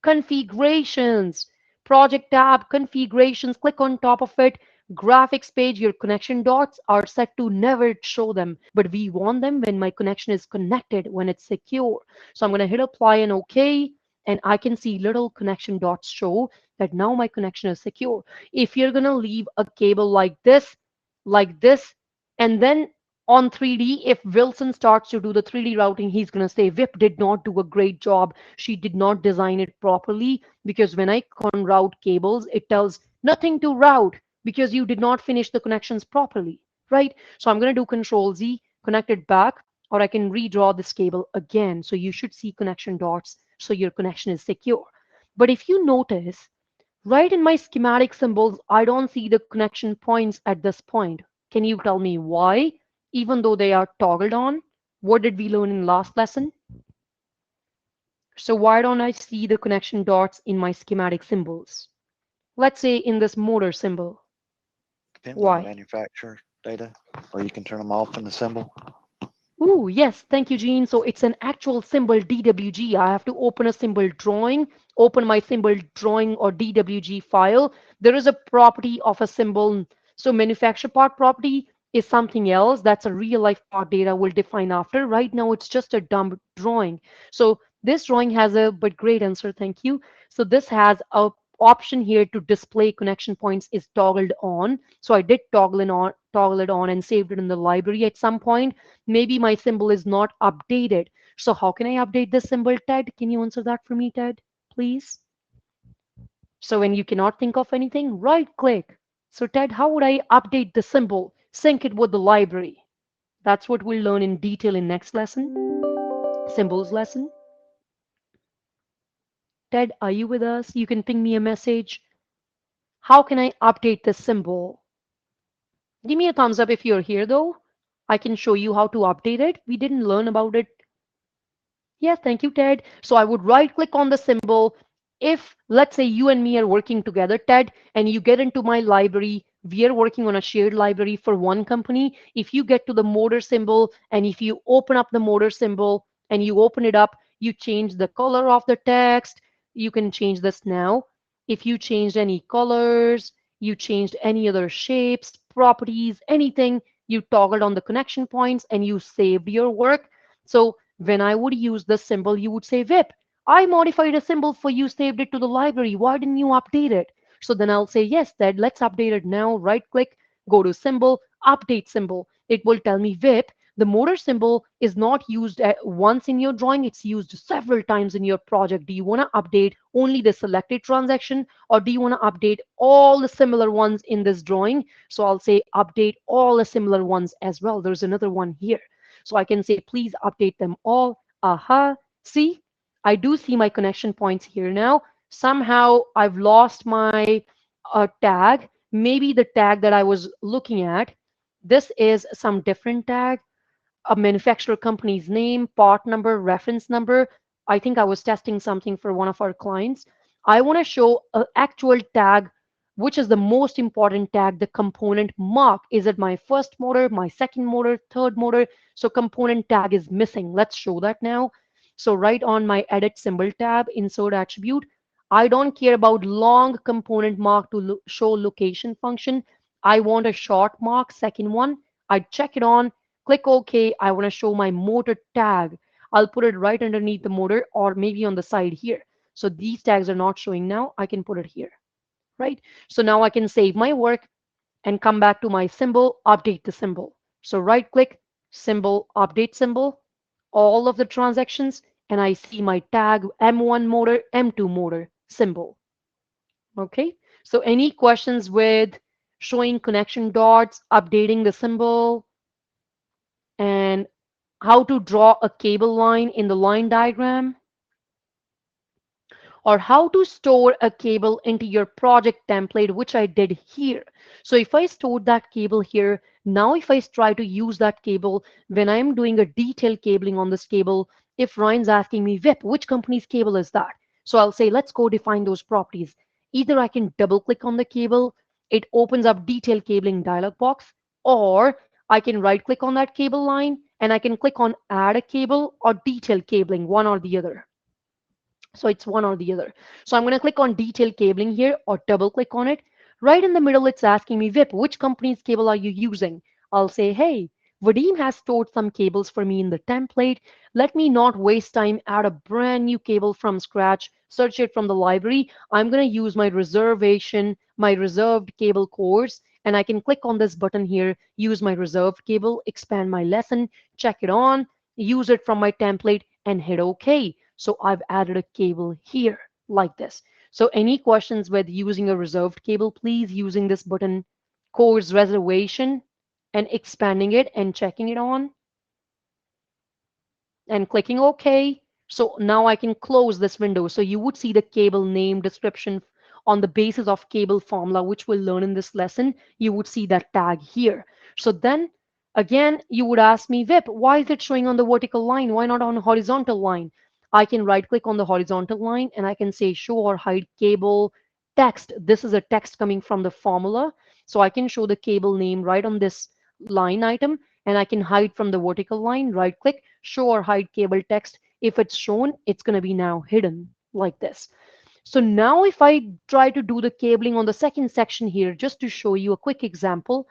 Configurations. Project tab, configurations, click on top of it. Graphics page, your connection dots are set to never show them, but we want them when my connection is connected, when it's secure. So I'm going to hit apply and OK, and I can see little connection dots show that now my connection is secure. If you're going to leave a cable like this, and then on 3D, if Wilson starts to do the 3D routing, he's going to say, VIP did not do a great job. She did not design it properly because when I con route cables, it tells nothing to route because you did not finish the connections properly, right? So I'm going to do Control Z, connect it back, or I can redraw this cable again. So you should see connection dots so your connection is secure. But if you notice, right in my schematic symbols, I don't see the connection points at this point. Can you tell me why, even though they are toggled on? What did we learn in last lesson? So why don't I see the connection dots in my schematic symbols? Let's say in this motor symbol. Depends on the Why? manufacturer data, or you can turn them off in the symbol. Ooh, yes, thank you, Gene. So it's an actual symbol DWG. I have to open a symbol drawing, open my symbol drawing or DWG file. There is a property of a symbol. So manufacturer part property is something else. That's a real life part data we'll define after. Right now, it's just a dumb drawing. So this drawing has a, but great answer, thank you. So this has a option here to display connection points is toggled on. So I did toggle it on and saved it in the library at some point. Maybe my symbol is not updated. So how can I update this symbol, Ted? Can you answer that for me, Ted, please? So when you cannot think of anything, right click. So Ted, how would I update the symbol? Sync it with the library. That's what we'll learn in detail in next lesson, symbols lesson. Ted, are you with us? You can ping me a message. How can I update this symbol? Give me a thumbs up if you're here though. I can show you how to update it. We didn't learn about it. Yeah, thank you, Ted. So I would right click on the symbol. If, let's say, you and me are working together, Ted, and you get into my library, we are working on a shared library for one company. If you get to the motor symbol and if you open up the motor symbol and you open it up, you change the color of the text. You can change this now. If you changed any colors, you changed any other shapes, properties, anything, you toggled on the connection points and you saved your work. So when I would use this symbol, you would say, VIP, I modified a symbol for you, saved it to the library. Why didn't you update it? So then I'll say, yes, Ted, let's update it now. Right click, go to symbol, update symbol. It will tell me, VIP, The motor symbol is not used at once in your drawing, it's used several times in your project. Do you want to update only the selected transaction, or do you want to update all the similar ones in this drawing? So I'll say update all the similar ones as well. There's another one here. So I can say, please update them all. Aha, see, I do see my connection points here now. Somehow I've lost my tag. Maybe the tag that I was looking at, this is some different tag, a manufacturer company's name, part number, reference number. I think I was testing something for one of our clients. I want to show an actual tag, which is the most important tag, the component mark. Is it my first motor, my second motor, third motor? So component tag is missing. Let's show that now. So right on my edit symbol tab, insert attribute, I don't care about long component mark to show location function. I want a short mark, second one. I check it on, click OK. I want to show my motor tag. I'll put it right underneath the motor or maybe on the side here. So these tags are not showing now. I can put it here, right? So now I can save my work and come back to my symbol, update the symbol. So right click, symbol, update symbol, all of the transactions, and I see my tag M1 motor, M2 motor symbol. Okay, so any questions with showing connection dots, updating the symbol, and how to draw a cable line in the line diagram, or how to store a cable into your project template, which I did here. So if I stored that cable here, now if I try to use that cable, when I'm doing a detailed cabling on this cable, if Ryan's asking me, Vip, which company's cable is that? So I'll say, let's go define those properties. Either I can double click on the cable, it opens up detailed cabling dialog box, or I can right click on that cable line and I can click on add a cable or detailed cabling, one or the other. So it's one or the other. So I'm going to click on detailed cabling here or double click on it. Right in the middle, it's asking me, Vip, which company's cable are you using? I'll say, hey, Vadim has stored some cables for me in the template. Let me not waste time, add a brand new cable from scratch, search it from the library. I'm going to use my reservation, my reserved cable cores, and I can click on this button here, use my reserved cable, expand my lesson, check it on, use it from my template, and hit OK. So I've added a cable here like this. So any questions with using a reserved cable, please using this button, course reservation, and expanding it and checking it on and clicking OK. So now I can close this window. So you would see the cable name description on the basis of cable formula, which we'll learn in this lesson. You would see that tag here. So then again, you would ask me, Vip, why is it showing on the vertical line? Why not on a horizontal line? I can right click on the horizontal line and I can say show or hide cable text. This is a text coming from the formula. So I can show the cable name right on this line item, and I can hide from the vertical line, right click, show or hide cable text. If it's shown, it's going to be now hidden like this. So now if I try to do the cabling on the second section here, just to show you a quick example,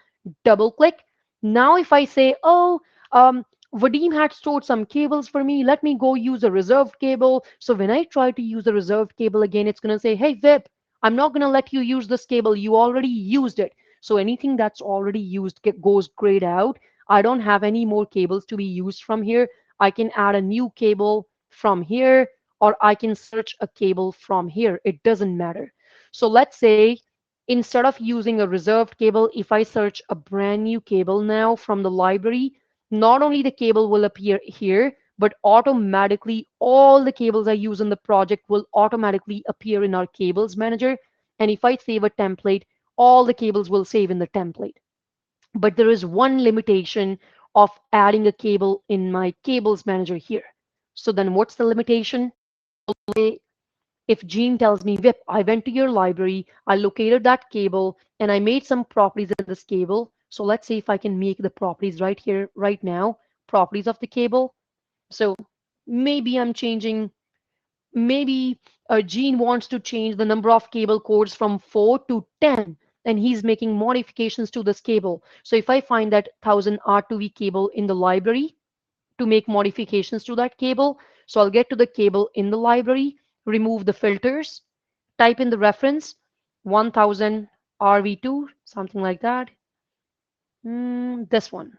double click. Now if I say, oh, Vadim had stored some cables for me, let me go use a reserved cable. So when I try to use the reserved cable again, it's going to say, hey, Vip, I'm not going to let you use this cable. You already used it. So anything that's already used goes grayed out. I don't have any more cables to be used from here. I can add a new cable from here, or I can search a cable from here. It doesn't matter. So let's say instead of using a reserved cable, if I search a brand new cable now from the library, not only the cable will appear here, but automatically all the cables I use in the project will automatically appear in our cables manager. And if I save a template, all the cables will save in the template. But there is one limitation of adding a cable in my cables manager here. So then what's the limitation? If Gene tells me, Vip, I went to your library, I located that cable, and I made some properties in this cable. So let's see if I can make the properties right here, right now, properties of the cable. So maybe I'm changing, maybe Gene wants to change the number of cable cores from 4 to 10, and he's making modifications to this cable. So if I find that 1000 R2V cable in the library to make modifications to that cable, so I'll get to the cable in the library, remove the filters, type in the reference 1000 RV2, something like that. This one.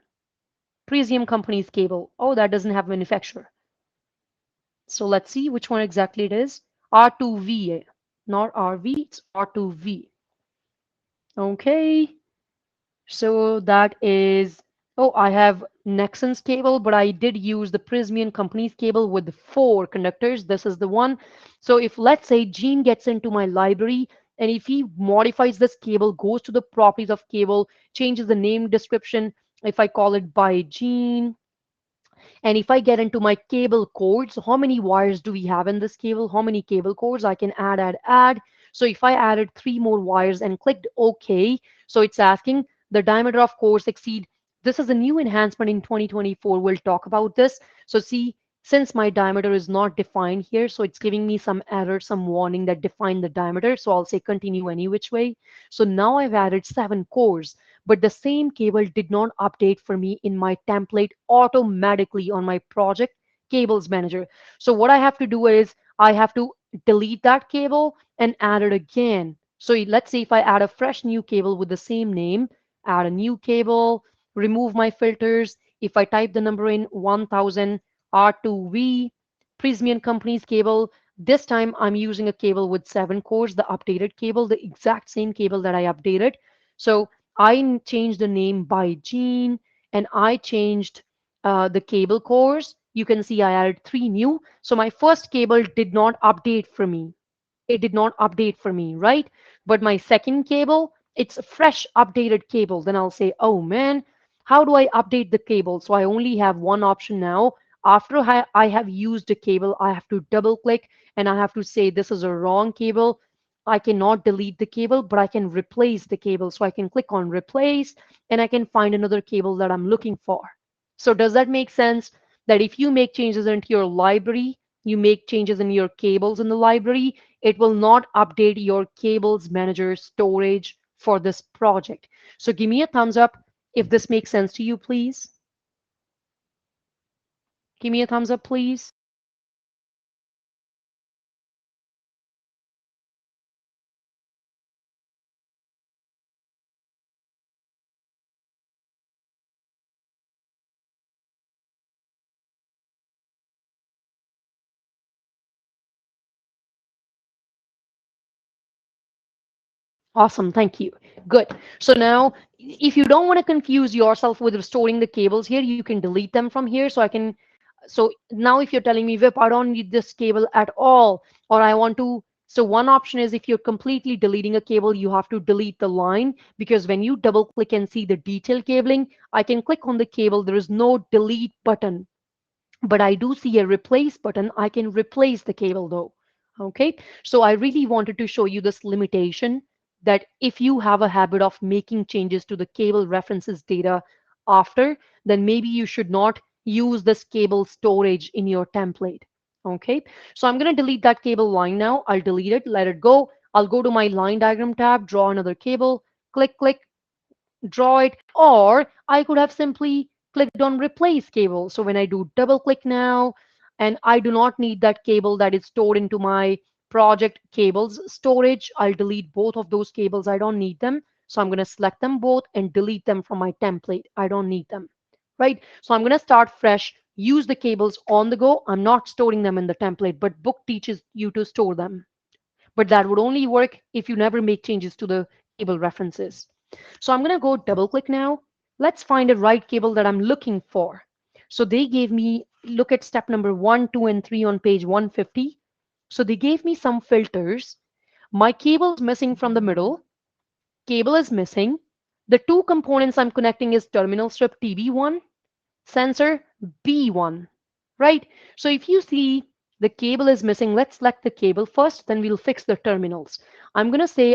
Prisium Company's cable. Oh, that doesn't have manufacturer. So let's see which one exactly it is. R2V, not RV, it's R2V. Okay, so that is, oh, I have Nexon's cable, but I did use the Prysmian Company's cable with 4 conductors. This is the one. So if let's say Gene gets into my library and if he modifies this cable, goes to the properties of cable, changes the name description, if I call it by Gene, and if I get into my cable cords, how many wires do we have in this cable? How many cable cords? I can add. So if I added 3 more wires and clicked OK, so it's asking the diameter of course exceed. This is a new enhancement in 2024. We'll talk about this. So see, since my diameter is not defined here, so it's giving me some error, some warning that define the diameter. So I'll say continue any which way. So now I've added 7 cores, but the same cable did not update for me in my template automatically on my project cables manager. So what I have to do is I have to delete that cable and add it again. So let's say if I add a fresh new cable with the same name, add a new cable, remove my filters. If I type the number in 1000 R2V, Prysmian Company's cable, this time I'm using a cable with 7 cores, the updated cable, the exact same cable that I updated. So I changed the name by Gene and I changed the cable cores. You can see I added 3 new. So my first cable did not update for me. It did not update for me, right? But my second cable, it's a fresh updated cable. Then I'll say, oh man, how do I update the cable? So I only have one option now. After I have used a cable, I have to double click and I have to say this is a wrong cable. I cannot delete the cable, but I can replace the cable. So I can click on replace and I can find another cable that I'm looking for. So does that make sense? That if you make changes into your library, you make changes in your cables in the library, it will not update your cables manager storage for this project. So give me a thumbs up if this makes sense to you, please. Give me a thumbs up, please. Awesome, thank you. Good. So now, if you don't want to confuse yourself with restoring the cables here, you can delete them from here. So I can, so now if you're telling me, Vip, I don't need this cable at all, or I want to, so one option is if you're completely deleting a cable, you have to delete the line, because when you double click and see the detail cabling, I can click on the cable. There is no delete button, but I do see a replace button. I can replace the cable though. Okay, so I really wanted to show you this limitation, that if you have a habit of making changes to the cable references data after, then maybe you should not use this cable storage in your template. Okay, so I'm going to delete that cable line now. I'll delete it, let it go. I'll go to my line diagram tab, draw another cable, click, draw it, or I could have simply clicked on replace cable. So when I do double click now, and I do not need that cable that is stored into my project cables storage, I'll delete both of those cables. I don't need them. So I'm going to select them both and delete them from my template. I don't need them, right? So I'm going to start fresh, use the cables on the go. I'm not storing them in the template, but book teaches you to store them. But that would only work if you never make changes to the cable references. So I'm going to go double click now. Let's find a right cable that I'm looking for. So they gave me, look at step number 1, 2, and 3 on page 150. So they gave me some filters. My cable is missing from the middle. Cable is missing. The 2 components I'm connecting is terminal strip TB1, sensor B1, right? So if you see the cable is missing, let's select the cable first, then we'll fix the terminals. I'm going to say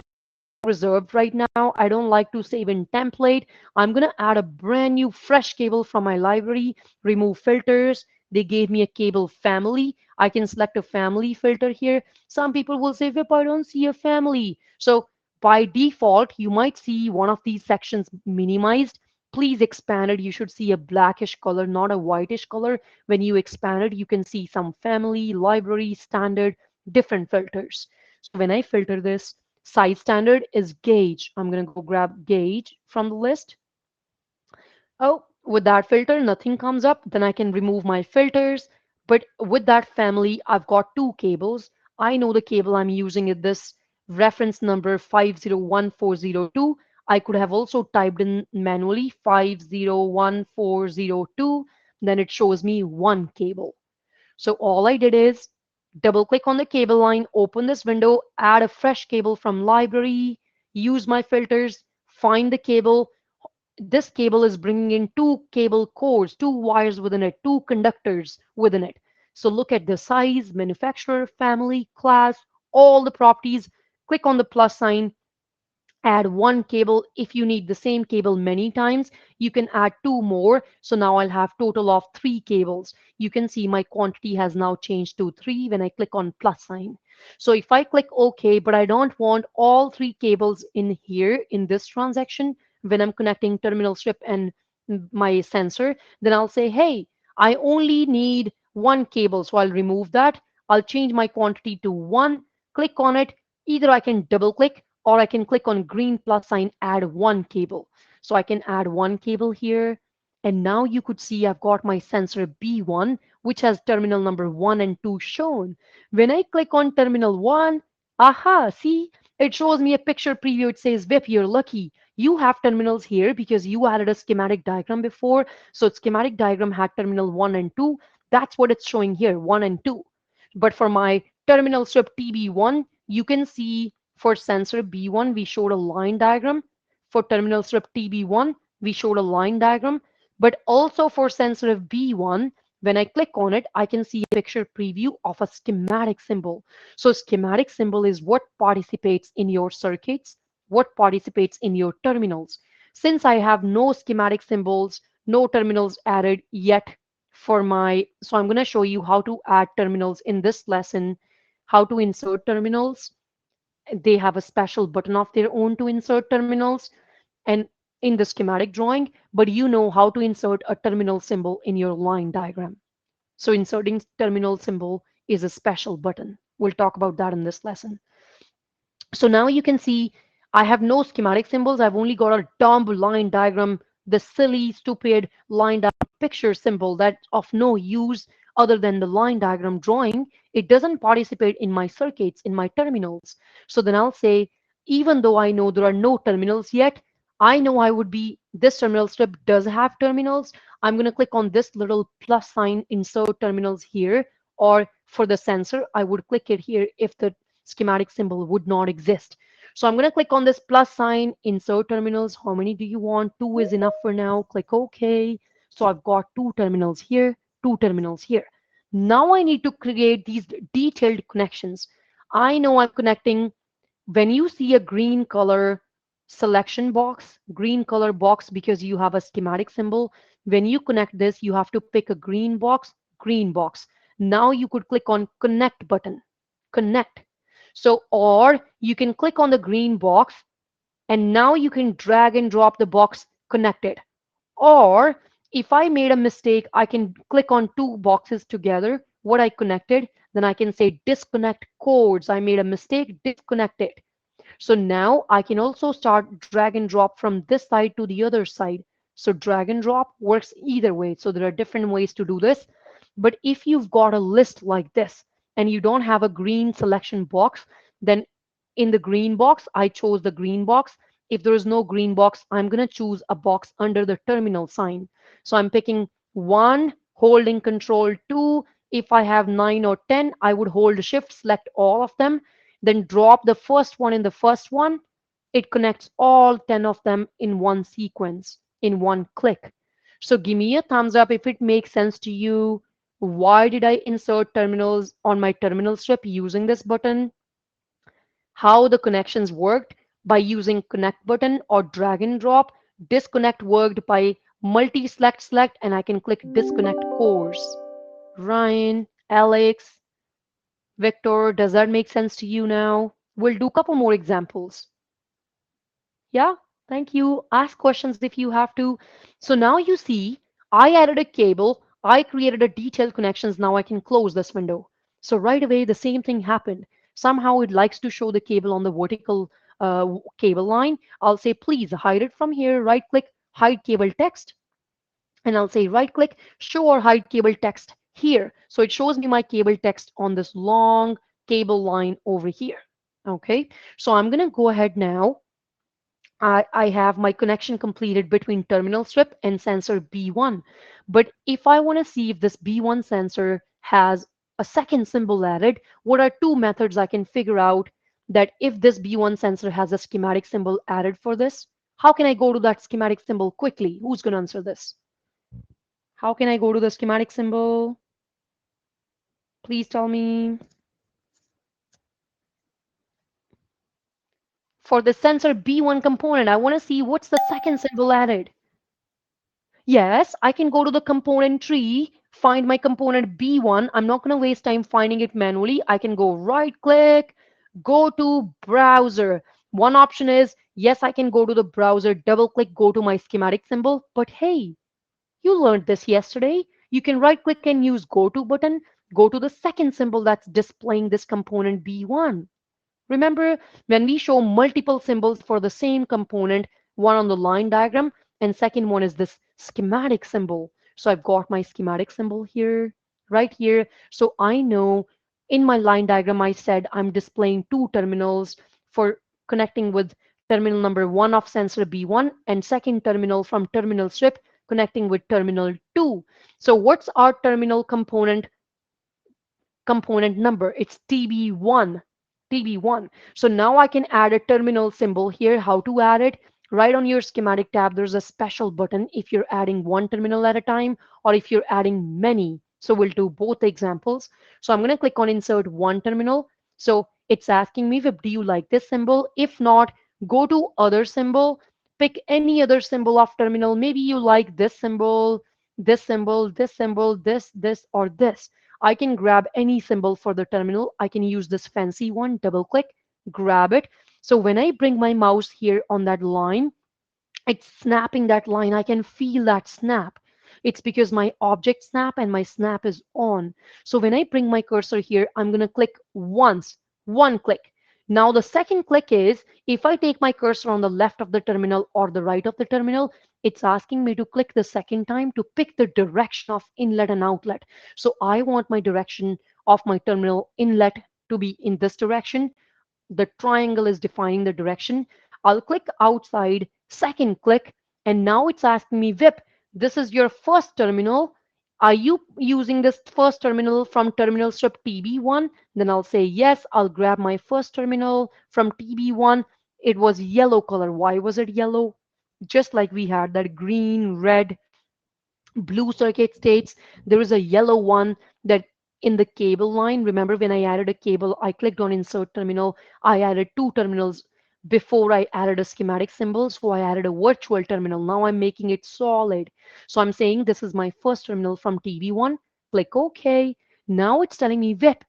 reserved right now. I don't like to save in template. I'm going to add a brand new fresh cable from my library, remove filters. They gave me a cable family. I can select a family filter here. Some people will say, Vip, I don't see a family. So by default, you might see one of these sections minimized. Please expand it. You should see a blackish color, not a whitish color. When you expand it, you can see some family, library, standard, different filters. So when I filter this, size standard is gauge. I'm going to go grab gauge from the list. Oh, With that filter, nothing comes up. Then I can remove my filters. But with that family, I've got two cables. I know the cable I'm using is this reference number 501402. I could have also typed in manually 501402. Then it shows me one cable. So all I did is double click on the cable line, open this window, add a fresh cable from library, use my filters, find the cable. This cable is bringing in two cable cores, two wires within it, two conductors within it. So look at the size, manufacturer, family, class, all the properties. Click on the plus sign, add one cable. If you need the same cable many times, you can add two more. So now I'll have total of three cables. You can see my quantity has now changed to three when I click on plus sign. So if I click OK, but I don't want all three cables in here in this transaction when I'm connecting terminal strip and my sensor, then I'll say, hey, I only need one cable. So I'll remove that. I'll change my quantity to one, click on it. Either I can double click or I can click on green plus sign, add one cable. So I can add one cable here. And now you could see I've got my sensor B1, which has terminal number 1 and 2 shown. When I click on terminal 1, aha, see, it shows me a picture preview. It says, Vip, you're lucky. You have terminals here because you added a schematic diagram before. So schematic diagram had terminal 1 and 2. That's what it's showing here, 1 and 2. But for my terminal strip TB1, you can see for sensor B1, we showed a line diagram. For terminal strip TB1, we showed a line diagram. But also for sensor of B1, when I click on it, I can see a picture preview of a schematic symbol. So schematic symbol is what participates in your circuits, what participates in your terminals. Since I have no schematic symbols, no terminals added yet for my, so I'm going to show you how to add terminals in this lesson, how to insert terminals. They have a special button of their own to insert terminals and in the schematic drawing, but you know how to insert a terminal symbol in your line diagram. So inserting terminal symbol is a special button. We'll talk about that in this lesson. So now you can see I have no schematic symbols. I've only got a dumb line diagram, the silly, stupid line diagram picture symbol that's of no use other than the line diagram drawing. It doesn't participate in my circuits, in my terminals. So then I'll say, even though I know there are no terminals yet, I know I would be, this terminal strip does have terminals. I'm going to click on this little plus sign, insert terminals here, or for the sensor, I would click it here if the schematic symbol would not exist. So I'm going to click on this plus sign, insert terminals. How many do you want? Two is enough for now. Click OK. So I've got two terminals here, two terminals here. Now I need to create these detailed connections. I know I'm connecting, when you see a green color selection box, green color box because you have a schematic symbol, when you connect this, you have to pick a green box, green box. Now you could click on connect button, connect. So, or you can click on the green box and now you can drag and drop the box connected. Or if I made a mistake, I can click on two boxes together, what I connected, then I can say disconnect codes. I made a mistake, disconnect it. So now I can also start drag and drop from this side to the other side. So drag and drop works either way. So there are different ways to do this. But if you've got a list like this and you don't have a green selection box, then in the green box, I chose the green box. If there is no green box, I'm going to choose a box under the terminal sign. So I'm picking 1, holding control 2. If I have 9 or 10, I would hold shift, select all of them, then drop the first one in the first one. It connects all 10 of them in one sequence, in one click. So give me a thumbs up if it makes sense to you. Why did I insert terminals on my terminal strip using this button? How the connections worked by using connect button or drag and drop. Disconnect worked by multi-select select, and I can click disconnect course. Ryan, Alex, Victor, does that make sense to you now? We'll do a couple more examples. Yeah, thank you. Ask questions if you have to. So now you see, I added a cable, I created a detailed connections. Now I can close this window. So right away, the same thing happened. Somehow it likes to show the cable on the vertical cable line. I'll say, please hide it from here, right click, hide cable text. and I'll say right click, show or hide cable text here. So it shows me my cable text on this long cable line over here. Okay, so I'm gonna go ahead now. I have my connection completed between terminal strip and sensor B1. But if I want to see if this B1 sensor has a second symbol added, what are two methods I can figure out that if this B1 sensor has a schematic symbol added for this? How can I go to that schematic symbol quickly? Who's going to answer this? How can I go to the schematic symbol? Please tell me. For the sensor B1 component, I want to see what's the second symbol added. Yes, I can go to the component tree, find my component B1. I'm not going to waste time finding it manually. I can go right click, go to browser. One option is, yes, I can go to the browser, double click, go to my schematic symbol. But hey, you learned this yesterday. You can right click and use go to button, go to the second symbol that's displaying this component B1. Remember, when we show multiple symbols for the same component, one on the line diagram, and second one is this schematic symbol. So I've got my schematic symbol here, right here. So I know in my line diagram, I said I'm displaying two terminals for connecting with terminal number 1 of sensor B1 and second terminal from terminal strip connecting with terminal 2. So what's our terminal component number? It's TB1. TB1. So now I can add a terminal symbol here. How to add it? Right on your schematic tab, there's a special button if you're adding one terminal at a time or if you're adding many. So we'll do both examples. So I'm going to click on insert one terminal. So it's asking me, Vip, do you like this symbol? If not, go to other symbol, pick any other symbol of terminal. Maybe you like this symbol, this symbol, this symbol, this, or this. I can grab any symbol for the terminal. I can use this fancy one, double click, grab it. So when I bring my mouse here on that line, it's snapping that line. I can feel that snap. It's because my object snap and my snap is on. So when I bring my cursor here, I'm going to click once, one click. Now the second click is if I take my cursor on the left of the terminal or the right of the terminal, it's asking me to click the second time to pick the direction of inlet and outlet. So I want my direction of my terminal inlet to be in this direction. The triangle is defining the direction. I'll click outside, second click, and now it's asking me, Vip, this is your first terminal. Are you using this first terminal from terminal strip TB1? Then I'll say yes. I'll grab my first terminal from TB1. It was yellow color. Why was it yellow? Just like we had that green, red, blue circuit states, there is a yellow one that in the cable line. Remember when I added a cable, I clicked on insert terminal. I added two terminals before I added a schematic symbol. So I added a virtual terminal. Now I'm making it solid. So I'm saying this is my first terminal from TV1. Click OK. Now it's telling me VIP.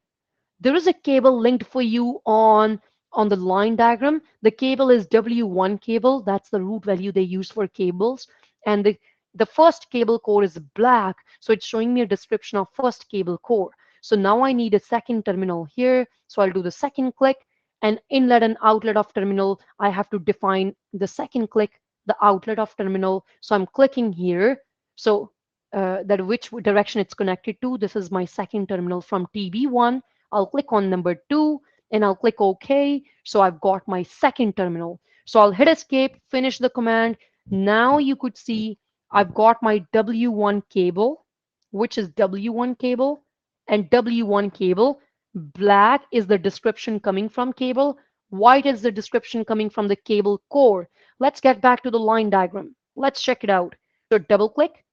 There is a cable linked for you on the line diagram. The cable is W1 cable. That's the root value they use for cables. And the first cable core is black. So it's showing me a description of first cable core. So now I need a second terminal here. So I'll do the second click and inlet and outlet of terminal. I have to define the second click, the outlet of terminal. So I'm clicking here. So that which direction it's connected to. This is my second terminal from TB1. I'll click on number 2 and I'll click OK. So I've got my second terminal. So I'll hit escape, finish the command. Now you could see I've got my W1 cable, which is W1 cable and W1 cable. Black is the description coming from cable. White is the description coming from the cable core. Let's get back to the line diagram. Let's check it out. So double click.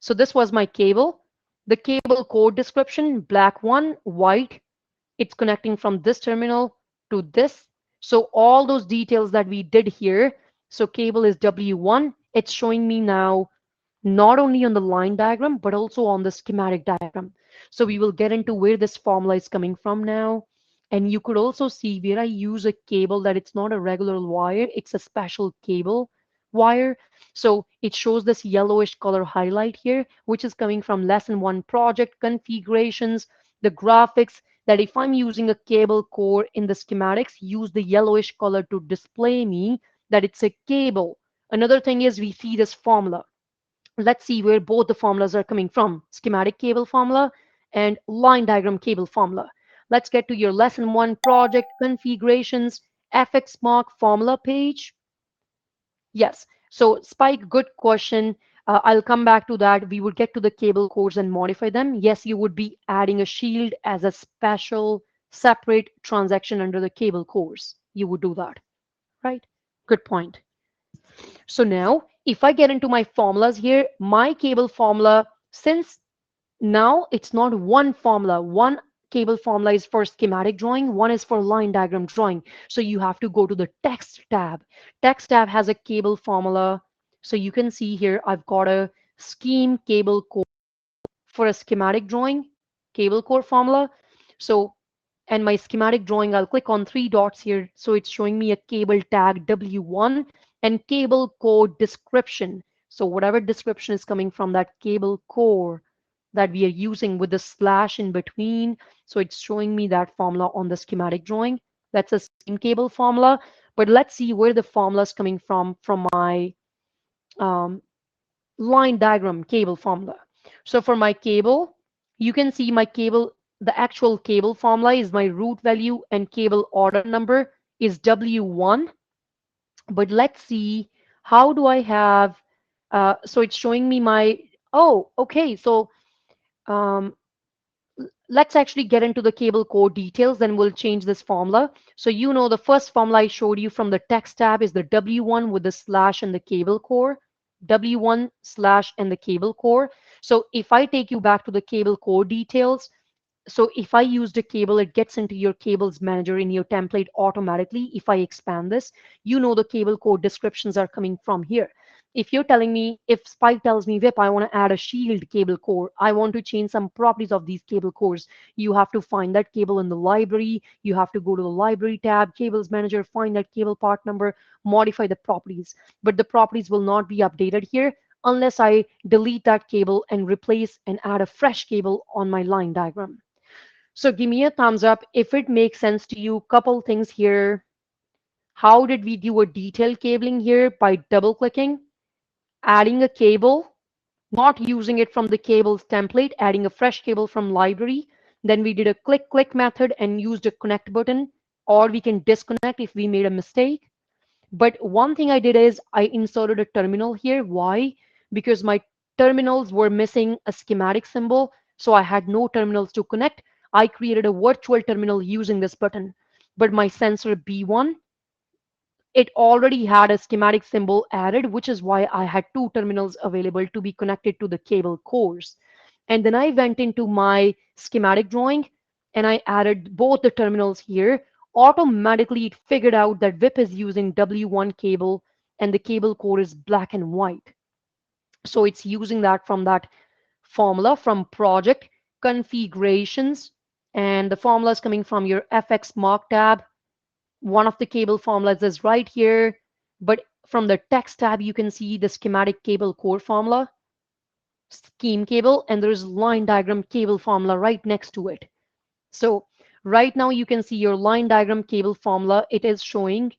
So this was my cable. The cable core description, black one, white, it's connecting from this terminal to this. So all those details that we did here, so cable is W1, it's showing me now not only on the line diagram, but also on the schematic diagram. So we will get into where this formula is coming from now. And you could also see where I use a cable that it's not a regular wire, it's a special cable wire. So it shows this yellowish color highlight here, which is coming from lesson 1 project configurations, the graphics, that if I'm using a cable core in the schematics, use the yellowish color to display me that it's a cable. Another thing is we see this formula. Let's see where both the formulas are coming from: schematic cable formula and line diagram cable formula. Let's get to your lesson one, project configurations, FX mark formula page. Yes. So Spike, good question. I'll come back to that. We would get to the cable cores and modify them. Yes, you would be adding a shield as a special separate transaction under the cable cores. You would do that, right? Good point. So now if I get into my formulas here, my cable formula, since now it's not one formula, one cable formula is for schematic drawing, one is for line diagram drawing. So you have to go to the text tab. Text tab has a cable formula. So you can see here, I've got a scheme cable core for a schematic drawing, cable core formula. So, and my schematic drawing, I'll click on three dots here. So it's showing me a cable tag W1 and cable core description. So whatever description is coming from that cable core that we are using with the slash in between. So it's showing me that formula on the schematic drawing. That's a scheme cable formula. But let's see where the formula is coming from my um, line diagram cable formula. So for my cable, you can see my cable, the actual cable formula is my root value and cable order number is W1. But let's see, how do I have, so it's showing me my, oh, okay. So um, let's actually get into the cable core details, then we'll change this formula. So you know the first formula I showed you from the text tab is the W1 with the slash and the cable core. W1 slash and the cable core. So if I take you back to the cable core details, so if I used a cable, it gets into your cables manager in your template automatically. If I expand this, you know the cable core descriptions are coming from here. If you're telling me, if Spike tells me, Vip, I want to add a shield cable core, I want to change some properties of these cable cores, you have to find that cable in the library. You have to go to the library tab, cables manager, find that cable part number, modify the properties. But the properties will not be updated here unless I delete that cable and replace and add a fresh cable on my line diagram. So give me a thumbs up if it makes sense to you. Couple things here. How did we do a detailed cabling here? By double clicking, adding a cable, not using it from the cables template, adding a fresh cable from library. Then we did a click click method and used a connect button, or we can disconnect if we made a mistake. But one thing I did is I inserted a terminal here. Why? Because my terminals were missing a schematic symbol, so I had no terminals to connect. I created a virtual terminal using this button. But my sensor B1, it already had a schematic symbol added, which is why I had two terminals available to be connected to the cable cores. And then I went into my schematic drawing and I added both the terminals here. Automatically, it figured out that VIP is using W1 cable and the cable core is black and white. So it's using that from that formula from project configurations. And the formula is coming from your FX mark tab. One of the cable formulas is right here, but from the text tab, you can see the schematic cable core formula, scheme cable, and there's line diagram cable formula right next to it. So right now you can see your line diagram cable formula. It is showing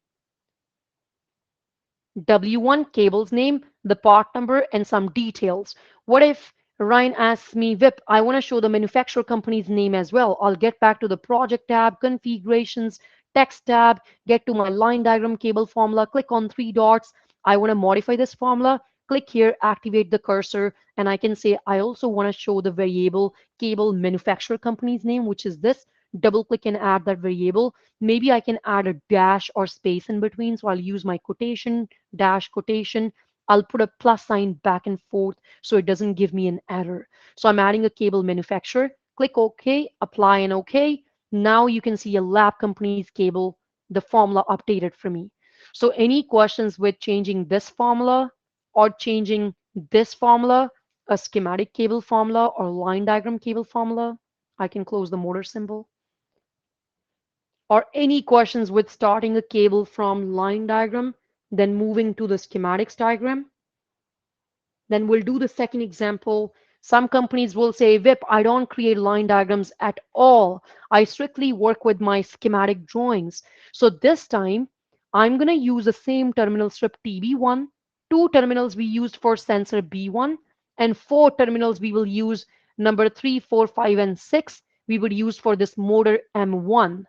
W1 cable's name, the part number, and some details. What if Ryan asks me, Vip, I want to show the manufacturer company's name as well. I'll get back to the project tab, configurations, text tab, get to my line diagram cable formula, click on three dots. I want to modify this formula. Click here, activate the cursor, and I can say I also want to show the variable cable manufacturer company's name, which is this. Double click and add that variable. Maybe I can add a dash or space in between. So I'll use my quotation, dash quotation. I'll put a plus sign back and forth so it doesn't give me an error. So I'm adding a cable manufacturer. Click OK, apply and OK. Now you can see a lab company's cable, the formula updated for me. So any questions with changing this formula or changing this formula, a schematic cable formula or line diagram cable formula? I can close the motor symbol. Or any questions with starting a cable from line diagram, then moving to the schematics diagram. Then we'll do the second example. Some companies will say, Vip, I don't create line diagrams at all. I strictly work with my schematic drawings. So this time, I'm going to use the same terminal strip TB1, two terminals we used for sensor B1, and 4 terminals we will use number 3, 4, 5, and 6 we would use for this motor M1.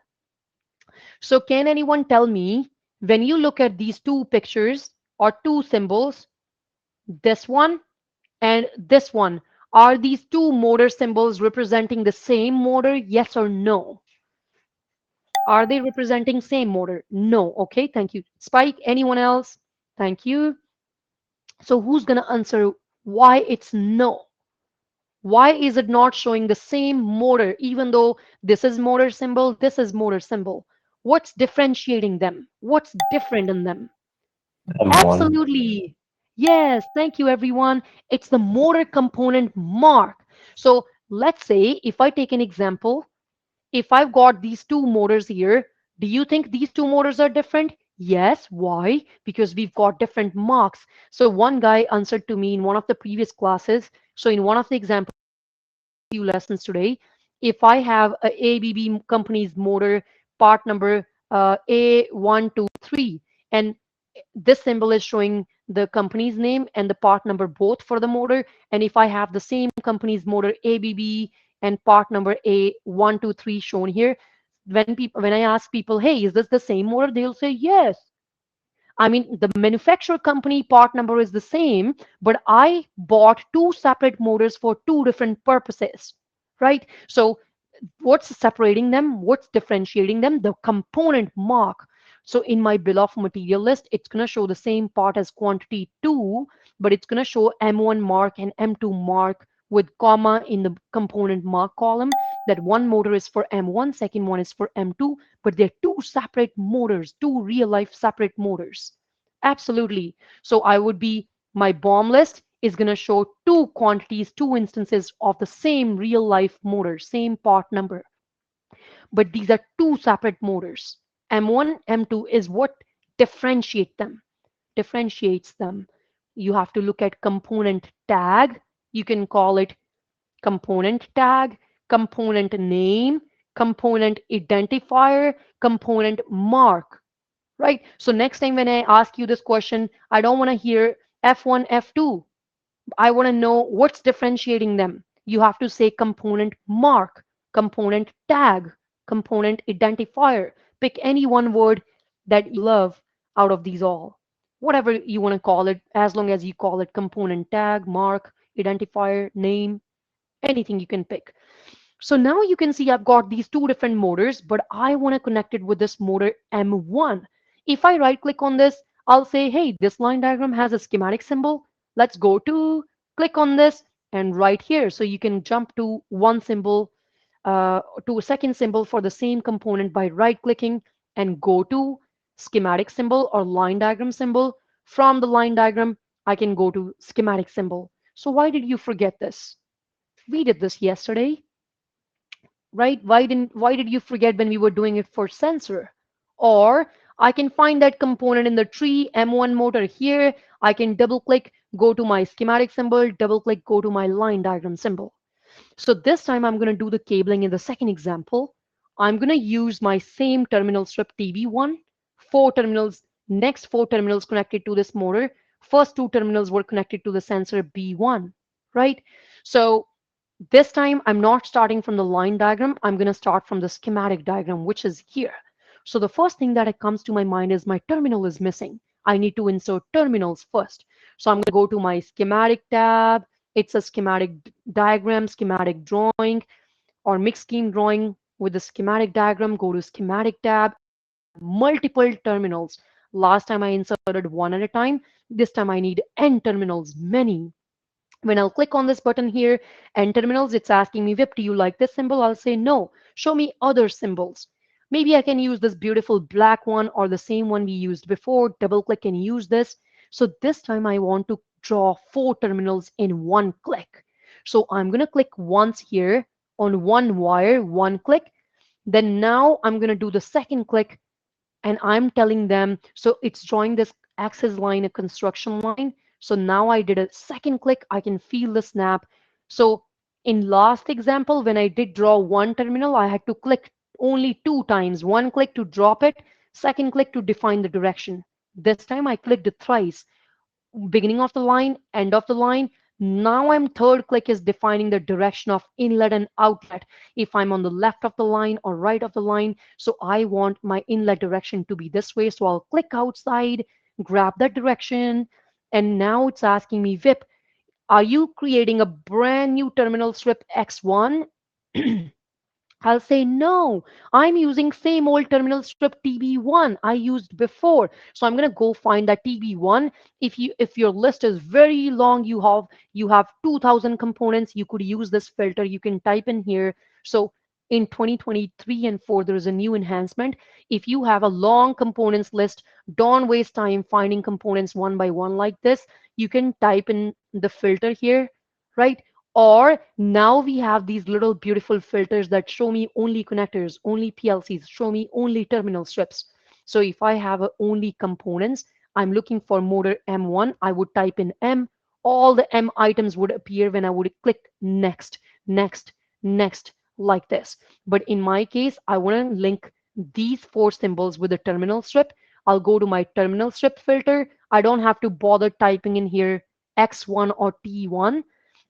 So can anyone tell me, when you look at these two pictures or two symbols, this one and this one, are these two motor symbols representing the same motor? Yes or no? Are they representing same motor? No. Okay, thank you. Spike, anyone else? Thank you. So who's going to answer why it's no? Why is it not showing the same motor, even though this is motor symbol, this is motor symbol? What's differentiating them? What's different in them? M1. Absolutely. Yes, thank you, everyone. It's the motor component mark. So let's say if I take an example, if I've got these two motors here, do you think these two motors are different? Yes. Why? Because we've got different marks. So one guy answered to me in one of the previous classes. So in one of the examples, few lessons today, if I have a ABB company's motor part number A123, and this symbol is showing the company's name and the part number both for the motor. And if I have the same company's motor ABB and part number A123 shown here, when I ask people, hey, is this the same motor? They'll say yes. I mean, the manufacturer company part number is the same, but I bought two separate motors for two different purposes, right? So what's separating them? What's differentiating them? The component mark. So in my bill of material list, it's going to show the same part as quantity 2, but it's going to show M1 mark and M2 mark with comma in the component mark column. That one motor is for M1, second one is for M2, but they're two separate motors, two real life separate motors. Absolutely. So I would be, my BOM list is going to show two quantities, two instances of the same real life motor, same part number. But these are two separate motors. M1, M2 is what differentiates them. You have to look at component tag. You can call it component tag, component name, component identifier, component mark, right? So next time when I ask you this question, I don't want to hear F1, F2. I want to know what's differentiating them. You have to say component mark, component tag, component identifier. Pick any one word that you love out of these all. Whatever you want to call it, as long as you call it component tag, mark, identifier, name, anything you can pick. So now you can see I've got these two different motors, but I want to connect it with this motor M1. If I right click on this, I'll say, hey, this line diagram has a schematic symbol. Let's go to click on this and right here. So you can jump to one symbol, to a second symbol for the same component by right clicking and go to schematic symbol or line diagram symbol. From the line diagram, I can go to schematic symbol. So why did you forget this? We did this yesterday, right? Why did you forget when we were doing it for sensor? Or I can find that component in the tree, M1 motor here. I can double click, go to my schematic symbol, double click, go to my line diagram symbol. So this time I'm going to do the cabling in the second example. I'm going to use my same terminal strip TB1, four terminals, next four terminals connected to this motor. First two terminals were connected to the sensor B1, right? So this time, I'm not starting from the line diagram. I'm going to start from the schematic diagram, which is here. So the first thing that comes to my mind is my terminal is missing. I need to insert terminals first. So I'm going to go to my schematic tab. It's a schematic diagram, schematic drawing, or mixed scheme drawing with the schematic diagram. Go to schematic tab, multiple terminals. Last time I inserted one at a time. This time I need n terminals, many. When I'll click on this button here and terminals, it's asking me, Vip, do you like this symbol? I'll say no. Show me other symbols. Maybe I can use this beautiful black one or the same one we used before. Double click and use this. So this time I want to draw four terminals in one click. So I'm going to click once here on one wire, one click. Then now I'm going to do the second click and I'm telling them, so it's drawing this axis line, a construction line. So now I did a second click, I can feel the snap. So in last example, when I did draw one terminal, I had to click only two times, one click to drop it, second click to define the direction. This time I clicked it thrice, beginning of the line, end of the line, Now I'm third click is defining the direction of inlet and outlet. If I'm on the left of the line or right of the line, so I want my inlet direction to be this way. So I'll click outside, grab that direction, and now it's asking me, VIP, are you creating a brand new terminal strip X1? I'll say no, I'm using same old terminal strip TB1 I used before. So I'm going to go find that TB1. If your list is very long, you have 2000 components, you could use this filter. You can type in here. So in 2023 and 4 there is a new enhancement. If you have a long components list, don't waste time finding components one by one like this. You can type in the filter here, right? Or now we have these little beautiful filters that show me only connectors, only PLCs, show me only terminal strips. So if I have only components, I'm looking for motor M1, I would type in M. All the M items would appear when I would click next, next, next, like this. But in my case, I want to link these four symbols with a terminal strip. I'll go to my terminal strip filter. I don't have to bother typing in here X1 or T1.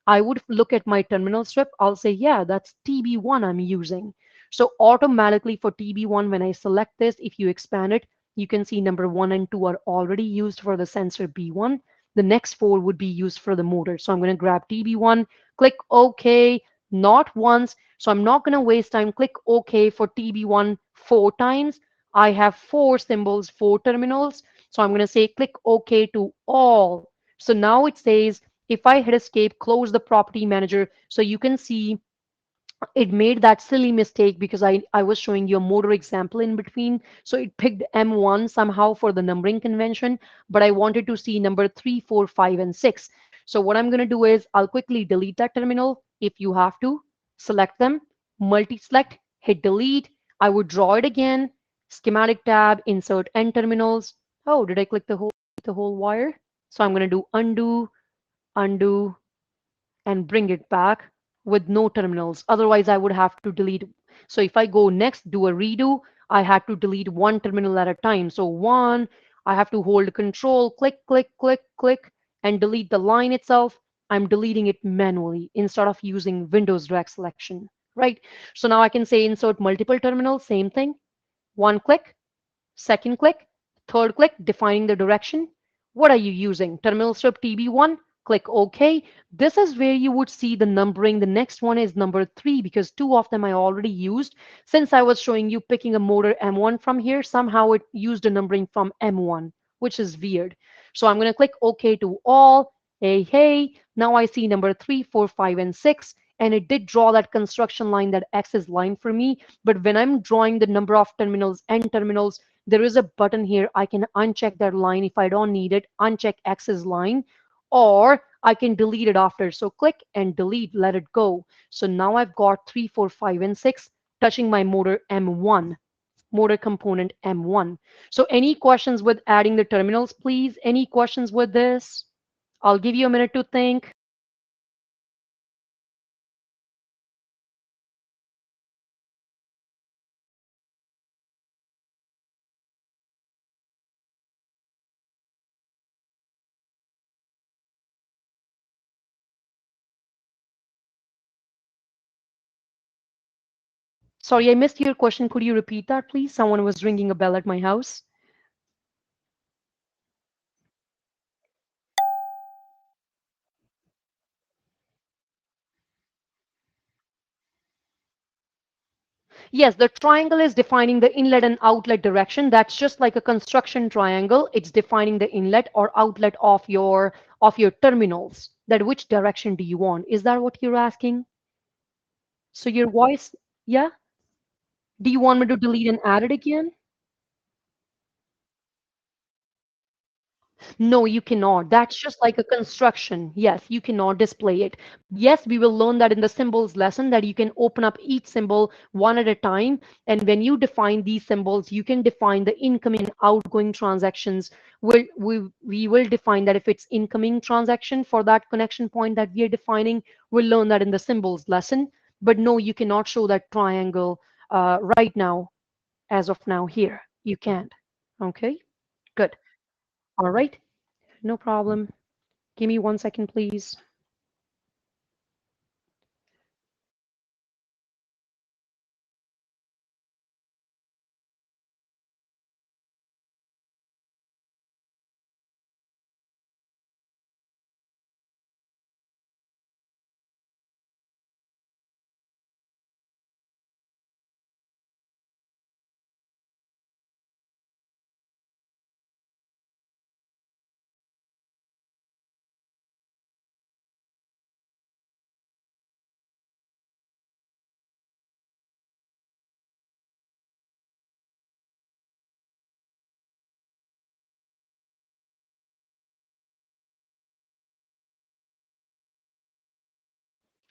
I would look at my terminal strip. I'll say, yeah, that's TB1 I'm using. So automatically for TB1, when I select this, if you expand it, you can see number 1 and 2 are already used for the sensor B1. The next 4 would be used for the motor. So I'm going to grab TB1, click OK, not once. So I'm not going to waste time. Click OK for TB1 4 times. I have 4 symbols, 4 terminals. So I'm going to say click OK to all. So now it says if I hit escape, close the property manager, so you can see it made that silly mistake because I was showing you a motor example in between. So it picked M1 somehow for the numbering convention, but I wanted to see number 3, 4, 5, and 6. So what I'm going to do is I'll quickly delete that terminal. If you have to, select them, multi-select, hit delete. I would draw it again, schematic tab, insert end terminals. Oh, did I click the whole wire? So I'm going to do undo, undo, and bring it back with no terminals. Otherwise, I would have to delete. So if I go next, do a redo, I had to delete one terminal at a time. So one, I have to hold control, click, click, click, click, and delete the line itself. I'm deleting it manually instead of using Windows direct selection, right? So now I can say insert multiple terminals, same thing. One click, second click, third click, defining the direction. What are you using? Terminal strip TB1, click OK. This is where you would see the numbering. The next one is number 3 because 2 of them I already used. Since I was showing you picking a motor M1 from here, somehow it used a numbering from M1, which is weird. So I'm going to click OK to all. Hey, hey, now I see number 3, 4, 5, and 6. And it did draw that construction line, that axis line for me. But when I'm drawing the number of terminals and terminals, there is a button here. I can uncheck that line if I don't need it, uncheck axis line, or I can delete it after. So click and delete, let it go. So now I've got 3, 4, 5, and 6 touching my motor M1, motor component M1. So any questions with adding the terminals, please? Any questions with this? I'll give you a minute to think. Sorry, I missed your question. Could you repeat that, please? Someone was ringing a bell at my house. Yes, the triangle is defining the inlet and outlet direction. That's just like a construction triangle. It's defining the inlet or outlet of your terminals. That which direction do you want? Is that what you're asking? So your voice, yeah? Do you want me to delete and add it again? No, you cannot. That's just like a construction. Yes, you cannot display it. Yes, we will learn that in the symbols lesson that you can open up each symbol one at a time. And when you define these symbols, you can define the incoming and outgoing transactions. We will define that if it's incoming transaction for that connection point that we are defining, we'll learn that in the symbols lesson. But no, you cannot show that triangle right now, as of now here. You can't. Okay, good. All right. No problem. Give me 1 second, please.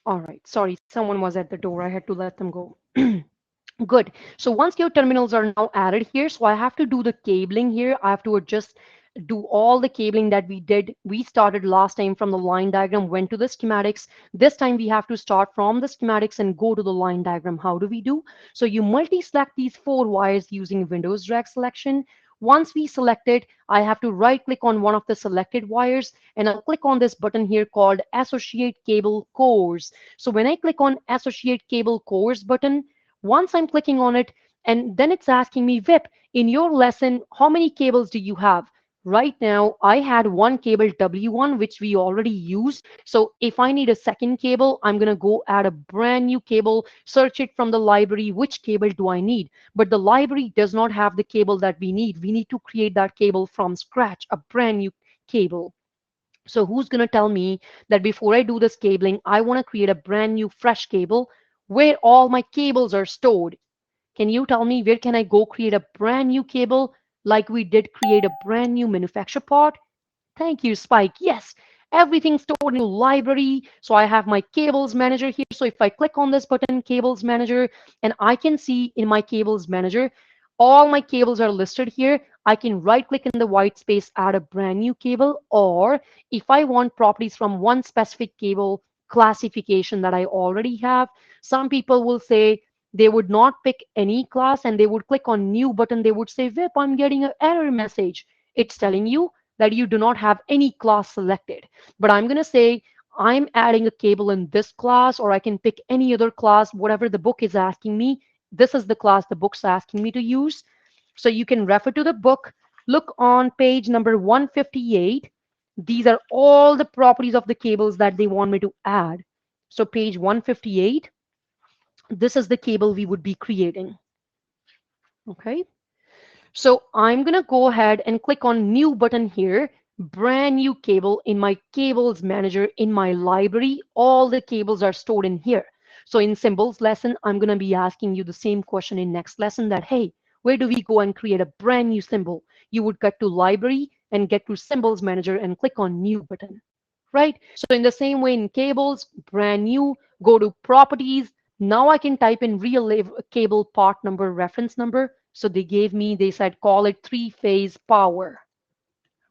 All right. Sorry, someone was at the door. I had to let them go. Good. So once your terminals are now added here, so I have to do the cabling here. I have to just do all the cabling that we did. We started last time from the line diagram, went to the schematics. This time we have to start from the schematics and go to the line diagram. How do we do? So you multi-select these 4 wires using Windows drag selection. Once we select it, I have to right click on one of the selected wires and I'll click on this button here called Associate Cable Cores. So when I click on Associate Cable Cores button, once I'm clicking on it, and then it's asking me, VIP, in your lesson, how many cables do you have? Right now, I had one cable W1, which we already used. So if I need a second cable, I'm going to go add a brand new cable, search it from the library, which cable do I need? But the library does not have the cable that we need. We need to create that cable from scratch, a brand new cable. So who's going to tell me that before I do this cabling, I want to create a brand new fresh cable where all my cables are stored? Can you tell me where can I go create a brand new cable like we did create a brand new manufacture part? Thank you, Spike. Yes, everything's stored in library. So I have my cables manager here. So if I click on this button, cables manager, and I can see in my cables manager, all my cables are listed here. I can right click in the white space, add a brand new cable, or if I want properties from one specific cable classification that I already have, some people will say they would not pick any class and they would click on new button. They would say, VIP, I'm getting an error message. It's telling you that you do not have any class selected. But I'm going to say I'm adding a cable in this class, or I can pick any other class, whatever the book is asking me. This is the class the book's asking me to use. So you can refer to the book. Look on page number 158. These are all the properties of the cables that they want me to add. So page 158, this is the cable we would be creating. Okay. So I'm going to go ahead and click on new button here, brand new cable in my cables manager in my library. All the cables are stored in here. So in symbols lesson, I'm going to be asking you the same question in next lesson that, hey, where do we go and create a brand new symbol? You would get to library and get to symbols manager and click on new button, right? So in the same way in cables, brand new, go to properties. Now I can type in cable part number, reference number. So they gave me, they said, call it 3-phase power,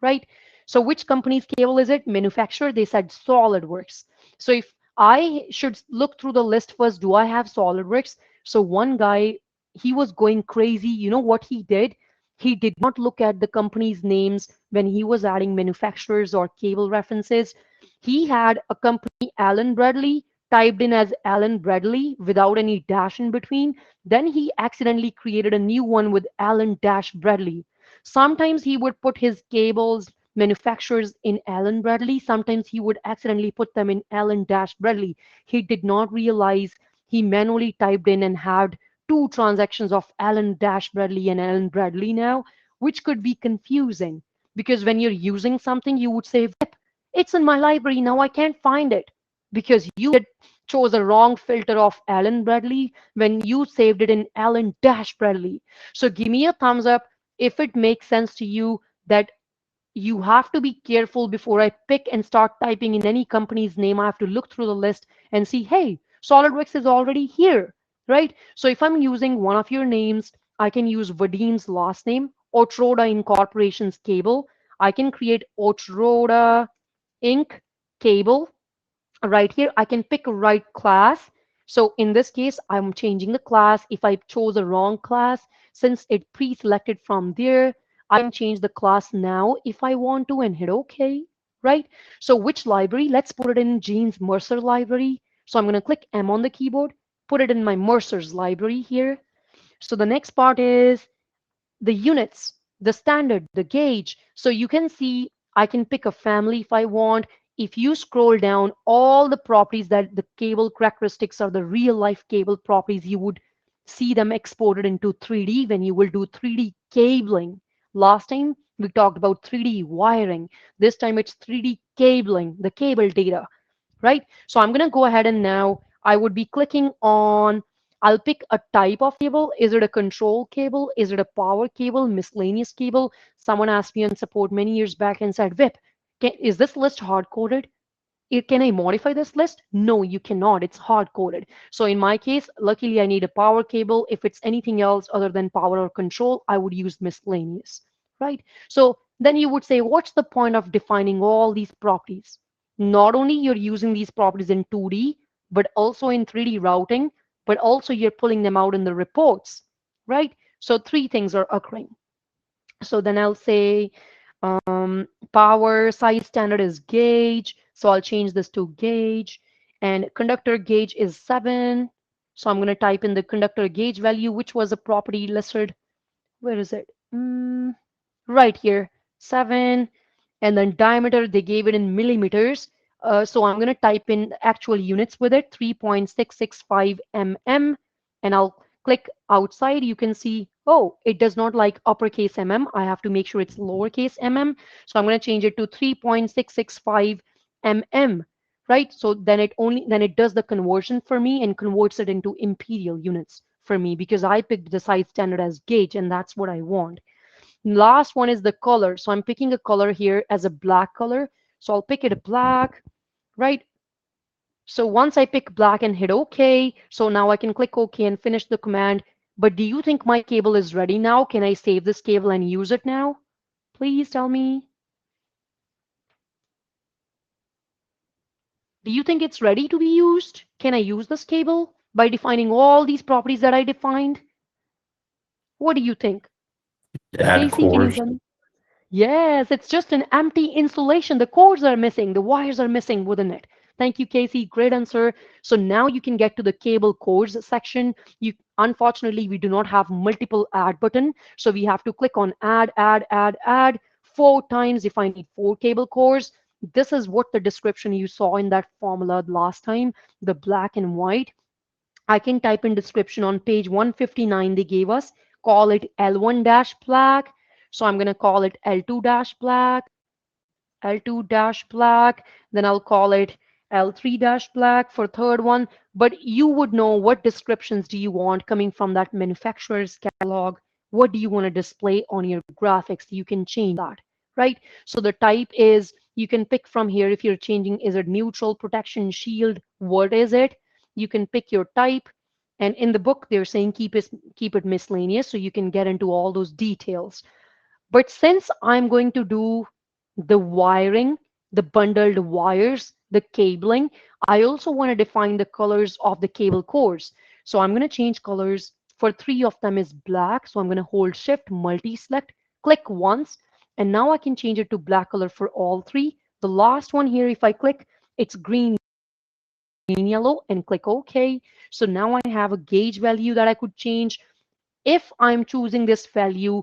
right? So which company's cable is it? Manufacturer, they said Solidworks. So if I should look through the list first, do I have Solidworks? So one guy, he was going crazy. You know what he did? He did not look at the company's names when he was adding manufacturers or cable references. He had a company, Allen Bradley, typed in as Allen Bradley without any dash in between. Then he accidentally created a new one with Allen Dash Bradley. Sometimes he would put his cables manufacturers in Allen Bradley. Sometimes he would accidentally put them in Allen Dash Bradley. He did not realize he manually typed in and had two transactions of Allen Dash Bradley and Allen Bradley now, which could be confusing because when you're using something, you would say, VIP, it's in my library now, I can't find it because you chose a wrong filter of Allen Bradley when you saved it in Allen Dash Bradley. So give me a thumbs up if it makes sense to you that you have to be careful before I pick and start typing in any company's name. I have to look through the list and see, hey, SolidWorks is already here, right? So if I'm using one of your names, I can use Vadim's last name, Otroda Incorporation's cable. I can create Otroda Inc. cable right here. I can pick a right class. So in this case, I'm changing the class. If I chose a wrong class, since it pre-selected from there, I can change the class now if I want to and hit OK, right? So which library? Let's put it in Gene's Mercer library. So I'm going to click M on the keyboard, put it in my Mercer's library here. So the next part is the units, the standard, the gauge. So you can see I can pick a family if I want. If you scroll down, all the properties that the cable characteristics are the real life cable properties, you would see them exported into 3D when you will do 3D cabling. Last time we talked about 3D wiring. This time it's 3D cabling, the cable data, right? So I'm going to go ahead and now I would be clicking on, I'll pick a type of cable. Is it a control cable? Is it a power cable, miscellaneous cable? Someone asked me on support many years back and said, VIP, is this list hard coded? Can I modify this list? No, you cannot. It's hard coded. So in my case, luckily I need a power cable. If it's anything else other than power or control, I would use miscellaneous, right? So then you would say, what's the point of defining all these properties? Not only you're using these properties in 2D, but also in 3D routing, but also you're pulling them out in the reports, right? So three things are occurring. So then I'll say power size standard is gauge. So I'll change this to gauge. And conductor gauge is 7. So I'm going to type in the conductor gauge value, which was a property listed. Where is it? Right here, 7. And then diameter, they gave it in millimeters. So I'm going to type in actual units with it, 3.665 mm. And I'll click outside. You can see, oh, it does not like uppercase mm. I have to make sure it's lowercase mm. So I'm going to change it to 3.665 mm, right? So then it does the conversion for me and converts it into imperial units for me because I picked the size standard as gauge and that's what I want. Last one is the color. So I'm picking a color here as a black color. So I'll pick it a black, right? So once I pick black and hit OK, so now I can click OK and finish the command. But do you think my cable is ready now? Can I save this cable and use it now? Please tell me. Do you think it's ready to be used? Can I use this cable by defining all these properties that I defined? What do you think? Add Casey, can you cores. tell me? Yes, it's just an empty insulation. The cords are missing, the wires are missing within it. Thank you, Casey. Great answer. So now you can get to the cable cords section. Unfortunately, we do not have multiple add button. So we have to click on add, add, add, add 4 times if I need 4 cable cores. This is what the description you saw in that formula last time, the black and white. I can type in description on page 159 they gave us, call it L1 dash black. So I'm going to call it L2 dash black, L2 dash black, then I'll call it L3 dash black for third one. But you would know what descriptions do you want coming from that manufacturer's catalog. What do you want to display on your graphics? You can change that, right? So the type is, you can pick from here if you're changing, is it neutral, protection, shield, what is it? You can pick your type. And in the book, they're saying keep it miscellaneous so you can get into all those details. But since I'm going to do the wiring, the bundled wires, the cabling, I also want to define the colors of the cable cores. So I'm going to change colors. For 3 of them is black. So I'm going to hold shift, multi-select, click once, and now I can change it to black color for all 3. The last one here, if I click, it's green, yellow, and click OK. So now I have a gauge value that I could change. If I'm choosing this value,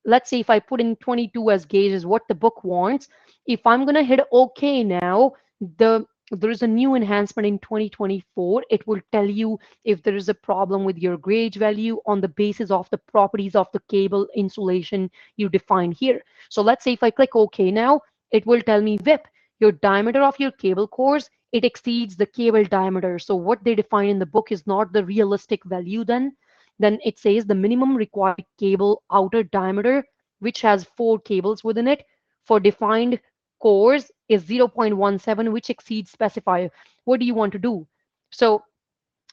let's say if I put in 22 as gauge is what the book wants, if I'm going to hit OK now, there is a new enhancement in 2024. It will tell you if there is a problem with your gauge value on the basis of the properties of the cable insulation you defined here. So let's say if I click OK now, it will tell me VIP, your diameter of your cable cores, it exceeds the cable diameter. So what they define in the book is not the realistic value then it says the minimum required cable outer diameter, which has 4 cables within it, for defined cores is 0.17, which exceeds specifier. What do you want to do? So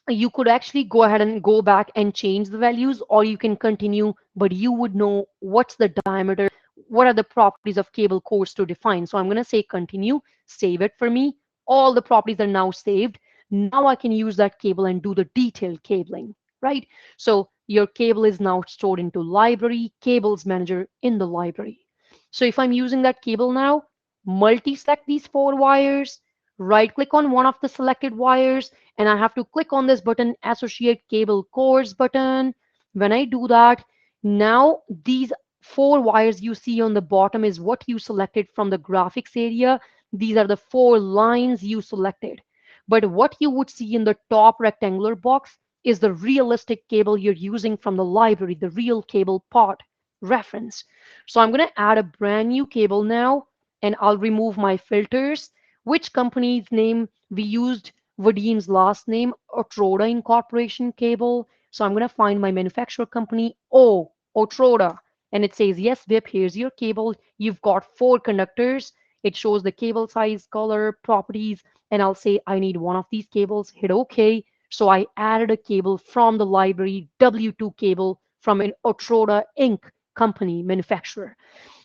you could actually go ahead and go back and change the values, or you can continue, but you would know what's the diameter, what are the properties of cable cores to define. So I'm going to say continue, save it for me. All the properties are now saved. Now I can use that cable and do the detailed cabling, right? So your cable is now stored into library, cables manager in the library. So if I'm using that cable now, multi-select these 4 wires, right click on one of the selected wires, and I have to click on this button, associate cable cores button. When I do that, now these 4 wires you see on the bottom is what you selected from the graphics area. These are the 4 lines you selected. But what you would see in the top rectangular box is the realistic cable you're using from the library, the real cable part reference. So I'm going to add a brand new cable now, and I'll remove my filters. Which company's name we used? Vadim's last name, Otroda Incorporation cable. So I'm going to find my manufacturer company, Otroda. And it says, yes, VIP, here's your cable. You've got 4 conductors. It shows the cable size, color, properties, and I'll say I need one of these cables, hit OK. So I added a cable from the library, W2 cable from an Otroda Inc. company manufacturer.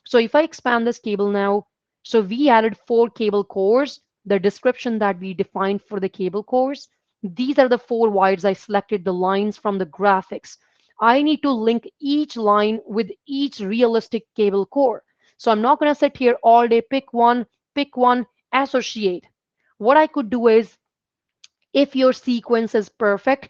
So if I expand this cable now, so we added 4 cable cores, the description that we defined for the cable cores. These are the 4 wires. I selected the lines from the graphics. I need to link each line with each realistic cable core. So I'm not going to sit here all day, pick one, associate. What I could do is, if your sequence is perfect,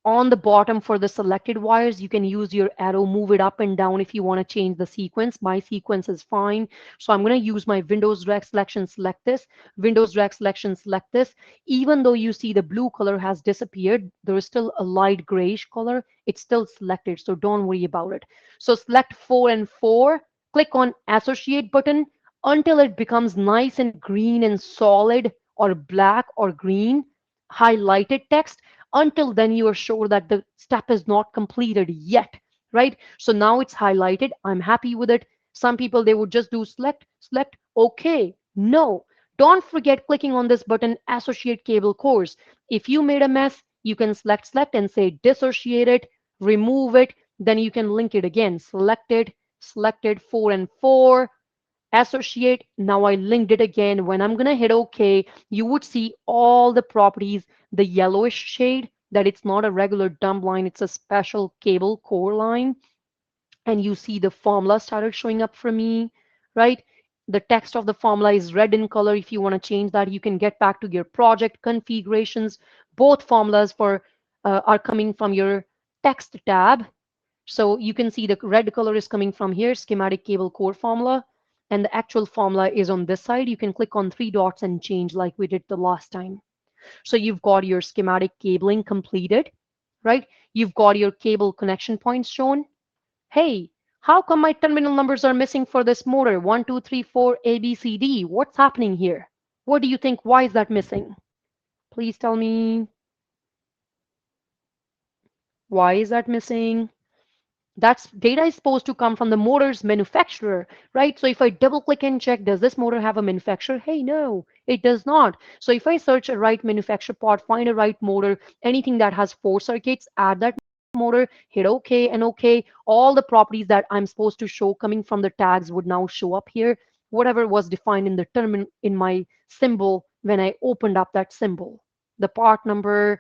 on the bottom for the selected wires, you can use your arrow, move it up and down if you want to change the sequence. My sequence is fine. So I'm going to use my Windows drag selection, select this, Windows drag selection, select this. Even though you see the blue color has disappeared, there is still a light grayish color. It's still selected, so don't worry about it. So select 4 and 4, click on associate button until it becomes nice and green and solid, or black or green, highlighted text. Until then, you are sure that the step is not completed yet, right? So now it's highlighted. I'm happy with it. Some people, they would just do select, select, okay. No, don't forget clicking on this button, associate cable cores. If you made a mess, you can select, select and say dissociate it, remove it. Then you can link it again. Selected 4 and 4, associate. Now I linked it again. When I'm gonna hit OK, you would see all the properties, the yellowish shade, that it's not a regular dump line, it's a special cable core line. And you see the formula started showing up for me, right? The text of the formula is red in color. If you want to change that, you can get back to your project configurations. Both formulas for are coming from your text tab. So you can see the red color is coming from here, schematic cable core formula, and the actual formula is on this side. You can click on 3 dots and change like we did the last time. So you've got your schematic cabling completed, right? You've got your cable connection points shown. Hey, how come my terminal numbers are missing for this motor? 1, 2, 3, 4, A, B, C, D. What's happening here? What do you think? Why is that missing? Please tell me. Why is that missing? That's data is supposed to come from the motor's manufacturer, right? So if I double click and check, does this motor have a manufacturer? Hey, no, it does not. So if I search a right manufacturer part, find a right motor, anything that has 4 circuits, add that motor, hit OK and OK. All the properties that I'm supposed to show coming from the tags would now show up here. Whatever was defined in the term in my symbol when I opened up that symbol. The part number,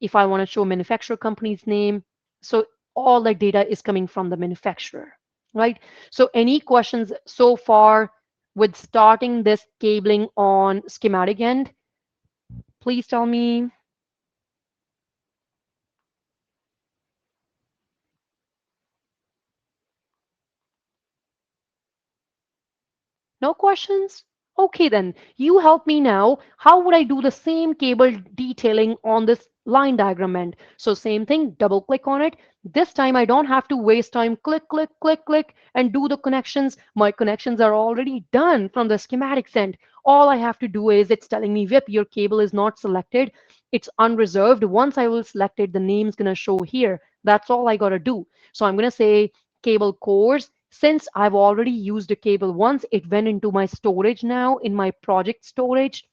if I want to show manufacturer company's name. So all the data is coming from the manufacturer, right? So any questions so far with starting this cabling on schematic end? Please tell me. No questions? Okay, then you help me now. How would I do the same cable detailing on this line diagram end? So same thing, double click on it. This time I don't have to waste time, click, click, click, click, and do the connections. My connections are already done from the schematics end. All I have to do is, it's telling me, VIP, your cable is not selected. It's unreserved. Once I will select it, the name's gonna show here. That's all I gotta do. So I'm gonna say cable cores. Since I've already used a cable once, it went into my storage now in my project storage.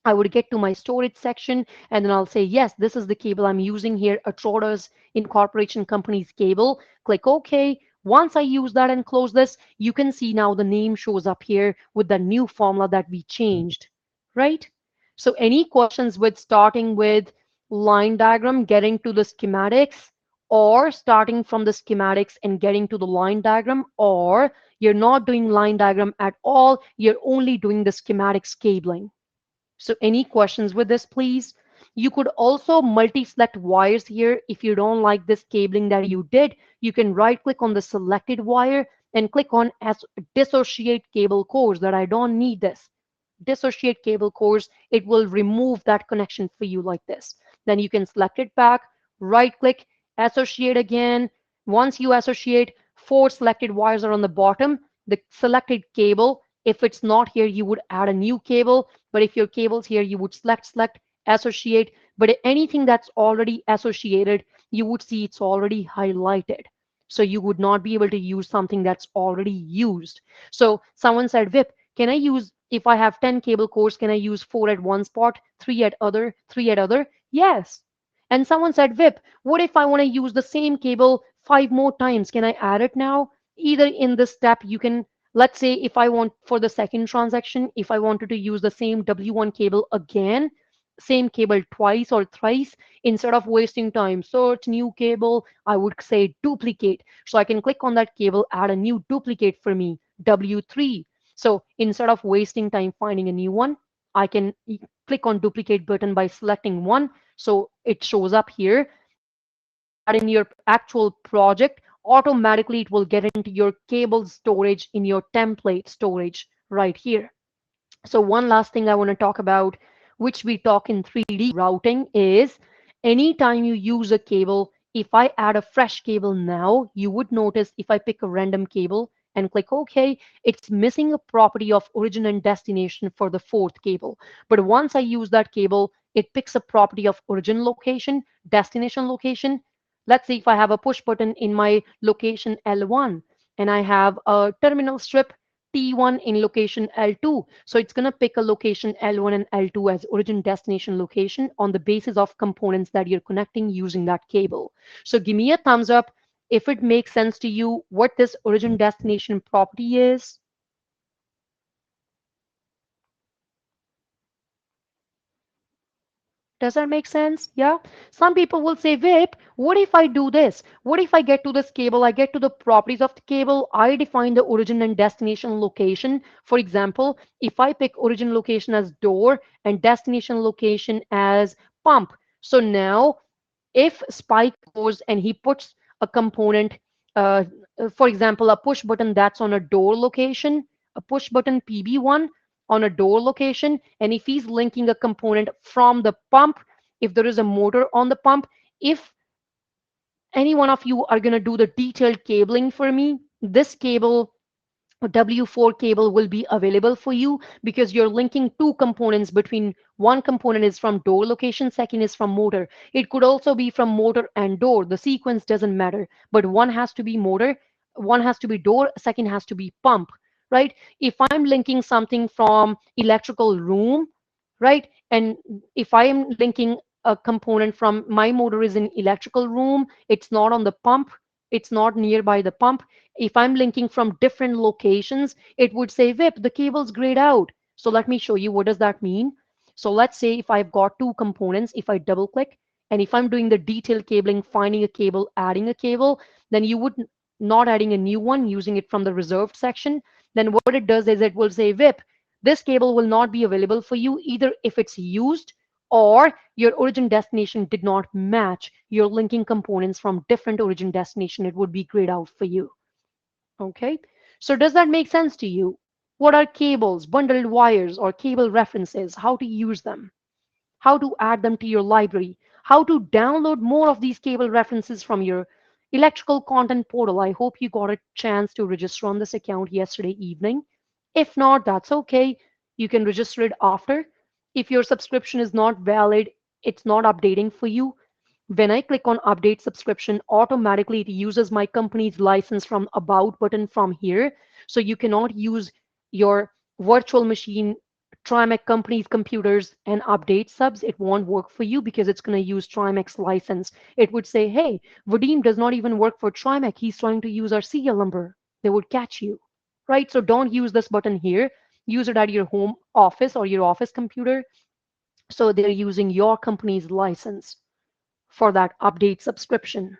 I would get to my storage section and then I'll say, yes, this is the cable I'm using here, Atroda's Incorporation Company's cable. Click OK. Once I use that and close this, you can see now the name shows up here with the new formula that we changed, right? So any questions with starting with line diagram, getting to the schematics, or starting from the schematics and getting to the line diagram, or you're not doing line diagram at all, you're only doing the schematics cabling? So any questions with this, please? You could also multi-select wires here. If you don't like this cabling that you did, you can right click on the selected wire and click on as dissociate cable cores, that I don't need this. Dissociate cable cores, it will remove that connection for you like this. Then you can select it back, right click, associate again. Once you associate, 4 selected wires are on the bottom. The selected cable, if it's not here, you would add a new cable. But if your cable's here, you would select, associate. But anything that's already associated, you would see it's already highlighted. So you would not be able to use something that's already used. So someone said, VIP, can I use If I have 10 cable cores, can I use 4 at one spot, 3 at other, 3 at other? Yes. And someone said, Vip, what if I want to use the same cable 5 more times? Can I add it now? Either in this step, you can, let's say if I want for the second transaction, if I wanted to use the same W1 cable again, same cable twice or thrice, instead of wasting time, search new cable, I would say duplicate. So I can click on that cable, add a new duplicate for me, W3. So instead of wasting time finding a new one, I can click on duplicate button by selecting one. So it shows up here. And once you put that in your actual project, automatically it will get into your cable storage in your template storage right here. So one last thing I want to talk about, which we talk in 3D routing, is anytime you use a cable, if I add a fresh cable now, you would notice if I pick a random cable and click OK, it's missing a property of origin and destination for the fourth cable. But once I use that cable, it picks a property of origin location, destination location. Let's say if I have a push button in my location L1 and I have a terminal strip T1 in location L2. So it's going to pick a location L1 and L2 as origin destination location on the basis of components that you're connecting using that cable. So give me a thumbs up if it makes sense to you what this origin destination property is. Does that make sense? Yeah. Some people will say, Vip, what if I do this? What if I get to this cable? I get to the properties of the cable. I define the origin and destination location. For example, if I pick origin location as door and destination location as pump. So now if Spike goes and he puts a component, uh, for example, a push button that's on a door location, a push button PB1 on a door location, and if he's linking a component from the pump, if there is a motor on the pump, if any one of you are going to do the detailed cabling for me, this cable W4 cable will be available for you because you're linking two components between one component is from door location, second is from motor. It could also be from motor and door. The sequence doesn't matter, but one has to be motor, one has to be door, second has to be pump, right? If I'm linking something from electrical room, right? And if I am linking a component from my motor is in electrical room, it's not on the pump, it's not nearby the pump. If I'm linking from different locations, it would say, Vip, the cable's grayed out. So let me show you what does that mean. So let's say if I've got two components, if I double click, and if I'm doing the detailed cabling, finding a cable, adding a cable, then you would not adding a new one using it from the reserved section. Then what it does is it will say, Vip, this cable will not be available for you either if it's used or your origin destination did not match your linking components from different origin destination. It would be grayed out for you. Okay, so does that make sense to you? What are cables, bundled wires, or cable references? How to use them? How to add them to your library? How to download more of these cable references from your electrical content portal? I hope you got a chance to register on this account yesterday evening. If not, that's okay. You can register it after. If your subscription is not valid, it's not updating for you, when I click on update subscription, automatically it uses my company's license from about button from here. So you cannot use your virtual machine, Trimec company's computers and update subs. It won't work for you because it's going to use Trimec's license. It would say, hey, Vadim does not even work for Trimec. He's trying to use our serial number. They would catch you, right? So don't use this button here. Use it at your home office or your office computer. So they're using your company's license for that update subscription.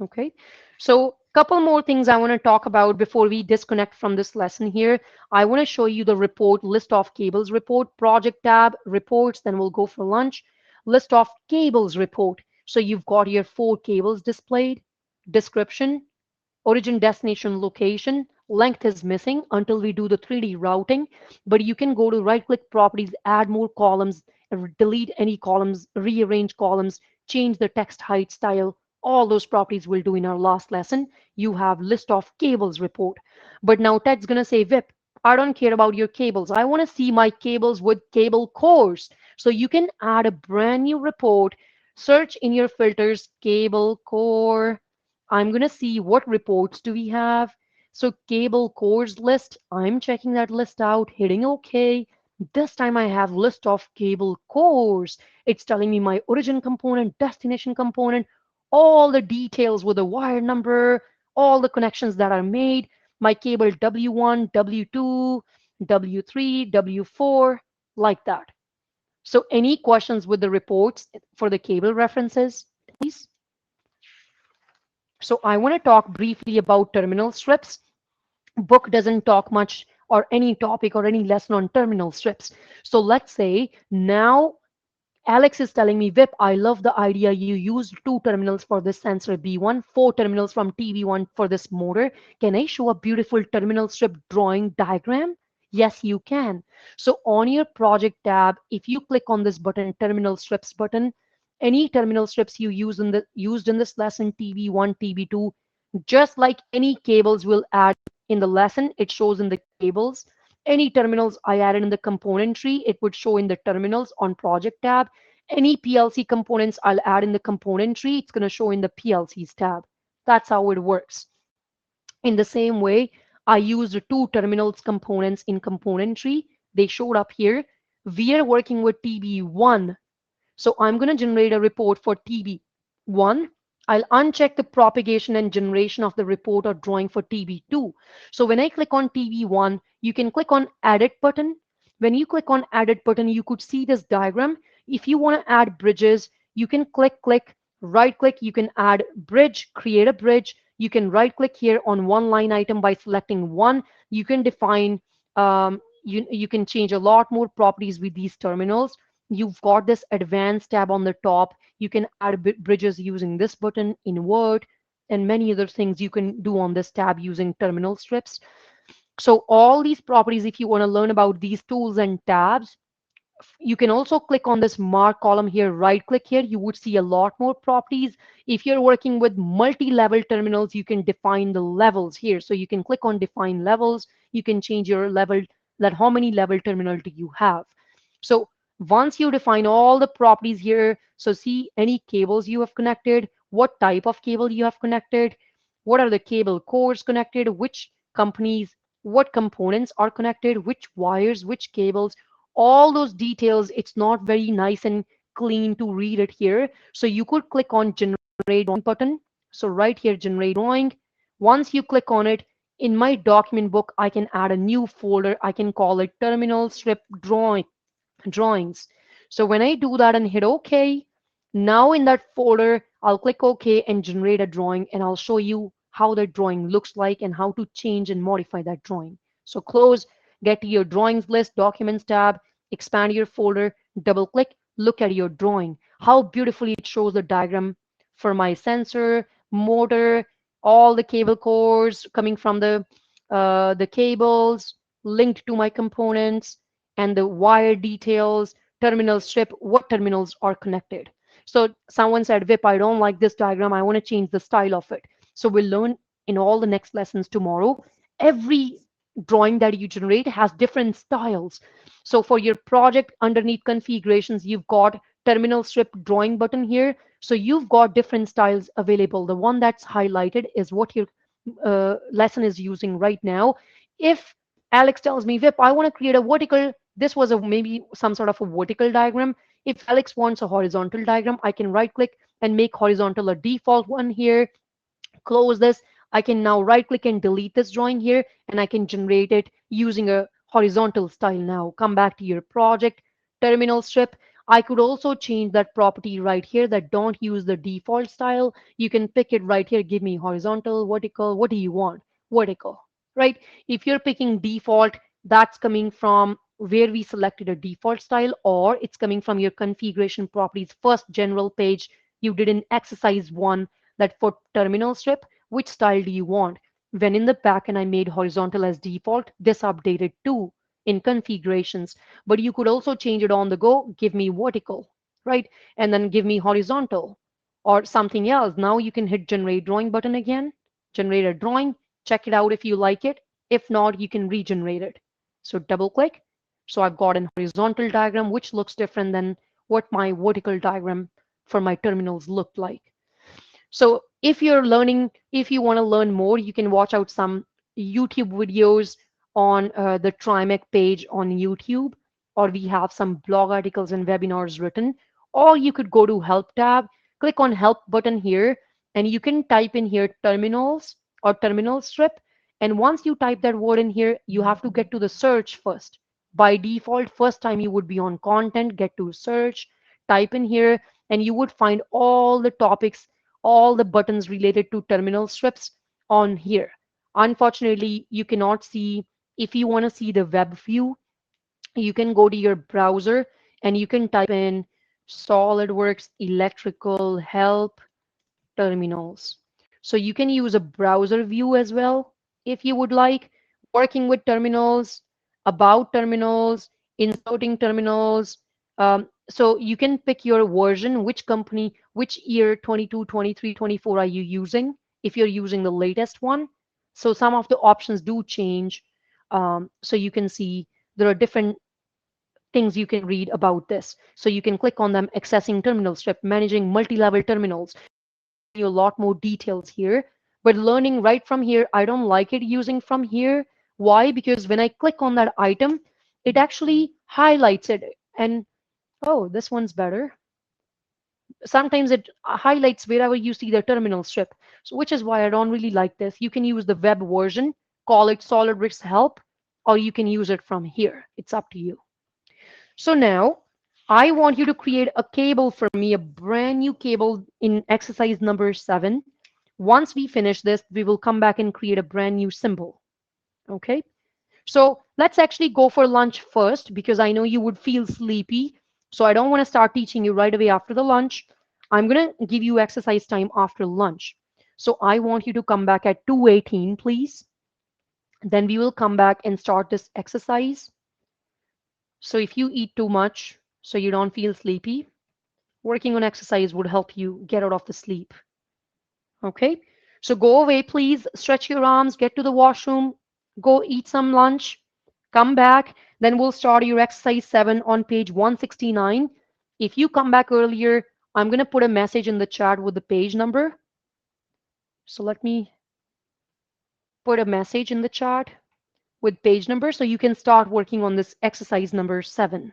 Okay, so couple more things I want to talk about before we disconnect from this lesson here. I want to show you the report, list of cables report, project tab, reports, then we'll go for lunch. List of cables report. So you've got your 4 cables displayed, description, origin destination location, length is missing until we do the 3D routing, but you can go to right click properties, add more columns, delete any columns, rearrange columns, change the text height style. All those properties we'll do in our last lesson. You have list of cables report. But now Ted's gonna say, Vip, I don't care about your cables. I want to see my cables with cable cores. So you can add a brand new report, search in your filters, cable core. I'm going to see what reports do we have. So cable cores list, I'm checking that list out, hitting OK. This time I have list of cable cores. It's telling me my origin component, destination component, all the details with the wire number, all the connections that are made, my cable W1, W2, W3, W4, like that. So any questions with the reports for the cable references, please? So I want to talk briefly about terminal strips. Book doesn't talk much or any topic or any lesson on terminal strips. So let's say now Alex is telling me, Vip, I love the idea you used 2 terminals for this sensor B1, 4 terminals from TV1 for this motor. Can I show a beautiful terminal strip drawing diagram? Yes, you can. So on your project tab, if you click on this button, terminal strips button, any terminal strips you used in this lesson, TV1, TV2, just like any cables will add in the lesson, it shows in the cables. Any terminals I added in the component tree, it would show in the terminals on project tab. Any PLC components I'll add in the component tree, it's going to show in the PLCs tab. That's how it works. In the same way, I used 2 terminals components in component tree. They showed up here. We are working with TB1. So I'm going to generate a report for TB1. I'll uncheck the propagation and generation of the report or drawing for TB2. So when I click on TB1, you can click on Edit button. When you click on Edit button, you could see this diagram. If you want to add bridges, you can click, right click, you can add bridge, create a bridge. You can right click here on one line item by selecting one. You can define, you can change a lot more properties with these terminals. You've got this advanced tab on the top. You can add bridges using this button in Word and many other things you can do on this tab using terminal strips. So all these properties, if you want to learn about these tools and tabs, you can also click on this mark column here, right click here, you would see a lot more properties. If you're working with multi-level terminals, you can define the levels here. So you can click on define levels, you can change your level, that how many level terminal do you have. So once you define all the properties here, so see any cables you have connected, what type of cable you have connected, what are the cable cores connected, which companies, what components are connected, which wires, which cables, all those details. It's not very nice and clean to read it here. So you could click on generate drawing button. So right here, generate drawing. Once you click on it, in my document book, I can add a new folder. I can call it terminal strip drawings. So when I do that and hit OK, now in that folder, I'll click OK and generate a drawing, and I'll show you how that drawing looks like and how to change and modify that drawing. So close, get to your drawings list, documents tab, expand your folder, double click, look at your drawing. How beautifully it shows the diagram for my sensor, motor, all the cable cores coming from the cables linked to my components, and the wire details, terminal strip, what terminals are connected. So someone said, Vip, I don't like this diagram. I want to change the style of it. So we'll learn in all the next lessons tomorrow. Every drawing that you generate has different styles. So for your project underneath configurations, you've got terminal strip drawing button here. So you've got different styles available. The one that's highlighted is what your lesson is using right now. If Alex tells me, Vip, I want to create a vertical, this was a maybe some sort of a vertical diagram. If Alex wants a horizontal diagram, I can right click and make horizontal a default one here, close this. I can now right click and delete this drawing here, and I can generate it using a horizontal style. Now come back to your project, terminal strip. I could also change that property right here that don't use the default style. You can pick it right here. Give me horizontal, vertical. What do you want? Vertical, right? If you're picking default, that's coming from where we selected a default style, or it's coming from your configuration properties first general page you did in exercise 1, that for terminal strip, which style do you want? When in the backend I made horizontal as default, this updated too in configurations. But you could also change it on the go, give me vertical, right? And then give me horizontal or something else. Now you can hit generate drawing button again, generate a drawing, check it out if you like it. If not, you can regenerate it. So double click. So I've got an horizontal diagram, which looks different than what my vertical diagram for my terminals looked like. So if you're learning, if you want to learn more, you can watch out some YouTube videos on the TriMech page on YouTube, or we have some blog articles and webinars written, or you could go to Help tab, click on Help button here, and you can type in here terminals or terminal strip. And once you type that word in here, you have to get to the search first. By default, first time you would be on content, get to search, type in here, and you would find all the topics, all the buttons related to terminal strips on here. Unfortunately, you cannot see. If you want to see the web view, you can go to your browser and you can type in SolidWorks electrical help terminals. So you can use a browser view as well if you would like, working with terminals, about terminals, inserting terminals. So you can pick your version, which company, which year, 22, 23, 24 are you using, if you're using the latest one. So some of the options do change. So you can see there are different things you can read about this. So you can click on them, accessing terminal strip, managing multi-level terminals, you a lot more details here. But learning right from here, I don't like it using from here. Why? Because when I click on that item, it actually highlights it. And oh, this one's better. Sometimes it highlights wherever you see the terminal strip. So which is why I don't really like this. You can use the web version, call it SolidWorks help, or you can use it from here. It's up to you. So now I want you to create a cable for me, a brand new cable in exercise number 7. Once we finish this, we will come back and create a brand new symbol. Okay. So let's actually go for lunch first because I know you would feel sleepy. So I don't want to start teaching you right away after the lunch. I'm going to give you exercise time after lunch. So I want you to come back at 2:18, please. Then we will come back and start this exercise. So if you eat too much, so you don't feel sleepy, working on exercise would help you get out of the sleep. Okay, so go away, please. Stretch your arms, get to the washroom, go eat some lunch, come back. Then we'll start your exercise 7 on page 169. If you come back earlier, I'm going to put a message in the chat with the page number. So let me put a message in the chat with page number so you can start working on this exercise number 7.